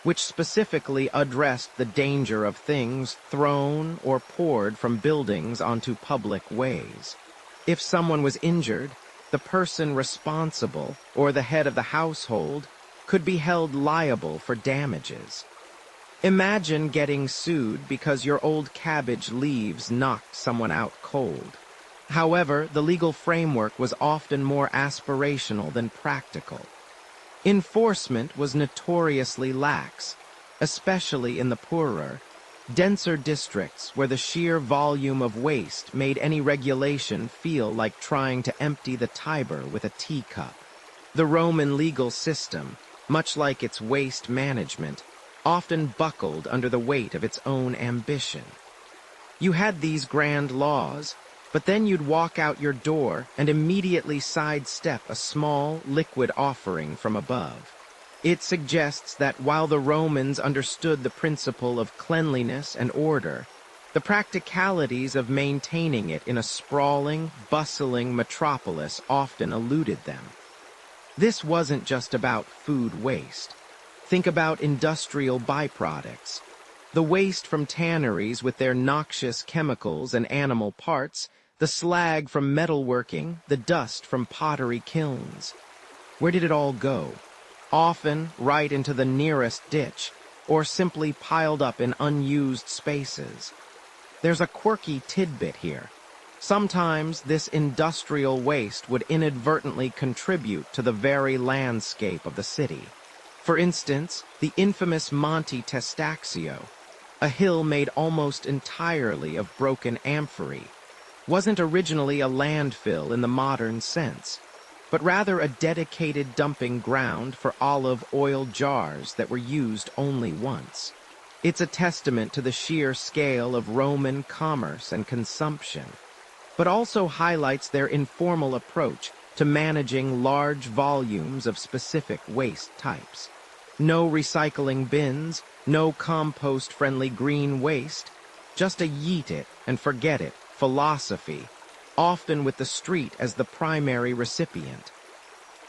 which specifically addressed the danger of things thrown or poured from buildings onto public ways. If someone was injured, the person responsible, or the head of the household, could be held liable for damages. Imagine getting sued because your old cabbage leaves knocked someone out cold. However, the legal framework was often more aspirational than practical. Enforcement was notoriously lax, especially in the poorer, denser districts where the sheer volume of waste made any regulation feel like trying to empty the Tiber with a teacup. The Roman legal system, much like its waste management, often buckled under the weight of its own ambition. You had these grand laws, but then you'd walk out your door and immediately sidestep a small, liquid offering from above. It suggests that while the Romans understood the principle of cleanliness and order, the practicalities of maintaining it in a sprawling, bustling metropolis often eluded them. This wasn't just about food waste. Think about industrial byproducts. The waste from tanneries with their noxious chemicals and animal parts, the slag from metalworking, the dust from pottery kilns. Where did it all go? Often right into the nearest ditch, or simply piled up in unused spaces. There's a quirky tidbit here. Sometimes this industrial waste would inadvertently contribute to the very landscape of the city. For instance, the infamous Monte Testaccio, a hill made almost entirely of broken amphorae, wasn't originally a landfill in the modern sense, but rather a dedicated dumping ground for olive oil jars that were used only once. It's a testament to the sheer scale of Roman commerce and consumption, but also highlights their informal approach to managing large volumes of specific waste types. No recycling bins, no compost-friendly green waste, just a yeet it and forget it philosophy, often with the street as the primary recipient.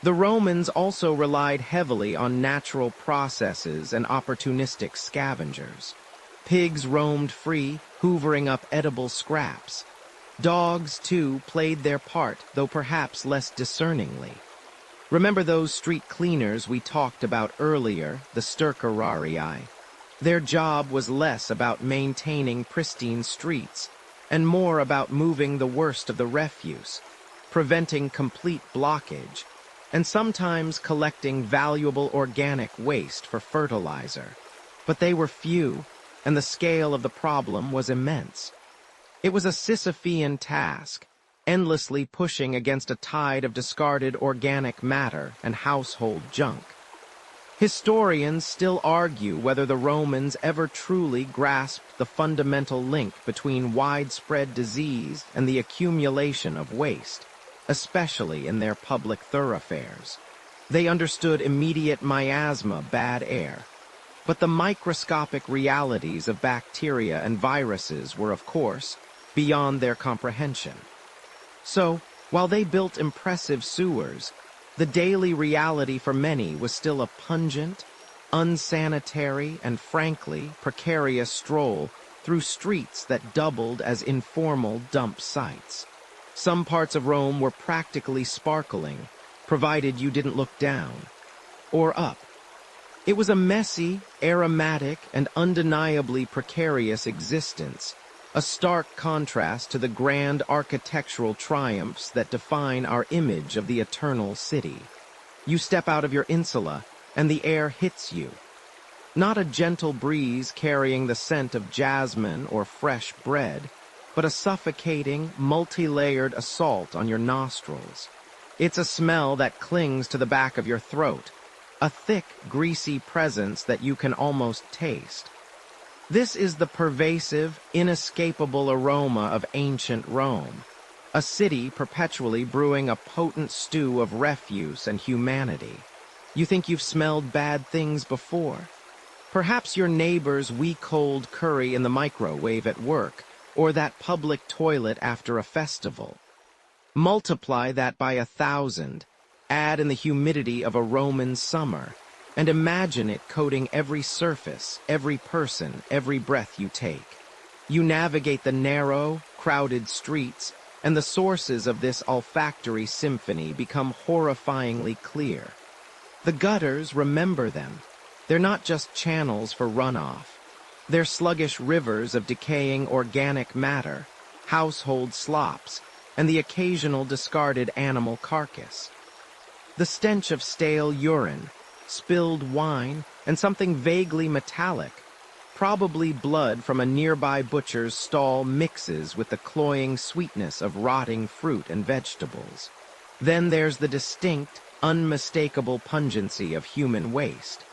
The Romans also relied heavily on natural processes and opportunistic scavengers. Pigs roamed free, hoovering up edible scraps. Dogs, too, played their part, though perhaps less discerningly. Remember those street cleaners we talked about earlier, the stercorarii? Their job was less about maintaining pristine streets and more about moving the worst of the refuse, preventing complete blockage, and sometimes collecting valuable organic waste for fertilizer. But they were few, and the scale of the problem was immense. It was a Sisyphean task, endlessly pushing against a tide of discarded organic matter and household junk. Historians still argue whether the Romans ever truly grasped the fundamental link between widespread disease and the accumulation of waste, especially in their public thoroughfares. They understood immediate miasma, bad air, but the microscopic realities of bacteria and viruses were, of course, beyond their comprehension. So, while they built impressive sewers, the daily reality for many was still a pungent, unsanitary, and frankly precarious stroll through streets that doubled as informal dump sites. Some parts of Rome were practically sparkling, provided you didn't look down or up. It was a messy, aromatic, and undeniably precarious existence, a stark contrast to the grand architectural triumphs that define our image of the eternal city. You step out of your insula, and the air hits you. Not a gentle breeze carrying the scent of jasmine or fresh bread, but a suffocating, multi-layered assault on your nostrils. It's a smell that clings to the back of your throat, a thick, greasy presence that you can almost taste. This is the pervasive, inescapable aroma of ancient Rome, a city perpetually brewing a potent stew of refuse and humanity. You think you've smelled bad things before? Perhaps your neighbor's week-old curry in the microwave at work, or that public toilet after a festival. Multiply that by 1,000, add in the humidity of a Roman summer, and imagine it coating every surface, every person, every breath you take. You navigate the narrow, crowded streets, and the sources of this olfactory symphony become horrifyingly clear. The gutters, remember them. They're not just channels for runoff. They're sluggish rivers of decaying organic matter, household slops, and the occasional discarded animal carcass. The stench of stale urine, spilled wine, and something vaguely metallic, probably blood from a nearby butcher's stall, mixes with the cloying sweetness of rotting fruit and vegetables. Then there's the distinct, unmistakable pungency of human waste.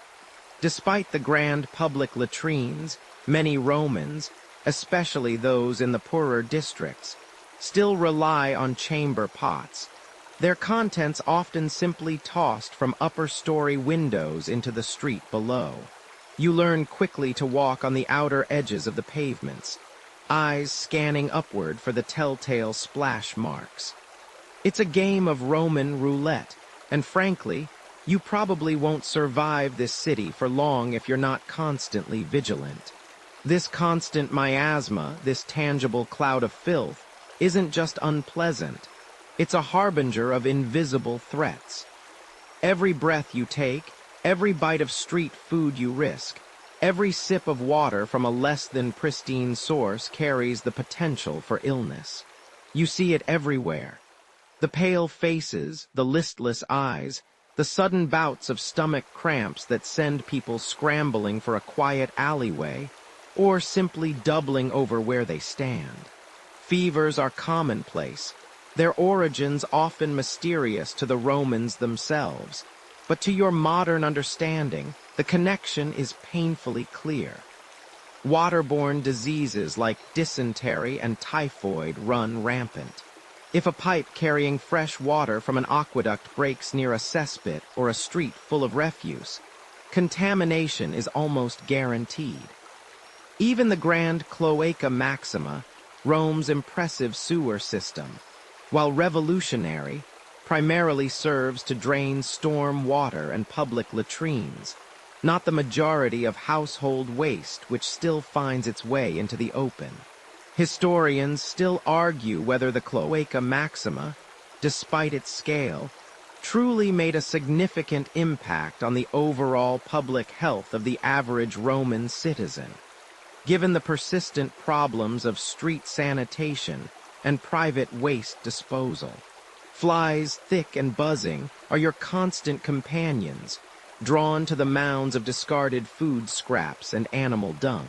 Despite the grand public latrines, many Romans, especially those in the poorer districts, still rely on chamber pots, their contents often simply tossed from upper-story windows into the street below. You learn quickly to walk on the outer edges of the pavements, eyes scanning upward for the telltale splash marks. It's a game of Roman roulette, and frankly, you probably won't survive this city for long if you're not constantly vigilant. This constant miasma, this tangible cloud of filth, isn't just unpleasant. It's a harbinger of invisible threats. Every breath you take, every bite of street food you risk, every sip of water from a less than pristine source carries the potential for illness. You see it everywhere. The pale faces, the listless eyes, the sudden bouts of stomach cramps that send people scrambling for a quiet alleyway, or simply doubling over where they stand. Fevers are commonplace, their origins often mysterious to the Romans themselves, but to your modern understanding, the connection is painfully clear. Waterborne diseases like dysentery and typhoid run rampant. If a pipe carrying fresh water from an aqueduct breaks near a cesspit or a street full of refuse, contamination is almost guaranteed. Even the Grand Cloaca Maxima, Rome's impressive sewer system, while revolutionary, primarily serves to drain storm water and public latrines, not the majority of household waste which still finds its way into the open. Historians still argue whether the Cloaca Maxima, despite its scale, truly made a significant impact on the overall public health of the average Roman citizen. Given the persistent problems of street sanitation and private waste disposal, flies thick and buzzing are your constant companions, drawn to the mounds of discarded food scraps and animal dung.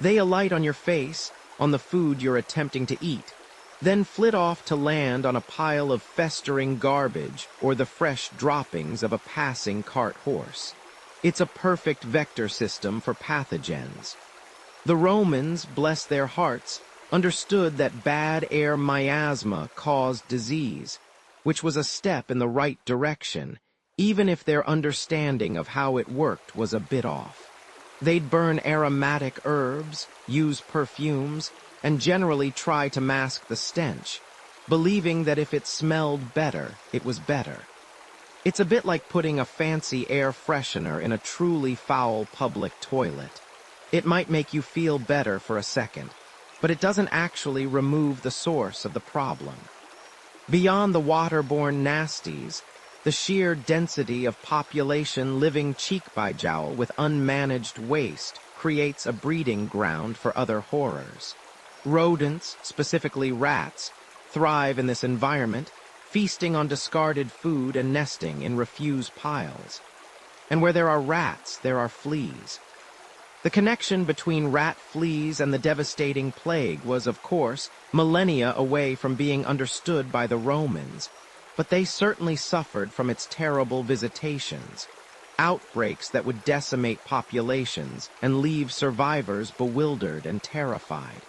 They alight on your face, on the food you're attempting to eat, then flit off to land on a pile of festering garbage or the fresh droppings of a passing cart horse. It's a perfect vector system for pathogens. The Romans, bless their hearts, understood that bad air miasma caused disease, which was a step in the right direction, even if their understanding of how it worked was a bit off. They'd burn aromatic herbs, use perfumes, and generally try to mask the stench, believing that if it smelled better, it was better. It's a bit like putting a fancy air freshener in a truly foul public toilet. It might make you feel better for a second, but it doesn't actually remove the source of the problem. Beyond the waterborne nasties, the sheer density of population living cheek by jowl with unmanaged waste creates a breeding ground for other horrors. Rodents, specifically rats, thrive in this environment, feasting on discarded food and nesting in refuse piles. And where there are rats, there are fleas. The connection between rat fleas and the devastating plague was, of course, millennia away from being understood by the Romans, but they certainly suffered from its terrible visitations, outbreaks that would decimate populations and leave survivors bewildered and terrified.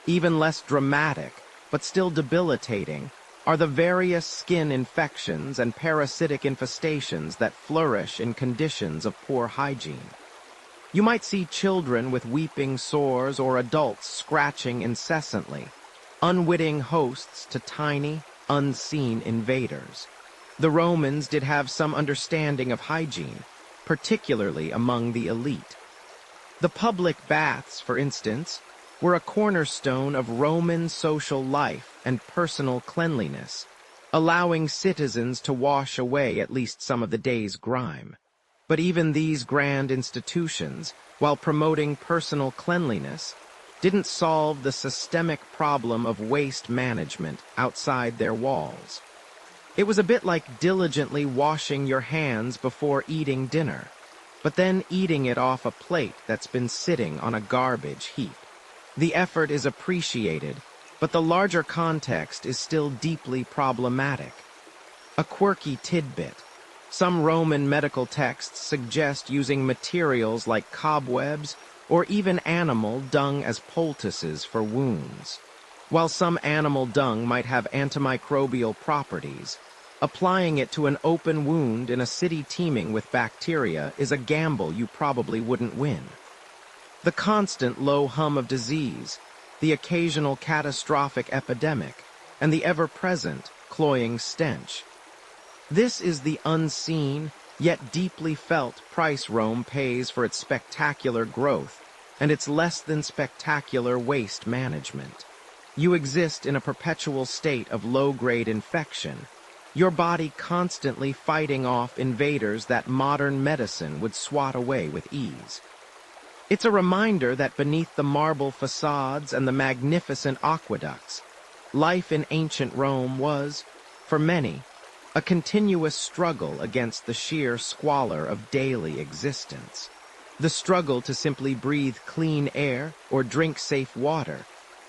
Even less dramatic, but still debilitating, are the various skin infections and parasitic infestations that flourish in conditions of poor hygiene. You might see children with weeping sores or adults scratching incessantly, unwitting hosts to tiny, unseen invaders. The Romans did have some understanding of hygiene, particularly among the elite. The public baths, for instance, were a cornerstone of Roman social life and personal cleanliness, allowing citizens to wash away at least some of the day's grime. But even these grand institutions, while promoting personal cleanliness, didn't solve the systemic problem of waste management outside their walls. It was a bit like diligently washing your hands before eating dinner, but then eating it off a plate that's been sitting on a garbage heap. The effort is appreciated, but the larger context is still deeply problematic. A quirky tidbit: some Roman medical texts suggest using materials like cobwebs or even animal dung as poultices for wounds. While some animal dung might have antimicrobial properties, applying it to an open wound in a city teeming with bacteria is a gamble you probably wouldn't win. The constant low hum of disease, the occasional catastrophic epidemic, and the ever-present, cloying stench. This is the unseen, yet deeply felt price Rome pays for its spectacular growth and its less than spectacular waste management. You exist in a perpetual state of low-grade infection, your body constantly fighting off invaders that modern medicine would swat away with ease. It's a reminder that beneath the marble facades and the magnificent aqueducts, life in ancient Rome was, for many, a continuous struggle against the sheer squalor of daily existence. The struggle to simply breathe clean air or drink safe water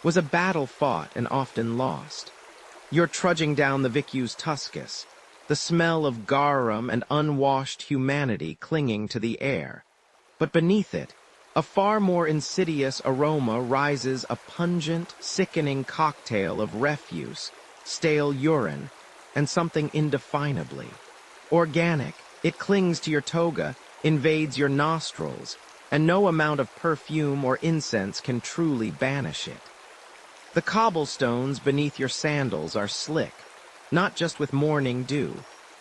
was a battle fought and often lost. You're trudging down the Vicus Tuscus, the smell of garum and unwashed humanity clinging to the air. But beneath it, a far more insidious aroma rises, a pungent, sickening cocktail of refuse, stale urine, and something indefinably organic. It clings to your toga, invades your nostrils, and no amount of perfume or incense can truly banish it. The cobblestones beneath your sandals are slick, not just with morning dew,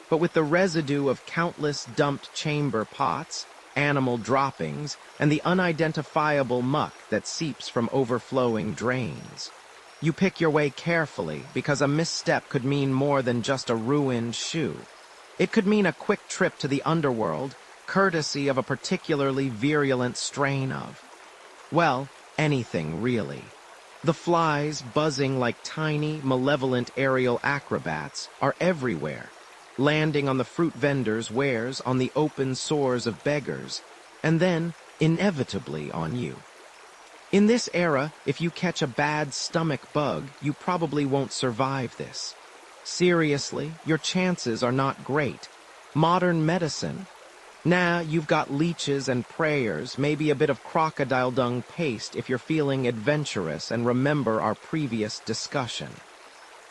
but with the residue of countless dumped chamber pots, animal droppings, and the unidentifiable muck that seeps from overflowing drains. You pick your way carefully because a misstep could mean more than just a ruined shoe. It could mean a quick trip to the underworld, courtesy of a particularly virulent strain of, well, anything really. The flies, buzzing like tiny, malevolent aerial acrobats, are everywhere, landing on the fruit vendors' wares, on the open sores of beggars, and then, inevitably, on you. In this era, if you catch a bad stomach bug, you probably won't survive this. Seriously, your chances are not great. Modern medicine? Nah, you've got leeches and prayers, maybe a bit of crocodile dung paste if you're feeling adventurous and remember our previous discussion.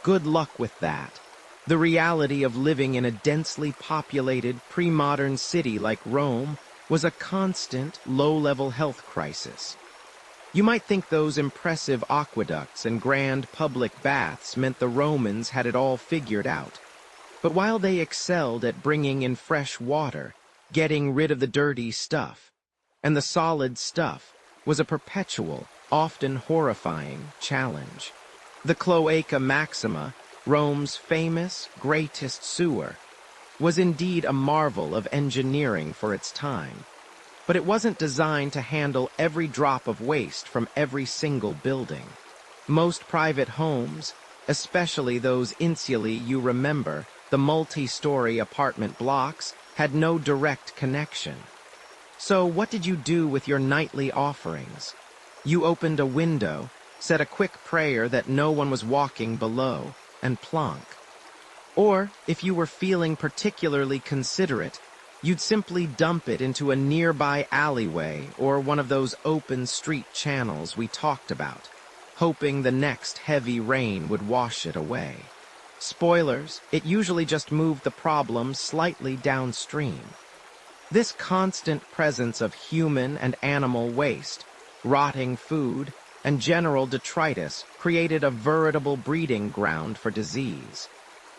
Good luck with that. The reality of living in a densely populated, pre-modern city like Rome was a constant, low-level health crisis. You might think those impressive aqueducts and grand public baths meant the Romans had it all figured out. But while they excelled at bringing in fresh water, getting rid of the dirty stuff, and the solid stuff was a perpetual, often horrifying challenge. The Cloaca Maxima, Rome's famous, greatest sewer, was indeed a marvel of engineering for its time. But it wasn't designed to handle every drop of waste from every single building. Most private homes, especially those insulae you remember, the multi-story apartment blocks, had no direct connection. So what did you do with your nightly offerings? You opened a window, said a quick prayer that no one was walking below, and plonk. Or, if you were feeling particularly considerate, you'd simply dump it into a nearby alleyway or one of those open street channels we talked about, hoping the next heavy rain would wash it away. Spoilers, it usually just moved the problem slightly downstream. This constant presence of human and animal waste, rotting food, and general detritus created a veritable breeding ground for disease.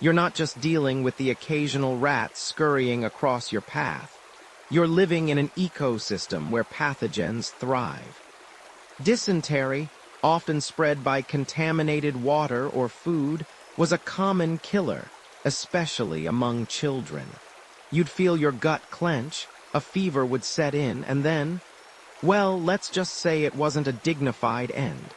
You're not just dealing with the occasional rat scurrying across your path. You're living in an ecosystem where pathogens thrive. Dysentery, often spread by contaminated water or food, was a common killer, especially among children. You'd feel your gut clench, a fever would set in, and then, well, let's just say it wasn't a dignified end.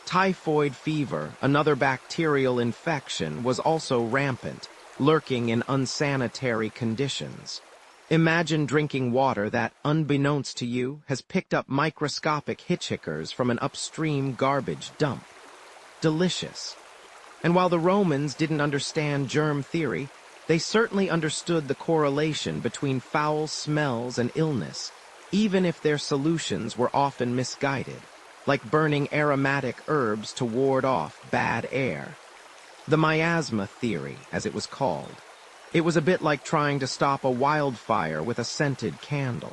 Typhoid fever, another bacterial infection, was also rampant, lurking in unsanitary conditions. Imagine drinking water that, unbeknownst to you, has picked up microscopic hitchhickers from an upstream garbage dump. Delicious. And while the Romans didn't understand germ theory, they certainly understood the correlation between foul smells and illness, even if their solutions were often misguided, like burning aromatic herbs to ward off bad air. The miasma theory, as it was called. It was a bit like trying to stop a wildfire with a scented candle.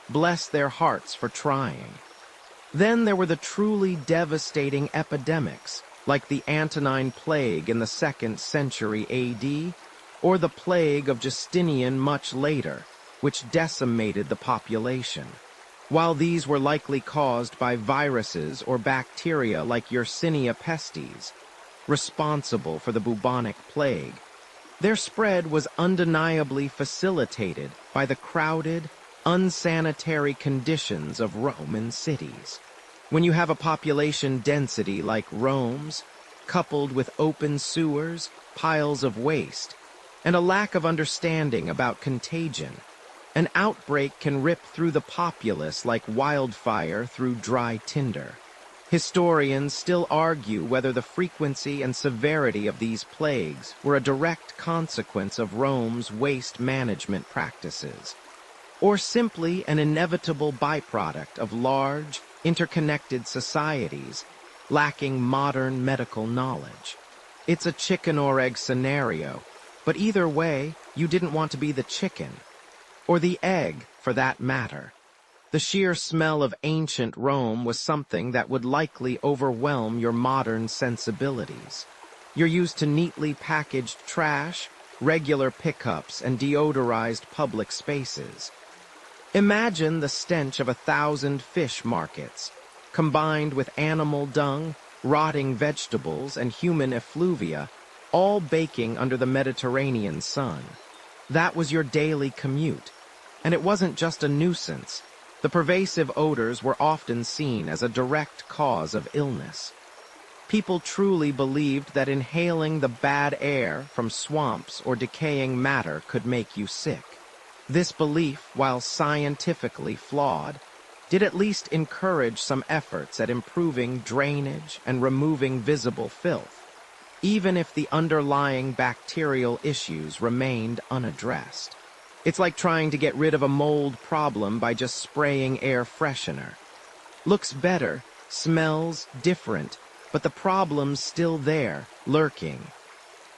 Bless their hearts for trying. Then there were the truly devastating epidemics, like the Antonine Plague in the 2nd century AD, or the Plague of Justinian much later, which decimated the population. While these were likely caused by viruses or bacteria like Yersinia pestis, responsible for the bubonic plague, their spread was undeniably facilitated by the crowded, unsanitary conditions of Roman cities. When you have a population density like Rome's, coupled with open sewers, piles of waste, and a lack of understanding about contagion, an outbreak can rip through the populace like wildfire through dry tinder. Historians still argue whether the frequency and severity of these plagues were a direct consequence of Rome's waste management practices, or simply an inevitable byproduct of large, interconnected societies lacking modern medical knowledge. It's a chicken or egg scenario, but either way, you didn't want to be the chicken, or the egg for that matter. The sheer smell of ancient Rome was something that would likely overwhelm your modern sensibilities. You're used to neatly packaged trash, regular pickups, and deodorized public spaces. Imagine the stench of 1,000 fish markets, combined with animal dung, rotting vegetables, and human effluvia, all baking under the Mediterranean sun. That was your daily commute, and it wasn't just a nuisance. The pervasive odors were often seen as a direct cause of illness. People truly believed that inhaling the bad air from swamps or decaying matter could make you sick. This belief, while scientifically flawed, did at least encourage some efforts at improving drainage and removing visible filth, even if the underlying bacterial issues remained unaddressed. It's like trying to get rid of a mold problem by just spraying air freshener. Looks better, smells different, but the problem's still there, lurking.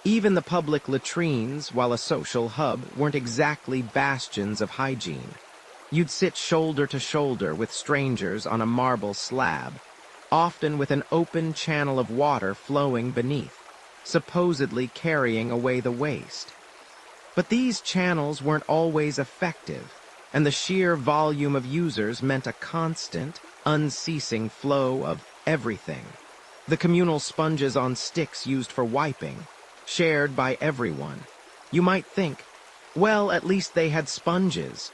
Even the public latrines, while a social hub, weren't exactly bastions of hygiene. You'd sit shoulder to shoulder with strangers on a marble slab, often with an open channel of water flowing beneath, supposedly carrying away the waste. But these channels weren't always effective, and the sheer volume of users meant a constant, unceasing flow of everything. The communal sponges on sticks used for wiping, shared by everyone. You might think, well, at least they had sponges.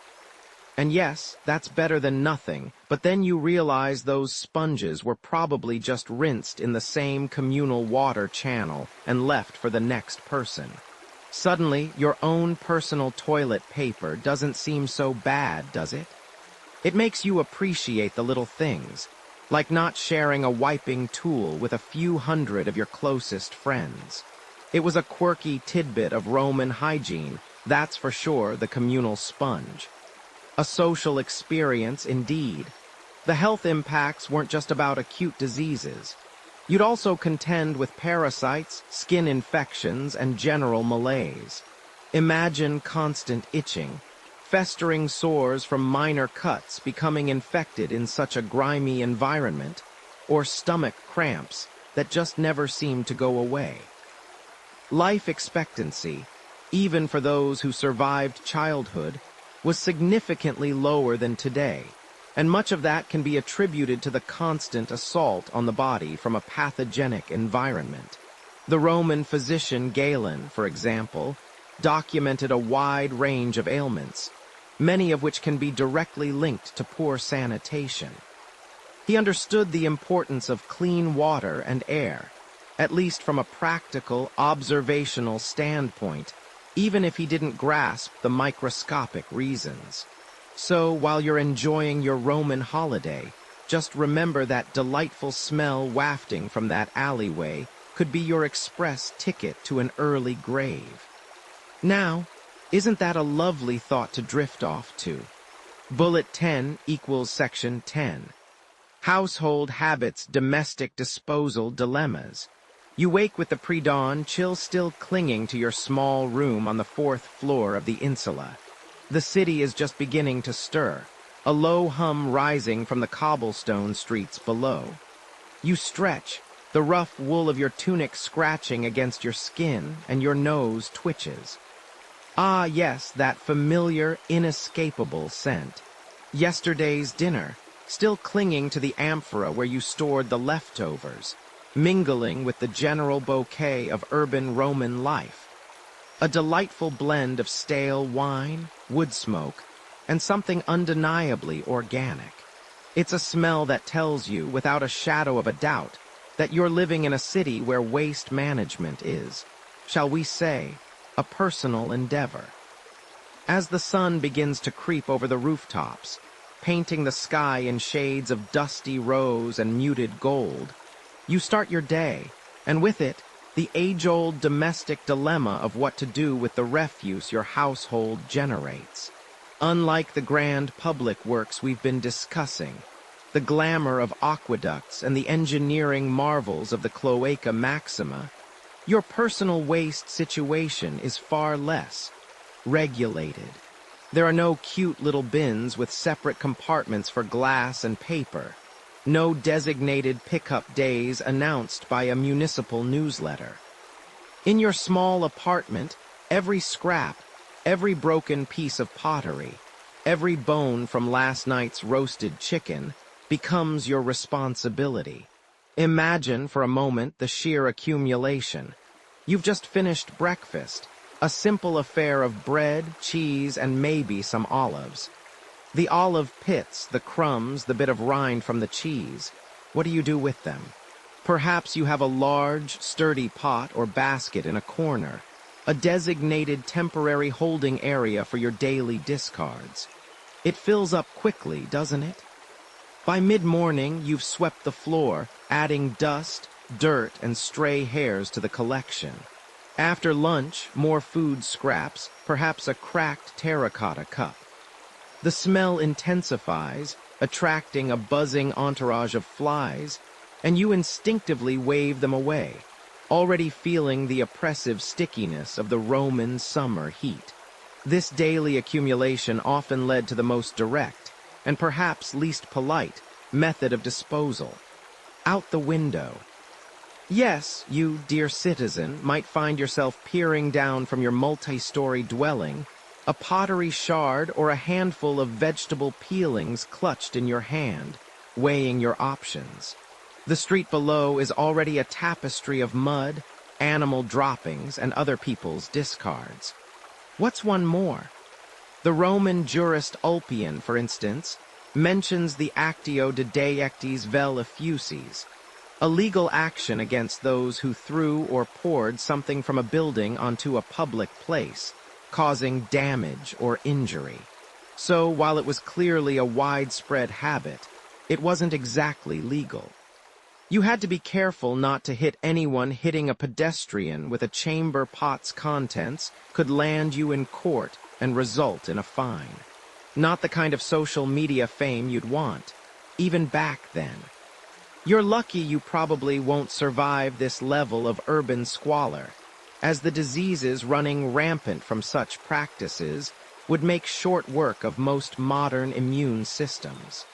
And yes, that's better than nothing, but then you realize those sponges were probably just rinsed in the same communal water channel and left for the next person. Suddenly, your own personal toilet paper doesn't seem so bad, does it? It makes you appreciate the little things, like not sharing a wiping tool with a few hundred of your closest friends. It was a quirky tidbit of Roman hygiene, that's for sure, the communal sponge. A social experience, indeed. The health impacts weren't just about acute diseases. You'd also contend with parasites, skin infections, and general malaise. Imagine constant itching, festering sores from minor cuts becoming infected in such a grimy environment, or stomach cramps that just never seemed to go away. Life expectancy, even for those who survived childhood, was significantly lower than today, and much of that can be attributed to the constant assault on the body from a pathogenic environment. The Roman physician Galen, for example, documented a wide range of ailments, many of which can be directly linked to poor sanitation. He understood the importance of clean water and air, at least from a practical, observational standpoint, even if he didn't grasp the microscopic reasons. So, while you're enjoying your Roman holiday, just remember that delightful smell wafting from that alleyway could be your express ticket to an early grave. Now, isn't that a lovely thought to drift off to? Bullet 10 equals section 10. Household habits, domestic disposal dilemmas. You wake with the pre-dawn chill still clinging to your small room on the 4th floor of the insula. The city is just beginning to stir, a low hum rising from the cobblestone streets below. You stretch, the rough wool of your tunic scratching against your skin, and your nose twitches. Ah, yes, that familiar, inescapable scent. Yesterday's dinner, still clinging to the amphora where you stored the leftovers, mingling with the general bouquet of urban Roman life. A delightful blend of stale wine, wood smoke, and something undeniably organic. It's a smell that tells you, without a shadow of a doubt, that you're living in a city where waste management is, shall we say, a personal endeavor. As the sun begins to creep over the rooftops, painting the sky in shades of dusty rose and muted gold, you start your day, and with it, the age-old domestic dilemma of what to do with the refuse your household generates. Unlike the grand public works we've been discussing, the glamour of aqueducts and the engineering marvels of the Cloaca Maxima, your personal waste situation is far less regulated. There are no cute little bins with separate compartments for glass and paper, no designated pickup days announced by a municipal newsletter. In your small apartment, every scrap, every broken piece of pottery, every bone from last night's roasted chicken becomes your responsibility. Imagine for a moment the sheer accumulation. You've just finished breakfast, a simple affair of bread, cheese, and maybe some olives. The olive pits, the crumbs, the bit of rind from the cheese, what do you do with them? Perhaps you have a large, sturdy pot or basket in a corner, a designated temporary holding area for your daily discards. It fills up quickly, doesn't it? By mid-morning, you've swept the floor, adding dust, dirt, and stray hairs to the collection. After lunch, more food scraps, perhaps a cracked terracotta cup. The smell intensifies, attracting a buzzing entourage of flies, and you instinctively wave them away, already feeling the oppressive stickiness of the Roman summer heat. This daily accumulation often led to the most direct, and perhaps least polite, method of disposal: out the window. Yes, you, dear citizen, might find yourself peering down from your multi-story dwelling, a pottery shard or a handful of vegetable peelings clutched in your hand, weighing your options. The street below is already a tapestry of mud, animal droppings, and other people's discards. What's one more? The Roman jurist Ulpian, for instance, mentions the actio de deectis vel effusis, a legal action against those who threw or poured something from a building onto a public place, causing damage or injury. So, while it was clearly a widespread habit, it wasn't exactly legal. You had to be careful not to hit anyone. Hitting a pedestrian with a chamber pot's contents could land you in court and result in a fine. Not the kind of social media fame you'd want, even back then. You're lucky you probably won't survive this level of urban squalor, as the diseases running rampant from such practices would make short work of most modern immune systems.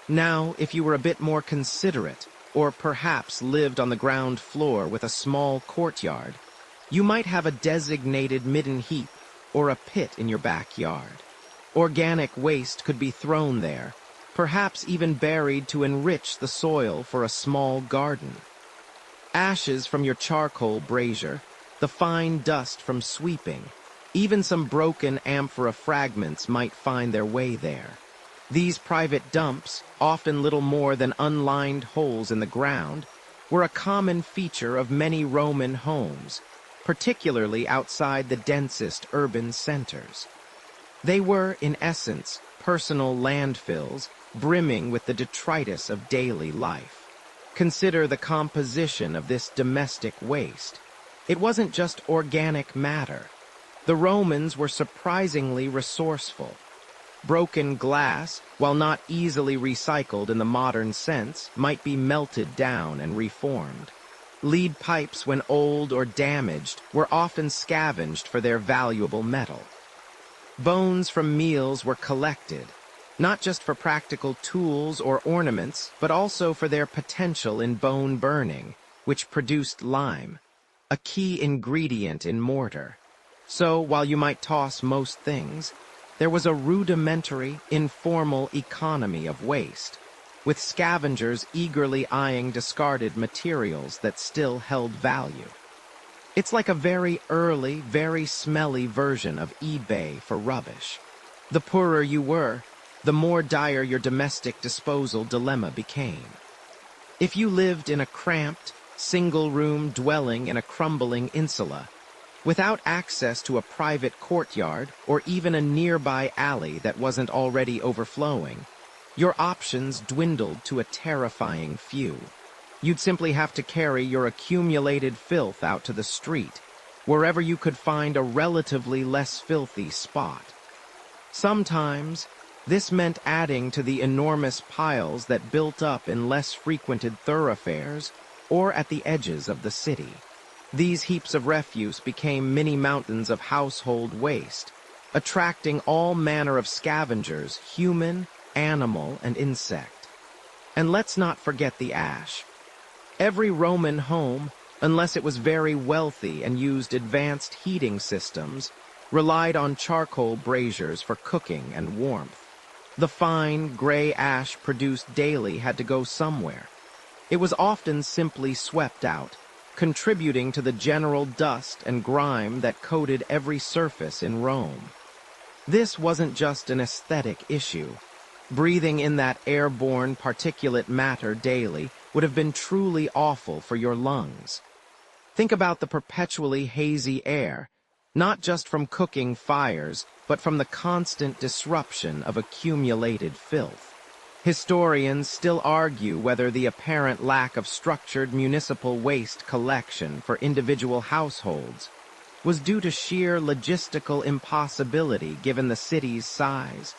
Now, if you were a bit more considerate, or perhaps lived on the ground floor with a small courtyard, you might have a designated midden heap or a pit in your backyard. Organic waste could be thrown there, perhaps even buried to enrich the soil for a small garden. Ashes from your charcoal brazier, the fine dust from sweeping, even some broken amphora fragments might find their way there. These private dumps, often little more than unlined holes in the ground, were a common feature of many Roman homes, particularly outside the densest urban centers. They were, in essence, personal landfills, brimming with the detritus of daily life. Consider the composition of this domestic waste. It wasn't just organic matter. The Romans were surprisingly resourceful. Broken glass, while not easily recycled in the modern sense, might be melted down and reformed. Lead pipes, when old or damaged, were often scavenged for their valuable metal. Bones from meals were collected, not just for practical tools or ornaments, but also for their potential in bone burning, which produced lime, a key ingredient in mortar. So, while you might toss most things, there was a rudimentary, informal economy of waste, with scavengers eagerly eyeing discarded materials that still held value. It's like a very early, very smelly version of eBay for rubbish. The poorer you were, the more dire your domestic disposal dilemma became. If you lived in a cramped, single-room dwelling in a crumbling insula, without access to a private courtyard or even a nearby alley that wasn't already overflowing, your options dwindled to a terrifying few. You'd simply have to carry your accumulated filth out to the street, wherever you could find a relatively less filthy spot. Sometimes, this meant adding to the enormous piles that built up in less frequented thoroughfares or at the edges of the city. These heaps of refuse became mini mountains of household waste, attracting all manner of scavengers, human, animal, and insect. And let's not forget the ash. Every Roman home, unless it was very wealthy and used advanced heating systems, relied on charcoal braziers for cooking and warmth. The fine, gray ash produced daily had to go somewhere. It was often simply swept out, contributing to the general dust and grime that coated every surface in Rome. This wasn't just an aesthetic issue. Breathing in that airborne particulate matter daily would have been truly awful for your lungs. Think about the perpetually hazy air, not just from cooking fires, but from the constant disruption of accumulated filth. Historians still argue whether the apparent lack of structured municipal waste collection for individual households was due to sheer logistical impossibility given the city's size,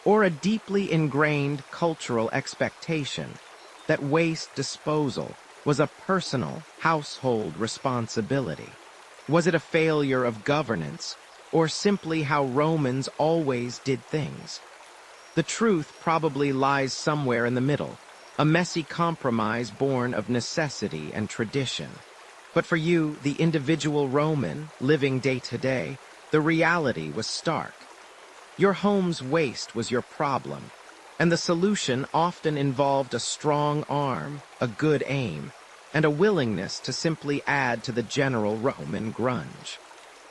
or a deeply ingrained cultural expectation that waste disposal was a personal, household responsibility. Was it a failure of governance, or simply how Romans always did things? The truth probably lies somewhere in the middle, a messy compromise born of necessity and tradition. But for you, the individual Roman, living day to day, the reality was stark. Your home's waste was your problem, and the solution often involved a strong arm, a good aim, and a willingness to simply add to the general Roman grunge.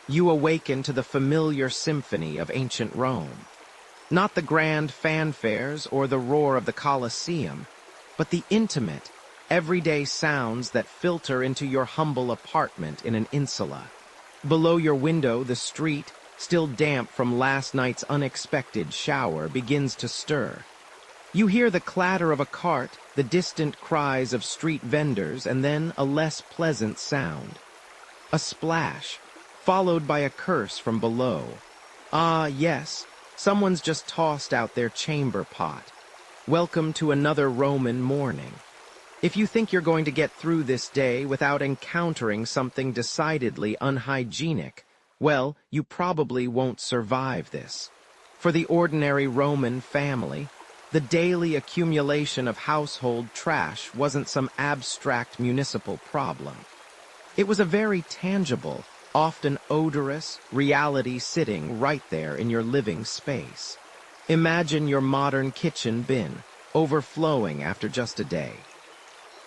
You awaken to the familiar symphony of ancient Rome. Not the grand fanfares or the roar of the Colosseum, but the intimate, everyday sounds that filter into your humble apartment in an insula. Below your window, the street, still damp from last night's unexpected shower, begins to stir. You hear the clatter of a cart, the distant cries of street vendors, and then a less pleasant sound. A splash, followed by a curse from below. Ah, yes, someone's just tossed out their chamber pot. Welcome to another Roman morning. If you think you're going to get through this day without encountering something decidedly unhygienic, well, you probably won't survive this. For the ordinary Roman family, the daily accumulation of household trash wasn't some abstract municipal problem. It was a very tangible, often odorous, reality sitting right there in your living space. Imagine your modern kitchen bin, overflowing after just a day.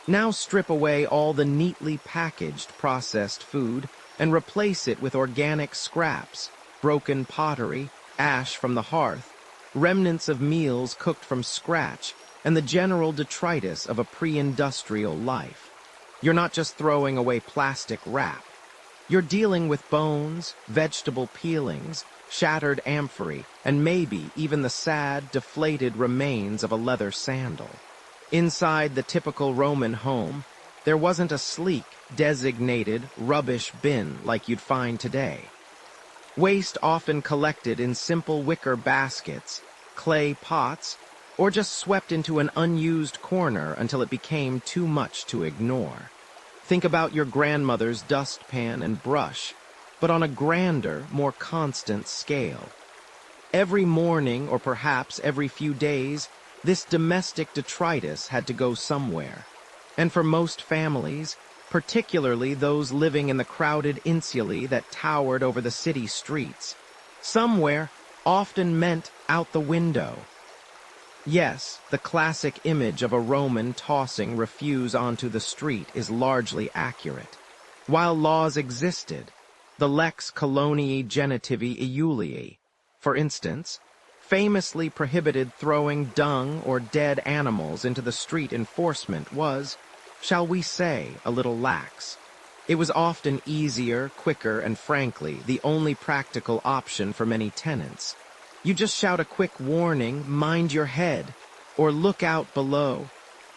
Now strip away all the neatly packaged processed food and replace it with organic scraps, broken pottery, ash from the hearth, remnants of meals cooked from scratch, and the general detritus of a pre-industrial life. You're not just throwing away plastic wrap. You're dealing with bones, vegetable peelings, shattered amphorae, and maybe even the sad, deflated remains of a leather sandal. Inside the typical Roman home, there wasn't a sleek, designated rubbish bin like you'd find today. Waste often collected in simple wicker baskets, clay pots, or just swept into an unused corner until it became too much to ignore. Think about your grandmother's dustpan and brush, but on a grander, more constant scale. Every morning, or perhaps every few days, this domestic detritus had to go somewhere. And for most families, particularly those living in the crowded insulae that towered over the city streets, somewhere often meant out the window. Yes, the classic image of a Roman tossing refuse onto the street is largely accurate. While laws existed, the lex coloniae genitivi iulii, for instance, famously prohibited throwing dung or dead animals into the street. Enforcement was, shall we say, a little lax. It was often easier, quicker, and frankly, the only practical option for many tenants. You just shout a quick warning, mind your head, or look out below,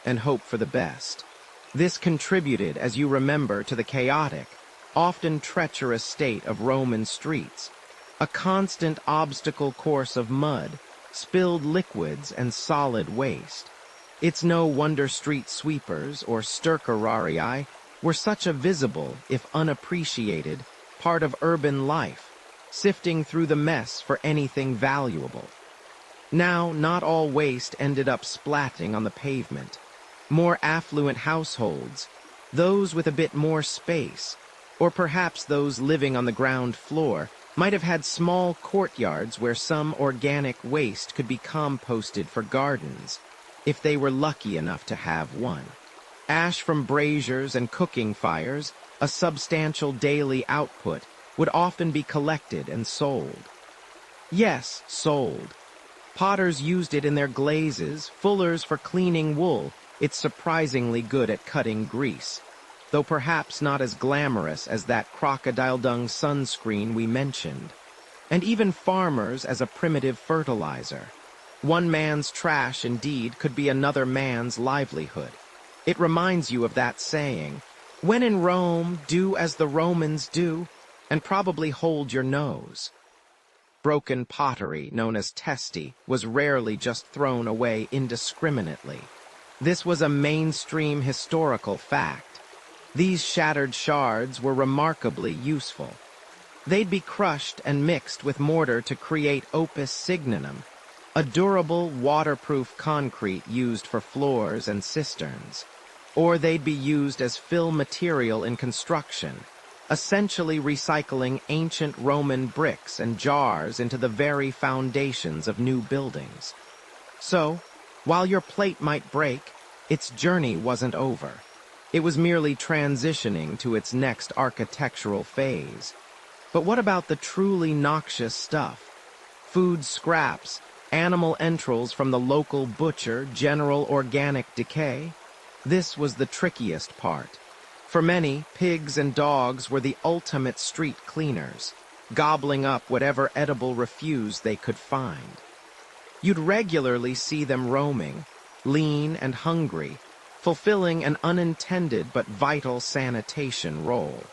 and hope for the best. This contributed, as you remember, to the chaotic, often treacherous state of Roman streets. A constant obstacle course of mud, spilled liquids, and solid waste. It's no wonder street sweepers, or stercorarii, were such a visible, if unappreciated, part of urban life, sifting through the mess for anything valuable. Now, not all waste ended up splatting on the pavement. More affluent households, those with a bit more space, or perhaps those living on the ground floor, might have had small courtyards where some organic waste could be composted for gardens, if they were lucky enough to have one. Ash from braziers and cooking fires, a substantial daily output, would often be collected and sold. Yes, sold. Potters used it in their glazes, fullers for cleaning wool. It's surprisingly good at cutting grease, though perhaps not as glamorous as that crocodile dung sunscreen we mentioned. And even farmers as a primitive fertilizer. One man's trash, indeed, could be another man's livelihood. It reminds you of that saying, when in Rome, do as the Romans do, and probably hold your nose. Broken pottery, known as testi, was rarely just thrown away indiscriminately. This was a mainstream historical fact. These shattered shards were remarkably useful. They'd be crushed and mixed with mortar to create opus signinum, a durable, waterproof concrete used for floors and cisterns. Or they'd be used as fill material in construction, essentially recycling ancient Roman bricks and jars into the very foundations of new buildings. So, while your plate might break, its journey wasn't over. It was merely transitioning to its next architectural phase. But what about the truly noxious stuff? Food scraps, animal entrails from the local butcher, general organic decay? This was the trickiest part. For many, pigs and dogs were the ultimate street cleaners, gobbling up whatever edible refuse they could find. You'd regularly see them roaming, lean and hungry, fulfilling an unintended but vital sanitation role.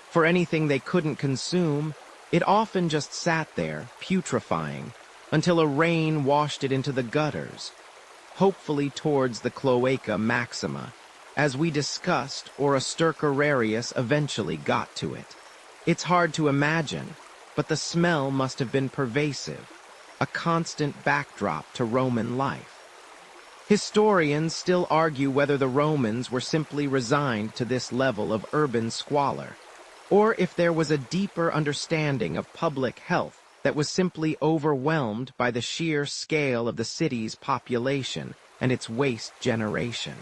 For anything they couldn't consume, it often just sat there, putrefying, until a rain washed it into the gutters, hopefully towards the cloaca maxima. As we discussed, or a stercorarius eventually got to it. It's hard to imagine, but the smell must have been pervasive, a constant backdrop to Roman life. Historians still argue whether the Romans were simply resigned to this level of urban squalor, or if there was a deeper understanding of public health that was simply overwhelmed by the sheer scale of the city's population and its waste generation.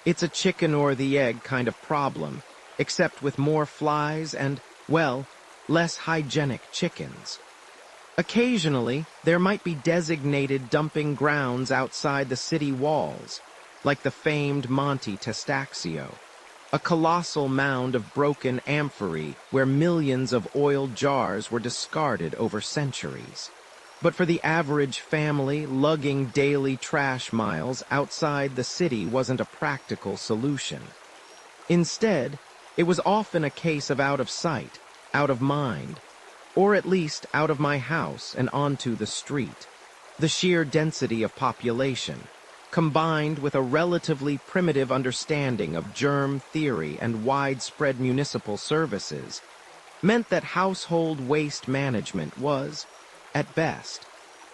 It's a chicken or the egg kind of problem, except with more flies and, well, less hygienic chickens. Occasionally, there might be designated dumping grounds outside the city walls, like the famed Monte Testaccio, a colossal mound of broken amphorae where millions of oil jars were discarded over centuries. But for the average family, lugging daily trash miles outside the city wasn't a practical solution. Instead, it was often a case of out of sight, out of mind, or at least out of my house and onto the street. The sheer density of population, combined with a relatively primitive understanding of germ theory and widespread municipal services, meant that household waste management was, at best,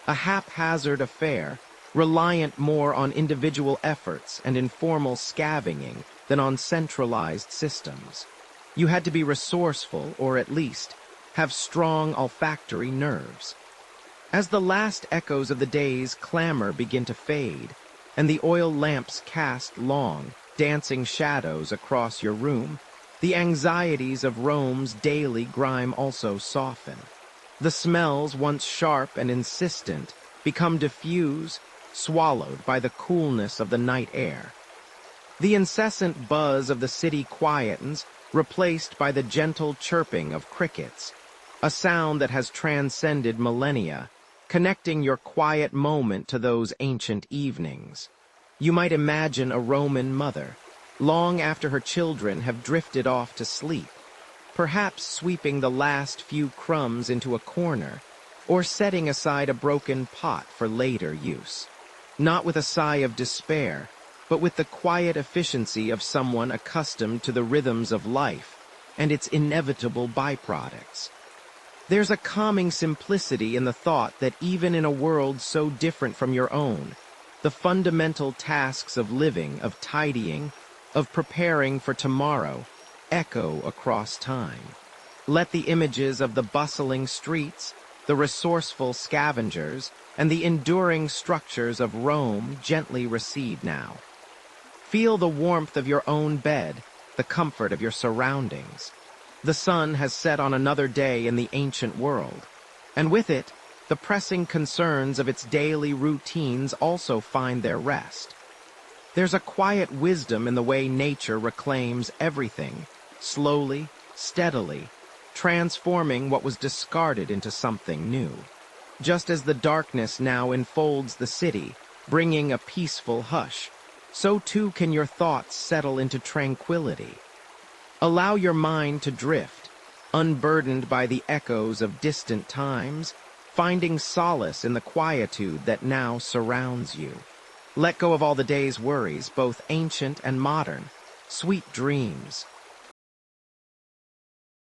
a haphazard affair, reliant more on individual efforts and informal scavenging than on centralized systems. You had to be resourceful, or at least have strong olfactory nerves. As the last echoes of the day's clamor begin to fade, and the oil lamps cast long, dancing shadows across your room, the anxieties of Rome's daily grime also soften. The smells, once sharp and insistent, become diffuse, swallowed by the coolness of the night air. The incessant buzz of the city quietens, replaced by the gentle chirping of crickets, a sound that has transcended millennia, connecting your quiet moment to those ancient evenings. You might imagine a Roman mother, long after her children have drifted off to sleep, perhaps sweeping the last few crumbs into a corner, or setting aside a broken pot for later use. Not with a sigh of despair, but with the quiet efficiency of someone accustomed to the rhythms of life and its inevitable byproducts. There's a calming simplicity in the thought that even in a world so different from your own, the fundamental tasks of living, of tidying, of preparing for tomorrow, echo across time. Let the images of the bustling streets, the resourceful scavengers, and the enduring structures of Rome gently recede now. Feel the warmth of your own bed, the comfort of your surroundings. The sun has set on another day in the ancient world, and with it, the pressing concerns of its daily routines also find their rest. There's a quiet wisdom in the way nature reclaims everything, slowly, steadily, transforming what was discarded into something new. Just as the darkness now enfolds the city, bringing a peaceful hush, so too can your thoughts settle into tranquility. Allow your mind to drift, unburdened by the echoes of distant times, finding solace in the quietude that now surrounds you. Let go of all the day's worries, both ancient and modern. Sweet dreams.